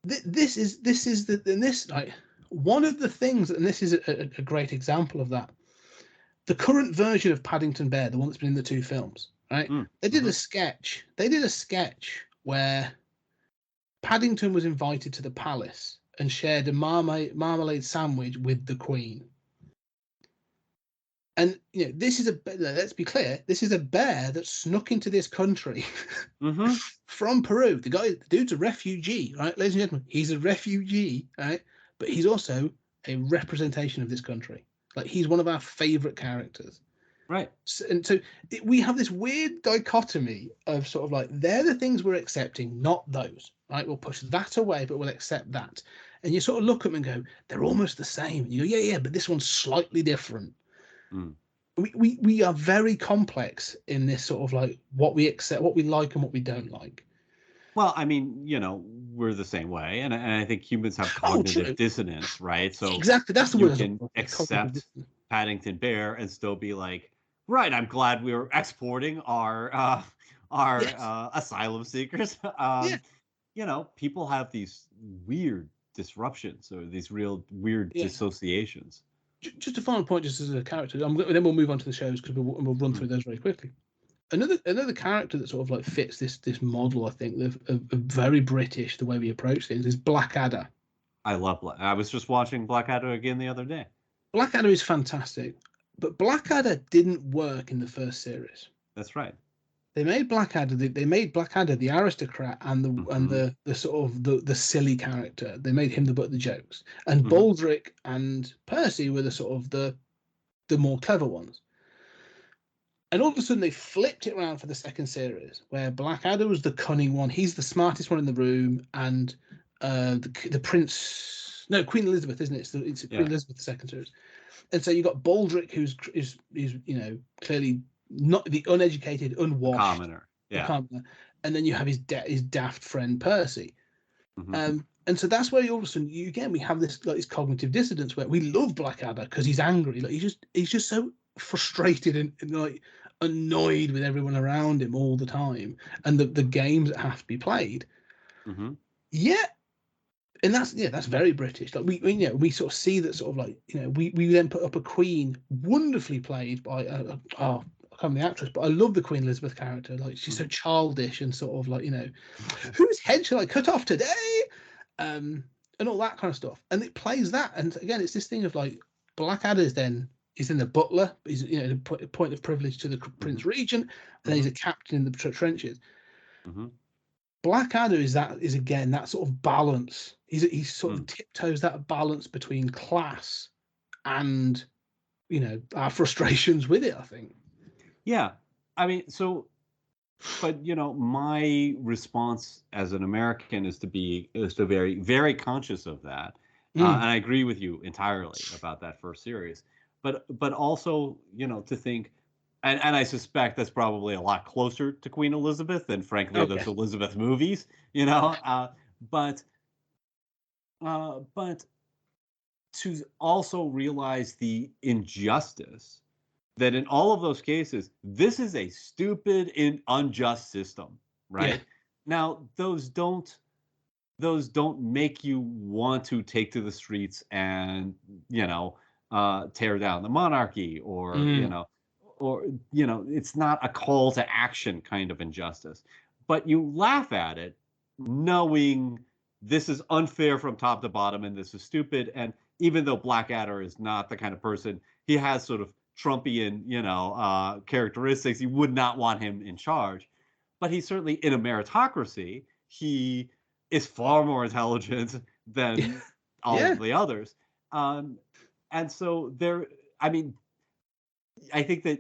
This is one of the things, and this is a great example of that. The current version of Paddington Bear, the one that's been in the 2 films, right? They did a sketch. They did a sketch where Paddington was invited to the palace and shared a marmalade sandwich with the Queen. And this is let's be clear, this is a bear that snuck into this country from Peru. The dude's a refugee, right, ladies and gentlemen? He's a refugee, right? But he's also a representation of this country. He's one of our favorite characters. Right. And so we have this weird dichotomy of sort of they're the things we're accepting, not those. Right? We'll push that away, but we'll accept that. And you sort of look at them and go, they're almost the same. And you go, yeah, but this one's slightly different. We are very complex in this sort of what we accept, what we like, and what we don't like. Well, I mean, we're the same way, and I think humans have cognitive dissonance, right? So exactly, that's the you word. can accept Paddington Bear and still be like, right, I'm glad we were exporting our asylum seekers. People have these weird disruptions or these real weird dissociations. Just a final point, just as a character, then we'll move on to the shows because we'll run through those very quickly. Another character that sort of fits this model, I think, of very British, the way we approach things, is Blackadder. I love I was just watching Blackadder again the other day. Blackadder is fantastic, but Blackadder didn't work in the first series. That's right. They made Blackadder. They made Blackadder the aristocrat and the sort of the silly character. They made him the butt of the jokes, and Baldric and Percy were the sort of the more clever ones. And all of a sudden, they flipped it around for the second series, where Blackadder was the cunning one. He's the smartest one in the room, and the prince. No, Queen Elizabeth, isn't it? It's Queen Elizabeth, the second series. And so you got Baldric, who's clearly not the uneducated, unwashed commoner, and then you have his daft friend Percy. And so that's where all of a sudden we have this this cognitive dissonance where we love Blackadder because he's angry, he's just so frustrated and annoyed with everyone around him all the time, and the games that have to be played. And that's very British. We sort of see that sort of we then put up a Queen wonderfully played by I can't remember the actress, but I love the Queen Elizabeth character. She's so childish and sort of whose head shall I cut off today, and all that kind of stuff. And it plays that. And again, it's this thing of Blackadder is then he's in the butler. He's a point of privilege to the Prince Regent, and then he's a captain in the trenches. Blackadder is again that sort of balance. He sort of tiptoes that balance between class and our frustrations with it, I think. Yeah, I mean, but my response as an American is to be very, very conscious of that, and I agree with you entirely about that first series. But also, to think, and I suspect that's probably a lot closer to Queen Elizabeth than, frankly, those Elizabeth movies. But to also realize the injustice that in all of those cases, this is a stupid and unjust system, right? Yeah. Now, those don't make you want to take to the streets and, tear down the monarchy, or, it's not a call to action kind of injustice. But you laugh at it knowing this is unfair from top to bottom and this is stupid. And even though Blackadder is not the kind of person, he has sort of Trumpian, characteristics. You would not want him in charge. But he's certainly, in a meritocracy, he is far more intelligent than all of the others. And so I think that,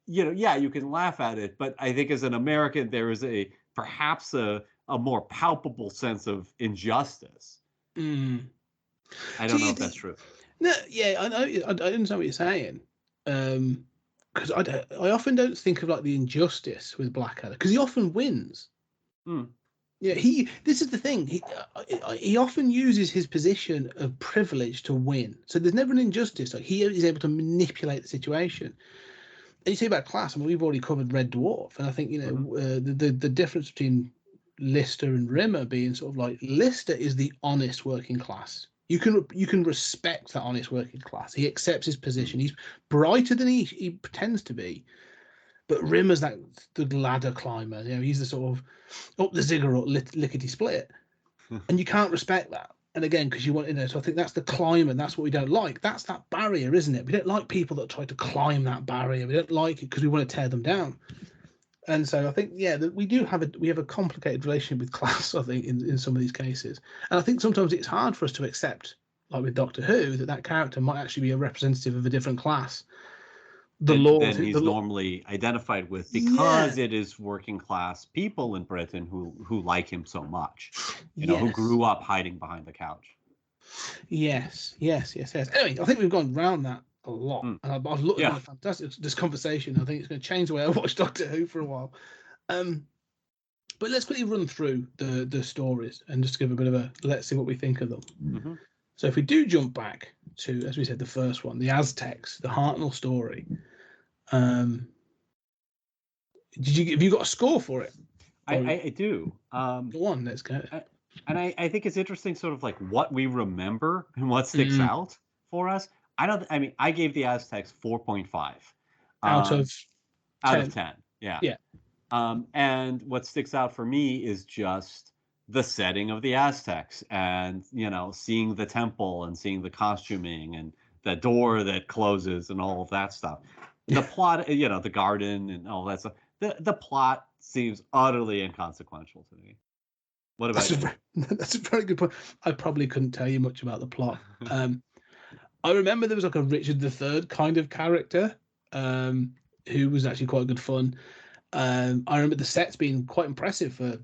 you can laugh at it, but I think as an American, there is perhaps a more palpable sense of injustice. Mm. I don't know if that's true. No, yeah, I know. I understand what you're saying. Because I often don't think of like the injustice with Blackadder, because he often wins. Mm. Yeah, this is the thing. He often uses his position of privilege to win. So there's never an injustice. Like, he is able to manipulate the situation. And you say about class, I mean, we've already covered Red Dwarf, and I think the difference between Lister and Rimmer being sort of like, Lister is the honest working class. You can respect that honest working class. He accepts his position. He's brighter than he pretends to be. But Rimmer's the ladder climber. He's the sort of up the ziggurat, lickety split, and you can't respect that. And again, because you want, so I think that's the climb, and that's what we don't like. That's that barrier, isn't it? We don't like people that try to climb that barrier. We don't like it because we want to tear them down. And so I think, we have a complicated relationship with class, I think, in some of these cases. And I think sometimes it's hard for us to accept, like with Doctor Who, that character might actually be a representative of a different class. Than he's normally identified with, because it is working class people in Britain who like him so much, who grew up hiding behind the couch. Yes. Anyway, I think we've gone round that a lot, and I was looking at fantastic this conversation. I think it's going to change the way I watch Doctor Who for a while. But let's quickly run through the stories and just give a bit of let's see what we think of them. Mm-hmm. So if we do jump back to, as we said, the first one, the Aztecs, the Hartnell story. Have you got a score for it? I do. Go on, let's go. And I think it's interesting, sort of like what we remember and what sticks out for us. I gave the Aztecs 4.5 out of 10. Yeah. And what sticks out for me is just the setting of the Aztecs, and seeing the temple and seeing the costuming and the door that closes and all of that stuff. The plot, the garden and all that stuff. The plot seems utterly inconsequential to me. What about you? That's a very good point. I probably couldn't tell you much about the plot. I remember there was like a Richard III kind of character who was actually quite good fun. I remember the sets being quite impressive for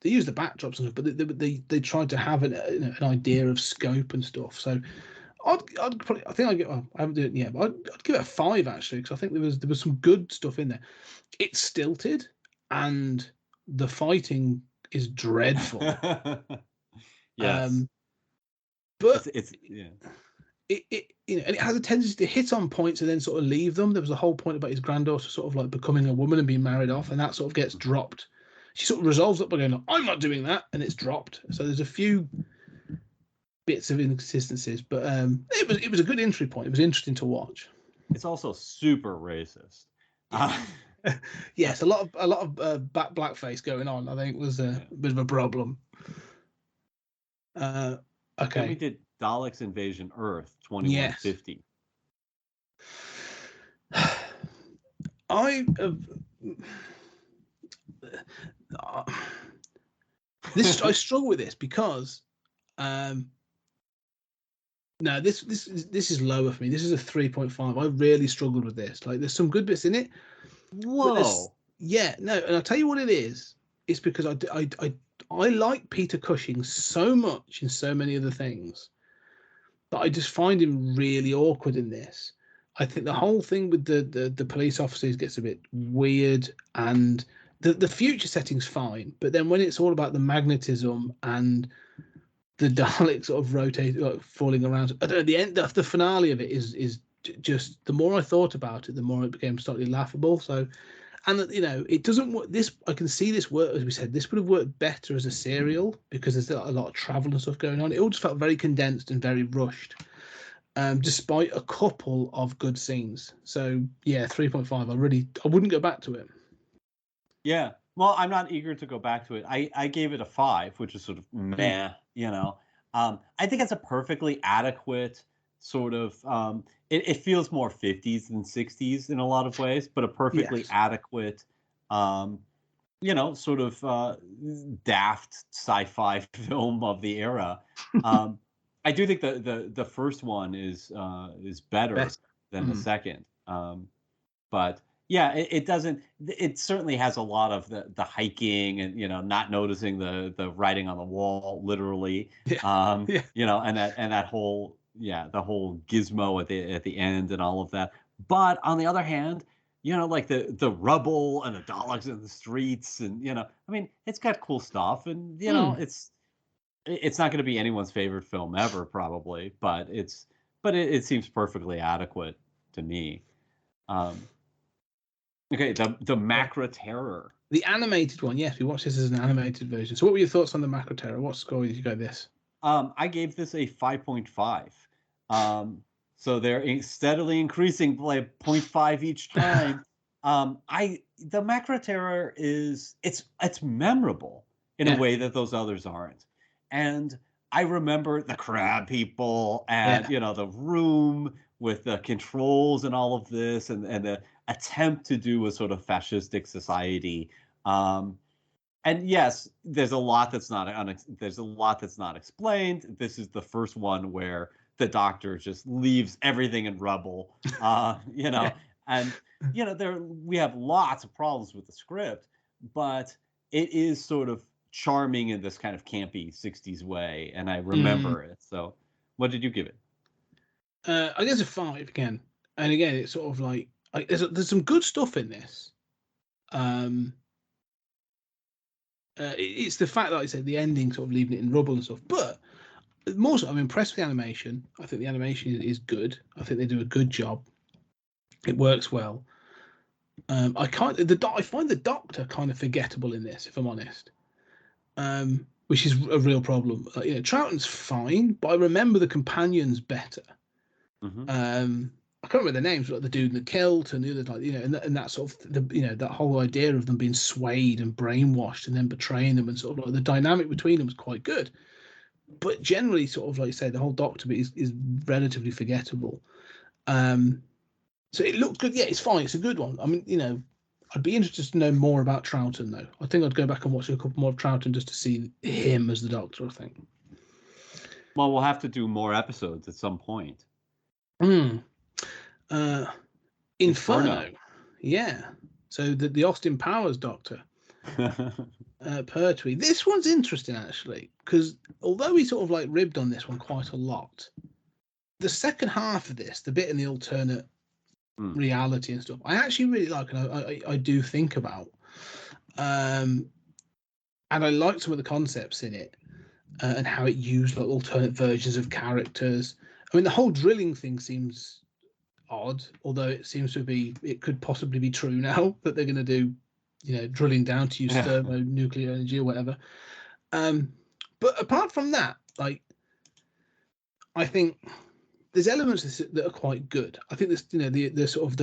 they used the backdrops and stuff, but they tried to have an idea of scope and stuff. So I'd give it a 5 actually, because I think there was some good stuff in there. It's stilted and the fighting is dreadful. Yes. But it's it has a tendency to hit on points and then sort of leave them. There was a whole point about his granddaughter sort of like becoming a woman and being married off, and that sort of gets dropped. She sort of resolves it by going, I'm not doing that, and it's dropped. So there's a few bits of inconsistencies, but it was a good entry point. It was interesting to watch. It's also super racist. Yes, a lot of blackface going on, I think, was a bit of a problem. Okay. Then we did Daleks Invasion Earth 2150. I struggle with this because no, this is lower for me. This is a 3.5. I really struggled with this. Like, there's some good bits in it. Whoa. Yeah, no, and I'll tell you what it is. It's because I like Peter Cushing so much in so many other things, but I just find him really awkward in this. I think the whole thing with the police officers gets a bit weird, and the future setting's fine, but then when it's all about the magnetism and the Dalek sort of rotating, like falling around. I don't know, the end, the finale of it is just, the more I thought about it, the more it became slightly laughable. So, and you know, it doesn't work. This, I can see this work, as we said, this would have worked better as a serial because there's a lot of travel and stuff going on. It all just felt very condensed and very rushed, despite a couple of good scenes. So yeah, 3.5. I wouldn't go back to it. Yeah. Well, I'm not eager to go back to it. I gave it a 5, which is sort of meh, you know. I think it's a perfectly adequate sort of. It feels more 50s than 60s in a lot of ways, but a perfectly adequate, you know, sort of daft sci-fi film of the era. I do think the first one is better than the second, but. Yeah, it doesn't. It certainly has a lot of the hiking and, you know, not noticing the writing on the wall, literally. You know, and that whole, the whole gizmo at the end and all of that. But on the other hand, you know, like the rubble and the Daleks in the streets, and, you know, I mean, it's got cool stuff, and, you know, it's not going to be anyone's favorite film ever, probably, but it seems perfectly adequate to me. Okay, the Macra Terror. The animated one, yes, we watched this as an animated version. So what were your thoughts on the Macra Terror? What score did you go this? I gave this a 5.5. So they're steadily increasing by 0.5 each time. The Macra Terror it's memorable in a way that those others aren't. And I remember the crab people and, you know, the room with the controls and all of this, and the attempt to do a sort of fascistic society. And yes, there's a lot that's not explained. This is the first one where the Doctor just leaves everything in rubble, you know, and, you know, we have lots of problems with the script, but it is sort of charming in this kind of campy 60s way, and I remember it. So what did you give it? I guess a 5 again. And again, it's sort of like there's some good stuff in this. It's the fact that, like I said, the ending sort of leaving it in rubble and stuff. But more so, I'm impressed with the animation. I think the animation is good. I think they do a good job. It works well. I find the Doctor kind of forgettable in this, if I'm honest. Which is a real problem. You know, Troughton's fine, but I remember the companions better. I can't remember their names, like the dude in the kilt and the other, like, you know, and that sort of that whole idea of them being swayed and brainwashed and then betraying them, and sort of like the dynamic between them was quite good. But generally, sort of like you say, the whole Doctor bit is relatively forgettable. So it looked good. Yeah, it's fine. It's a good one. I mean, you know, I'd be interested to know more about Troughton, though. I think I'd go back and watch a couple more of Troughton just to see him as the Doctor, I think. Well, we'll have to do more episodes at some point. Inferno. Yeah. So the Austin Powers Doctor. Pertwee. This one's interesting, actually, because although he sort of like ribbed on this one quite a lot, the second half of this, the bit in the alternate reality and stuff, I actually really like, and I do think about. And I like some of the concepts in it, and how it used like alternate versions of characters. I mean, the whole drilling thing seems odd, although it could possibly be true now that they're going to do, you know, drilling down to use thermonuclear energy or whatever. But apart from that, like, I think there's elements that are quite good. I think there's, you know, the sort of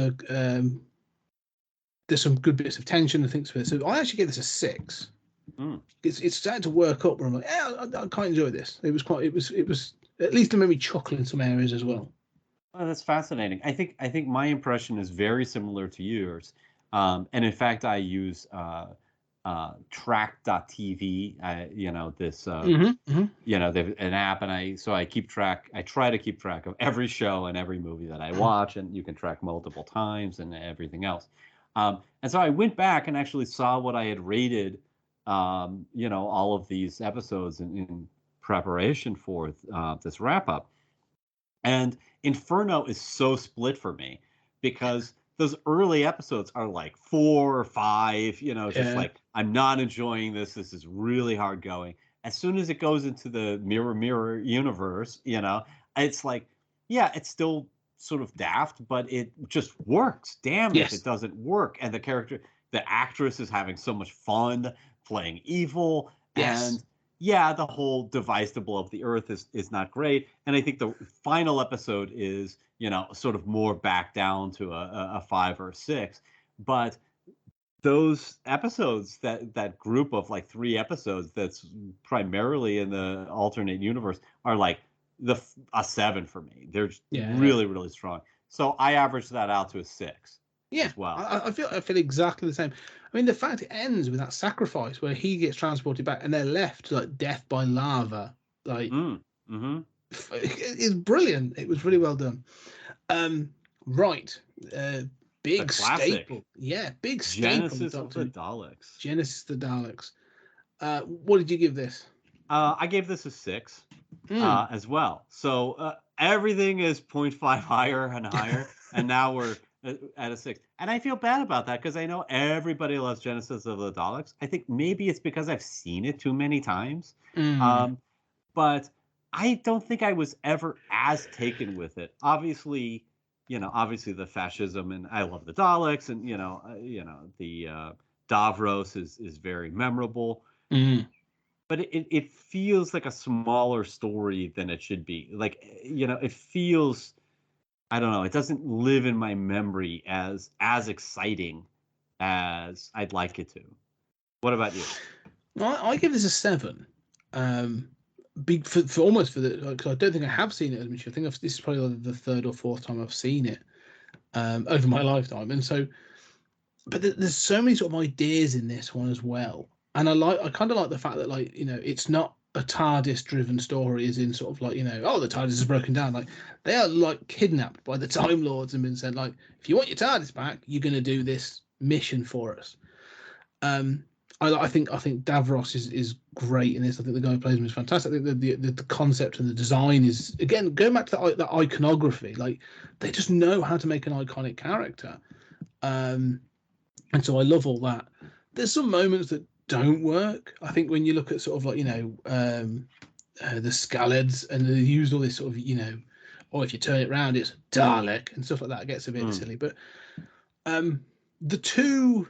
there's some good bits of tension and things for it. So I actually gave this a 6. It's starting to work up where I'm like, I quite enjoy this. It was at least it made me chuckle in some areas as well. Oh, that's fascinating. I think my impression is very similar to yours. And in fact, I use track.tv, you know, this, you know, they've an app, and I try to keep track of every show and every movie that I watch, and you can track multiple times and everything else. And so I went back and actually saw what I had rated, you know, all of these episodes in preparation for this wrap up. And Inferno is so split for me because those early episodes are like 4 or 5, you know, just like, I'm not enjoying this. This is really hard going. As soon as it goes into the mirror universe, it's like, yeah, it's still sort of daft, but it just works. Damn if Yes. it doesn't work. And the actress is having so much fun playing evil. Yes. And yeah, the whole device to blow up the Earth is not great. And I think the final episode is, sort of more back down to a 5 or a 6. But those episodes, that group of like 3 episodes that's primarily in the alternate universe, are like a 7 for me. They're really, really strong. So I average that out to a 6. Yeah, as well. I feel exactly the same. I mean, the fact it ends with that sacrifice where he gets transported back and they're left to like death by lava, like it's brilliant. It was really well done. Right, big staple. Yeah, big staple. Genesis of the Daleks. Genesis of the Daleks. What did you give this? I gave this a 6 as well. So everything is 0.5 higher and higher, and now we're at a 6. And I feel bad about that because I know everybody loves Genesis of the Daleks. I think maybe it's because I've seen it too many times. But I don't think I was ever as taken with it. Obviously the fascism, and I love the Daleks, and the Davros is very memorable. But it feels like a smaller story than it should be. Like, it feels, I don't know, it doesn't live in my memory as exciting as I'd like it to. What about you? Well, I give this a 7. Big for almost for the, because I don't think I have seen it as much. I think this is probably like the 3rd or 4th time I've seen it over my lifetime, and so, but there's so many sort of ideas in this one as well, and I kind of like the fact that, like, it's not a TARDIS driven story, as in sort of like, oh, the TARDIS is broken down. Like, they are like kidnapped by the Time Lords and been said, like, if you want your TARDIS back, you're going to do this mission for us. I think Davros is great in this. I think the guy who plays him is fantastic. I think the concept and the design is, again, going back to the iconography. Like, they just know how to make an iconic character, and so I love all that. There's some moments that don't work. I think when you look at sort of like the Scaleds, and they use all this sort of or if you turn it around, it's Dalek and stuff like that. It gets a bit silly, but the two.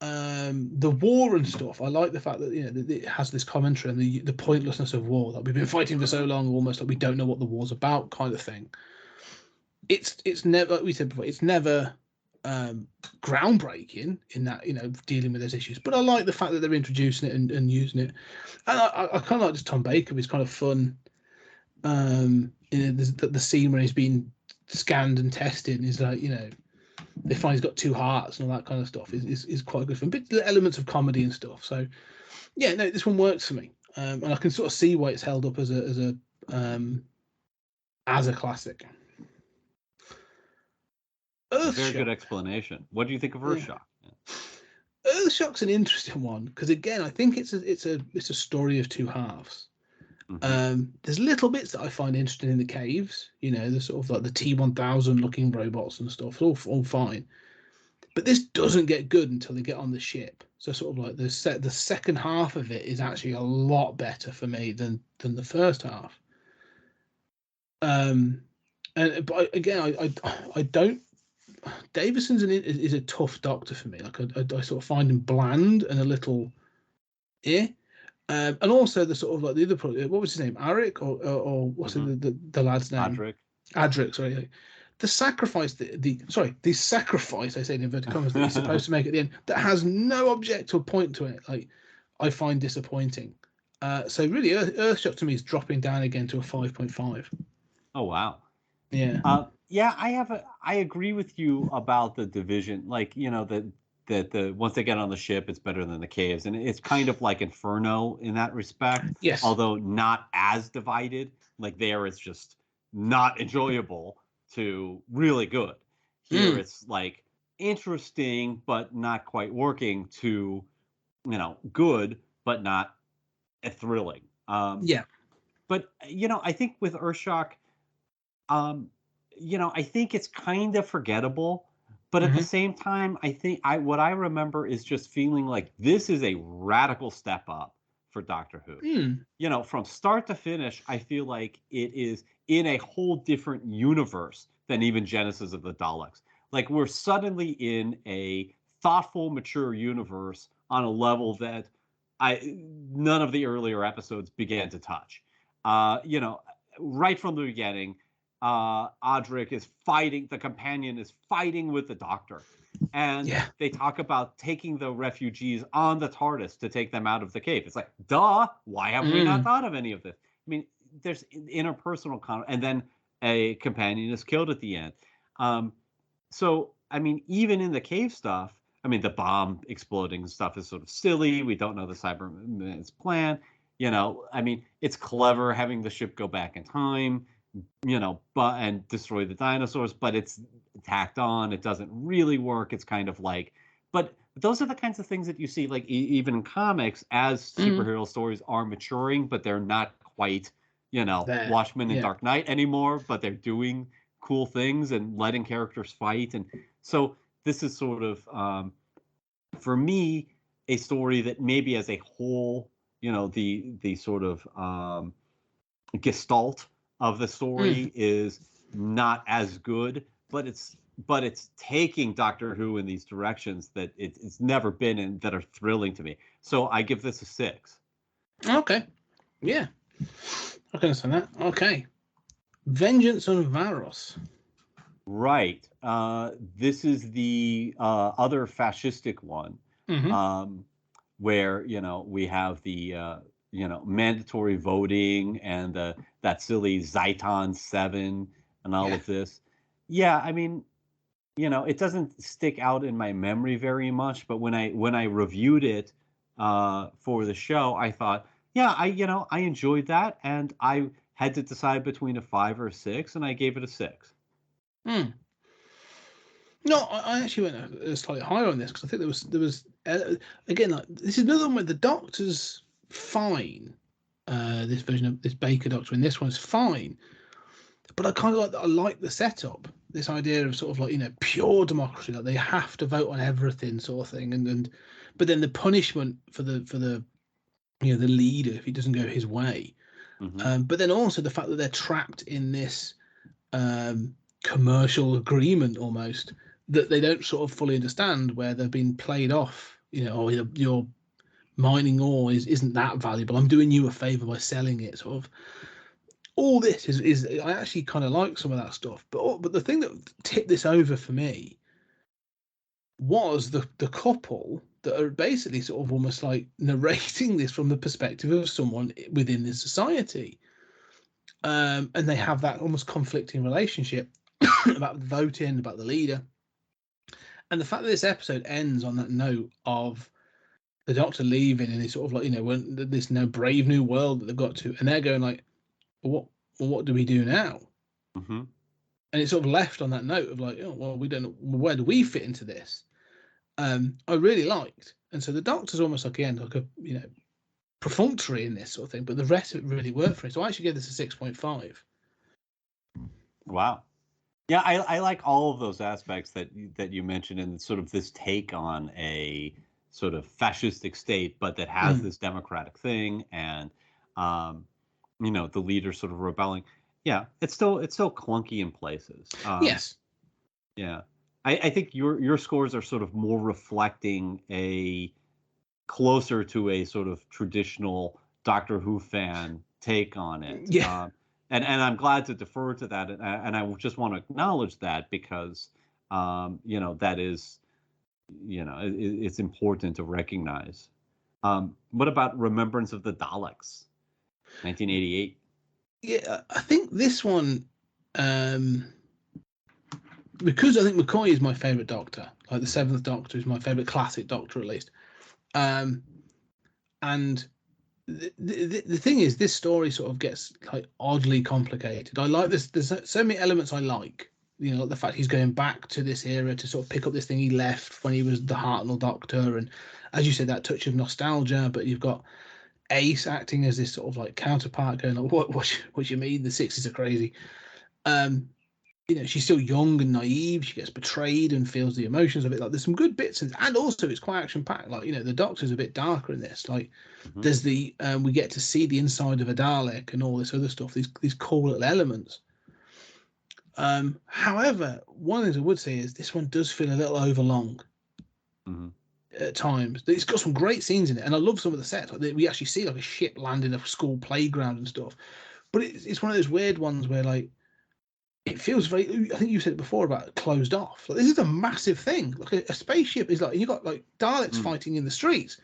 The war and stuff, I like the fact that that it has this commentary and the pointlessness of war, that we've been fighting for so long, almost like we don't know what the war's about, kind of thing. It's never, like we said before, it's never groundbreaking in that, dealing with those issues, but I like the fact that they're introducing it and using it. And I kind of like just Tom Baker. He's kind of fun. The scene where he's been scanned and tested, and he's like, they find he's got 2 hearts and all that kind of stuff is quite good for him. But the elements of comedy and stuff. So yeah, no, this one works for me, and I can sort of see why it's held up as a classic. Very good explanation. What do you think of Earthshock? Yeah. Earthshock's an interesting one because, again, I think it's a story of 2 halves. There's little bits that I find interesting in the caves, the sort of like the T-1000 looking robots and stuff, all fine, but this doesn't get good until they get on the ship. So sort of like the second half of it is actually a lot better for me than the first half. But again, I don't. Davison's is a tough Doctor for me. Like I sort of find him bland and a little, and also the sort of like the other, what was his name, Arik or what's the lad's name? Adric. Sorry, the sacrifice. The sacrifice, I say in inverted commas, that he's supposed to make at the end, that has no object or point to it. Like, I find disappointing. So really, Earthshock to me is dropping down again to a 5.5. Oh wow. Yeah. Yeah, I agree with you about the division. Like, that the once they get on the ship, it's better than the caves, and it's kind of like Inferno in that respect. Yes. Although not as divided. Like, there it's just not enjoyable to really good. Here it's like interesting but not quite working to good but not thrilling. Yeah. But I think with Earthshock, I think it's kind of forgettable. But at the same time, I think what I remember is just feeling like this is a radical step up for Doctor Who. Mm. You know, from start to finish, I feel like it is in a whole different universe than even Genesis of the Daleks. Like we're suddenly in a thoughtful, mature universe on a level that none of the earlier episodes began to touch. You know, right from the beginning, Adric is fighting, the companion is fighting with the Doctor. And they talk about taking the refugees on the TARDIS to take them out of the cave. It's like, duh, why have we not thought of any of this? I mean, there's interpersonal and then a companion is killed at the end. So, I mean, even in the cave stuff, I mean, the bomb exploding stuff is sort of silly. We don't know the Cybermen's plan. You know, I mean, it's clever having the ship go back in time, you know, and destroy the dinosaurs, but it's tacked on. It doesn't really work. It's kind of like, but those are the kinds of things that you see, like even in comics, as superhero stories are maturing, but they're not quite, you know, Watchmen and Dark Knight anymore, but they're doing cool things and letting characters fight. And so this is sort of, for me, a story that maybe as a whole, you know, the sort of gestalt of the story is not as good, but it's taking Doctor Who in these directions that it's never been in, that are thrilling to me. So I give this a 6. Okay. Yeah. I can understand that. Okay. Vengeance on Varos. Right. This is the other fascistic one, where, you know, we have the you know, mandatory voting and that silly Zeiton 7 and all of this. Yeah, I mean, you know, it doesn't stick out in my memory very much, but when I reviewed it for the show, I thought, yeah, I enjoyed that, and I had to decide between a 5 or a 6, and I gave it a 6. No, I actually went slightly higher on this because I think there was again, like, this is another one where the Doctor's fine. This version of this Baker Doctor in this one's fine, but I kind of like the setup. This idea of sort of like, you know, pure democracy, that they have to vote on everything, sort of thing, and but then the punishment for the you know, the leader if he doesn't go his way. But then also the fact that they're trapped in this commercial agreement almost that they don't sort of fully understand, where they've been played off. You know, oh, your mining ore isn't that valuable. I'm doing you a favor by selling it. Sort of. All this is I actually kind of like some of that stuff. But the thing that tipped this over for me was the couple that are basically sort of almost like narrating this from the perspective of someone within this society. And they have that almost conflicting relationship about voting, about the leader. And the fact that this episode ends on that note of the Doctor leaving, and it's sort of like, you know, when this brave new world that they've got to, and they're going like, well, what do we do now? And it's sort of left on that note of like, oh, well, we don't know, where do we fit into this? I really liked. And so the Doctor's almost like, again, like a, you know, perfunctory in this sort of thing, but the rest of it really worked for me. So I actually give this a 6.5. Wow. Yeah, I like all of those aspects that you mentioned, and sort of this take on a sort of fascistic state, but that has this democratic thing, and you know, the leader sort of rebelling. Yeah, it's still clunky in places. Yes. Yeah, I think your scores are sort of more reflecting a closer to a sort of traditional Doctor Who fan take on it. Yeah. And I'm glad to defer to that, and I just want to acknowledge that because, you know, that is, you know, it's important to recognize. What about Remembrance of the Daleks, 1988? Yeah, I think this one, because I think McCoy is my favourite Doctor, like the Seventh Doctor is my favourite classic Doctor at least, and the thing is, this story sort of gets like oddly complicated. I like this. There's so many elements I like. You know, like the fact he's going back to this era to sort of pick up this thing he left when he was the Hartnell Doctor, and as you said, that touch of nostalgia. But you've got Ace acting as this sort of like counterpart, going like, "What you mean? The 60s are crazy." she's still young and naive. She gets betrayed and feels the emotions of it. Like there's some good bits, and also it's quite action packed. Like the Doctor's a bit darker in this. Like there's the we get to see the inside of a Dalek and all this other stuff. These cool little elements. However, one of the things I would say is this one does feel a little overlong at times. It's got some great scenes in it, and I love some of the sets. Like we actually see like a ship land in a school playground and stuff. But it's one of those weird ones where like it feels very. I think you said it before about closed off. Like, this is a massive thing. Like a spaceship is like you got like Daleks fighting in the streets,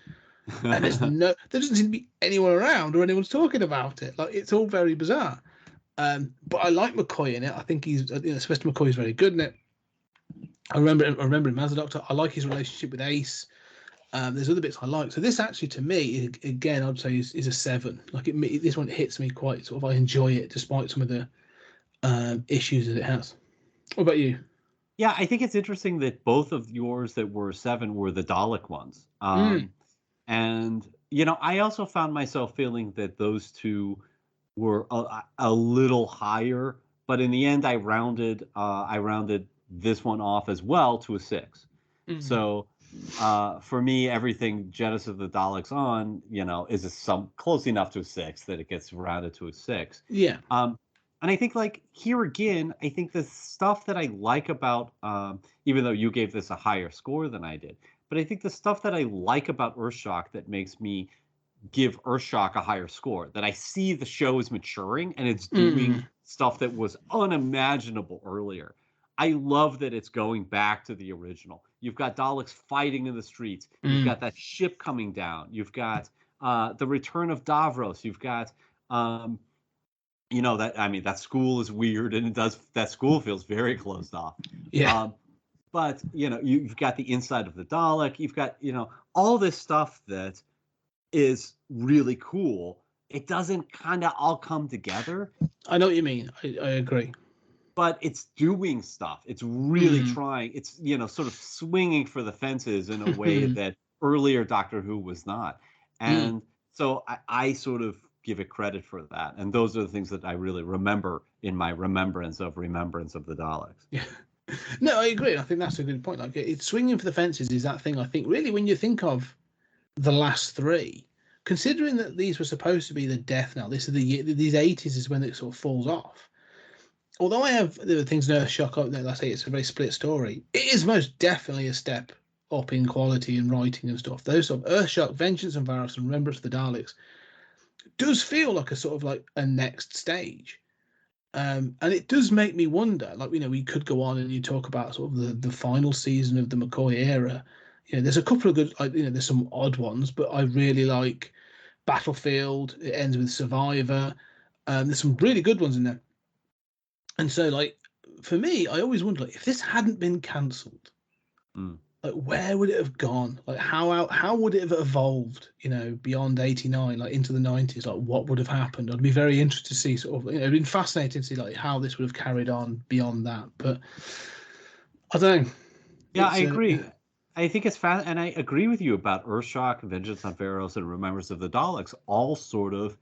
and there doesn't seem to be anyone around or anyone's talking about it. Like it's all very bizarre. But I like McCoy in it. I think Sylvester McCoy is very good in it. I remember him as a Doctor. I like his relationship with Ace. There's other bits I like. So this actually, to me, again, I'd say is a 7. Like this one hits me quite sort of. I enjoy it despite some of the issues that it has. What about you? Yeah, I think it's interesting that both of yours that were 7 were the Dalek ones. And I also found myself feeling that those two were a little higher, but in the end, I rounded this one off as well to a 6. So for me, everything Genesis of the Daleks on, is some close enough to a 6 that it gets rounded to a 6. Yeah. And I think like here again, I think the stuff that I like about, even though you gave this a higher score than I did, but I think the stuff that I like about Earthshock that makes me give Earthshock a higher score, that I see the show is maturing and it's doing stuff that was unimaginable earlier. I love that it's going back to the original. You've got Daleks fighting in the streets. You've got that ship coming down. You've got the return of Davros. You've got that school is weird, and that school feels very closed off. Yeah. But you've got the inside of the Dalek. You've got all this stuff that is really cool. It doesn't kind of all come together. I know what you mean. I agree. But it's doing stuff. It's really trying. It's sort of swinging for the fences in a way that earlier Doctor Who was not. And so I sort of give it credit for that. And those are the things that I really remember in my remembrance of the Daleks. Yeah. No, I agree. I think that's a good point. Like it's swinging for the fences is that thing. I think really when you think of the last 3, considering that these were supposed to be the death knell, these 80s is when it sort of falls off. Although there are things in Earthshock up there, let's say it's a very split story, it is most definitely a step up in quality and writing and stuff. Those sort of Earthshock, Vengeance and Varos and Remembrance of the Daleks does feel like a sort of like a next stage. And it does make me wonder, like, we could go on and you talk about sort of the final season of the McCoy era. There's a couple of good, there's some odd ones, but I really like Battlefield. It ends with Survivor. There's some really good ones in there. And so, like, for me, I always wonder, like, if this hadn't been cancelled, like, where would it have gone? Like, how would it have evolved, beyond 89, like, into the 90s? Like, what would have happened? I'd be very interested to see sort of, it'd been fascinating to see, like, how this would have carried on beyond that. But I don't know. Yeah, I agree. I think it's fast, and I agree with you about Earthshock, Vengeance on Varos, and Remembrance of the Daleks, all sort of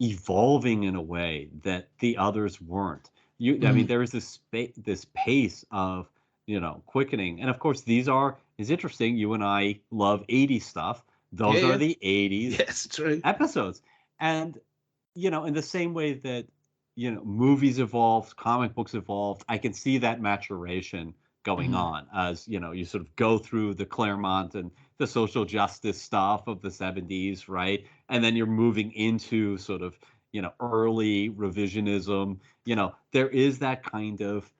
evolving in a way that the others weren't. I mean, there is this pace of quickening, and of course, is interesting. You and I love 80s stuff. Those are the 80s yes, true. episodes, and in the same way that movies evolved, comic books evolved, I can see that maturation going on as you sort of go through the Claremont and the social justice stuff of the 70s, right? And then you're moving into sort of early revisionism. There is that kind of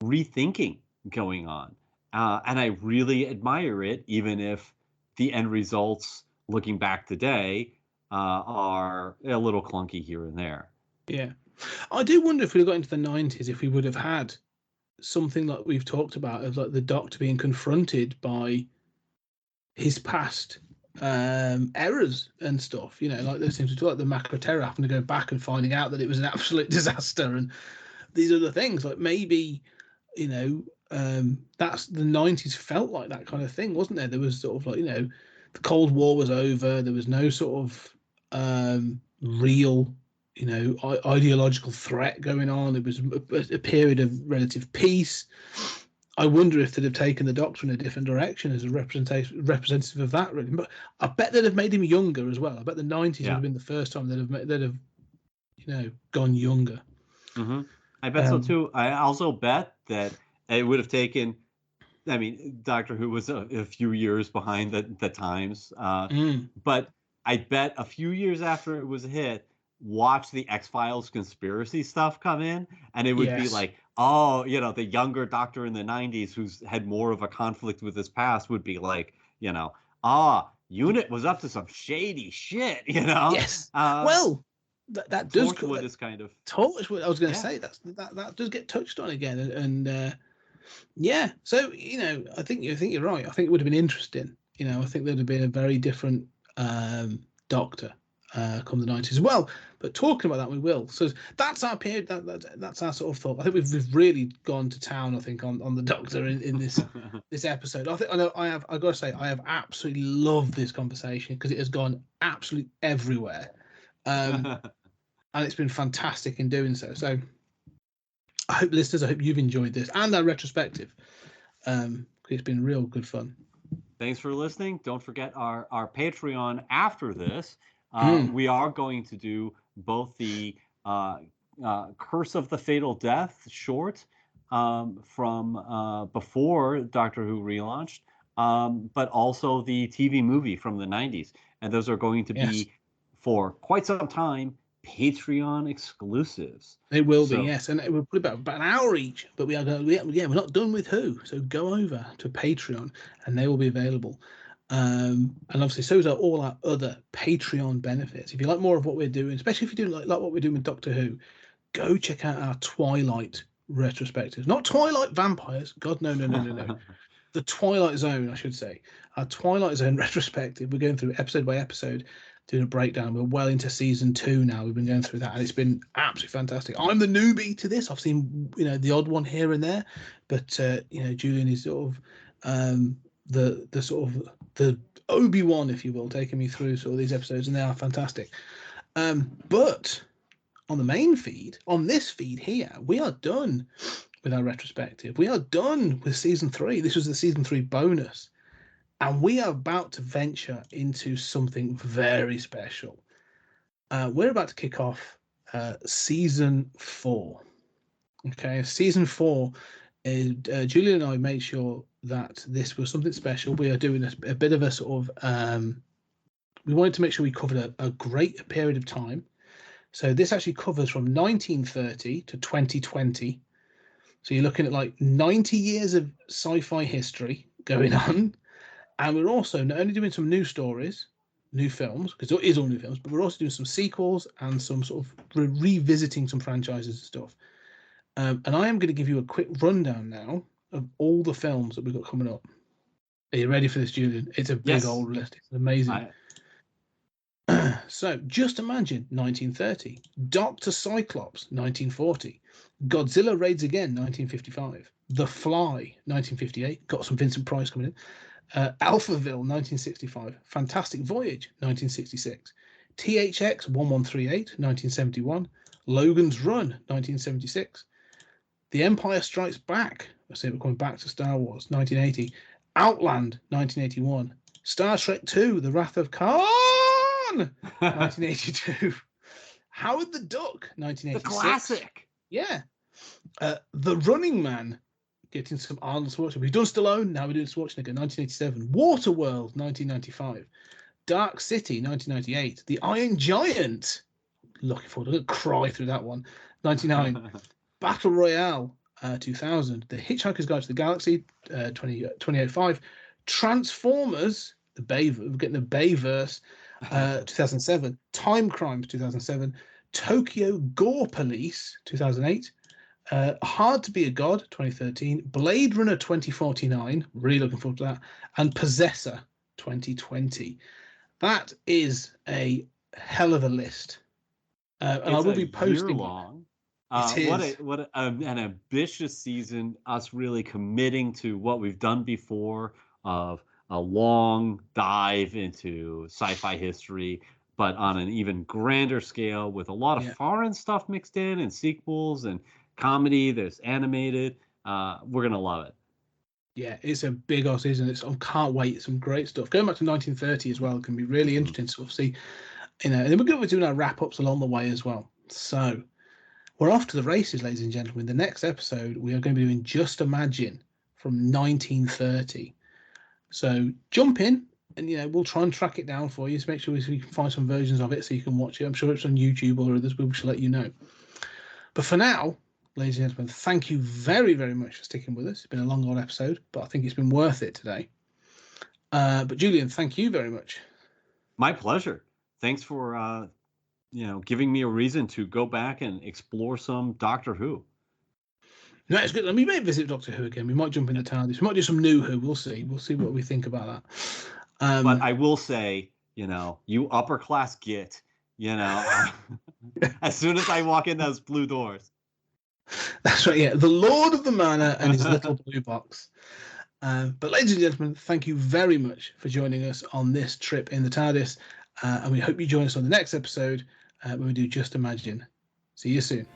rethinking going on, and I really admire it, even if the end results looking back today are a little clunky here and there. Yeah, I do wonder if we got into the 90s, if we would have had something like we've talked about, of like the Doctor being confronted by his past errors and stuff, like those things we talk, like the Macro Terror, having to go back and finding out that it was an absolute disaster, and these other things. Like maybe that's the 90s felt like that kind of thing, wasn't there? There was sort of like the Cold War was over, there was no sort of real ideological threat going on. It was a period of relative peace. I wonder if they'd have taken the Doctor in a different direction as a representative of that. Really, but I bet they'd have made him younger as well. I bet the 90s would have been the first time they'd have gone younger. Mm-hmm. I bet so too. I also bet that it would have taken. I mean, Doctor Who was a few years behind the times, but I bet a few years after it was a hit, watch the X-Files conspiracy stuff come in, and it would be like, oh, the younger Doctor in the 90s who's had more of a conflict with his past would be like, Unit was up to some shady shit, Yes. Well, that does. Torchwood is kind of Torchwood. I was going to say that does get touched on again, and yeah. So I think you're right. I think it would have been interesting. I think there'd have been a very different Doctor come the 90s as well. But talking about that, we will. So that's our period. That's our sort of thought. I think we've really gone to town. I think on the Doctor in this this episode. I've got to say I have absolutely loved this conversation because it has gone absolutely everywhere. And it's been fantastic in doing so. So I hope you've enjoyed this and our retrospective. It's been real good fun. Thanks for listening. Don't forget our Patreon after this. We are going to do both the Curse of the Fatal Death short from before Doctor Who relaunched, but also the TV movie from the 90s. And those are going to be, for quite some time, Patreon exclusives. They will be, yes, and it will be about an hour each. But we're not done with Who, so go over to Patreon, and they will be available. And obviously, so are all our other Patreon benefits. If you like more of what we're doing, especially if you do like what we're doing with Doctor Who, go check out our Twilight retrospectives. Not Twilight Vampires. God, no. The Twilight Zone, I should say. Our Twilight Zone retrospective. We're going through episode by episode, doing a breakdown. We're well into season 2 now. We've been going through that, and it's been absolutely fantastic. I'm the newbie to this. I've seen the odd one here and there, but Julian is sort of the Obi-Wan, if you will, taking me through sort of these episodes, and they are fantastic. But on the main feed, on this feed here, we are done with our retrospective. We are done with season 3. This was the season 3 bonus. And we are about to venture into something very special. We're about to kick off season 4. Okay, season 4 is Julian and I made sure that this was something special. We are doing a bit of a sort of we wanted to make sure we covered a great period of time. So this actually covers from 1930 to 2020. So you're looking at like 90 years of sci-fi history going on. And we're also not only doing some new stories, new films, because it is all new films, but we're also doing some sequels and some sort of revisiting some franchises and stuff. And I am going to give you a quick rundown now of all the films that we've got coming up. Are you ready for this, Julian? It's a big old list. It's amazing. So just imagine 1930, Dr. Cyclops, 1940, Godzilla Raids Again, 1955, The Fly, 1958, got some Vincent Price coming in, Alphaville, 1965, Fantastic Voyage, 1966, THX 1138, 1971, Logan's Run, 1976, The Empire Strikes Back, I say we're going back to Star Wars, 1980, Outland, 1981, Star Trek II, The Wrath of Khan, 1982, Howard the Duck, 1986. The classic. Yeah. The Running Man, getting some Arnold Schwarzenegger. We've done Stallone, now we're doing Schwarzenegger, 1987. Waterworld, 1995. Dark City, 1998. The Iron Giant, looking forward to cry through that one, 99. Battle Royale, 2000. The Hitchhiker's Guide to the Galaxy, 2005. Transformers, we're getting the Bayverse, 2007. Time Crimes, 2007. Tokyo Gore Police, 2008. Hard to Be a God, 2013. Blade Runner 2049, really looking forward to that. And Possessor 2020. That is a hell of a list. And I will be posting. Long. What an ambitious season, us really committing to what we've done before of a long dive into sci-fi history, but on an even grander scale with a lot of foreign stuff mixed in and sequels and comedy. There's animated. We're going to love it. Yeah, it's a big old season. I can't wait. Some great stuff. Going back to 1930 as well can be really interesting to sort of see, and then we're going to be doing our wrap-ups along the way as well. So we're off to the races, ladies and gentlemen. The next episode, we are going to be doing Just Imagine from 1930. So jump in, and we'll try and track it down for you to make sure we can find some versions of it so you can watch it. I'm sure it's on YouTube or others. We shall let you know. But for now, ladies and gentlemen, thank you very, very much for sticking with us. It's been a long old episode, but I think it's been worth it today. But Julian, thank you very much. My pleasure. Thanks for giving me a reason to go back and explore some Doctor Who. No, it's good. We may visit Doctor Who again. We might jump into TARDIS. We might do some new Who. We'll see. We'll see what we think about that. But I will say, you upper class git, as soon as I walk in those blue doors. That's right, yeah. The Lord of the Manor and his little blue box. But ladies and gentlemen, thank you very much for joining us on this trip in the TARDIS. And we hope you join us on the next episode when we do Just Imagine. See you soon.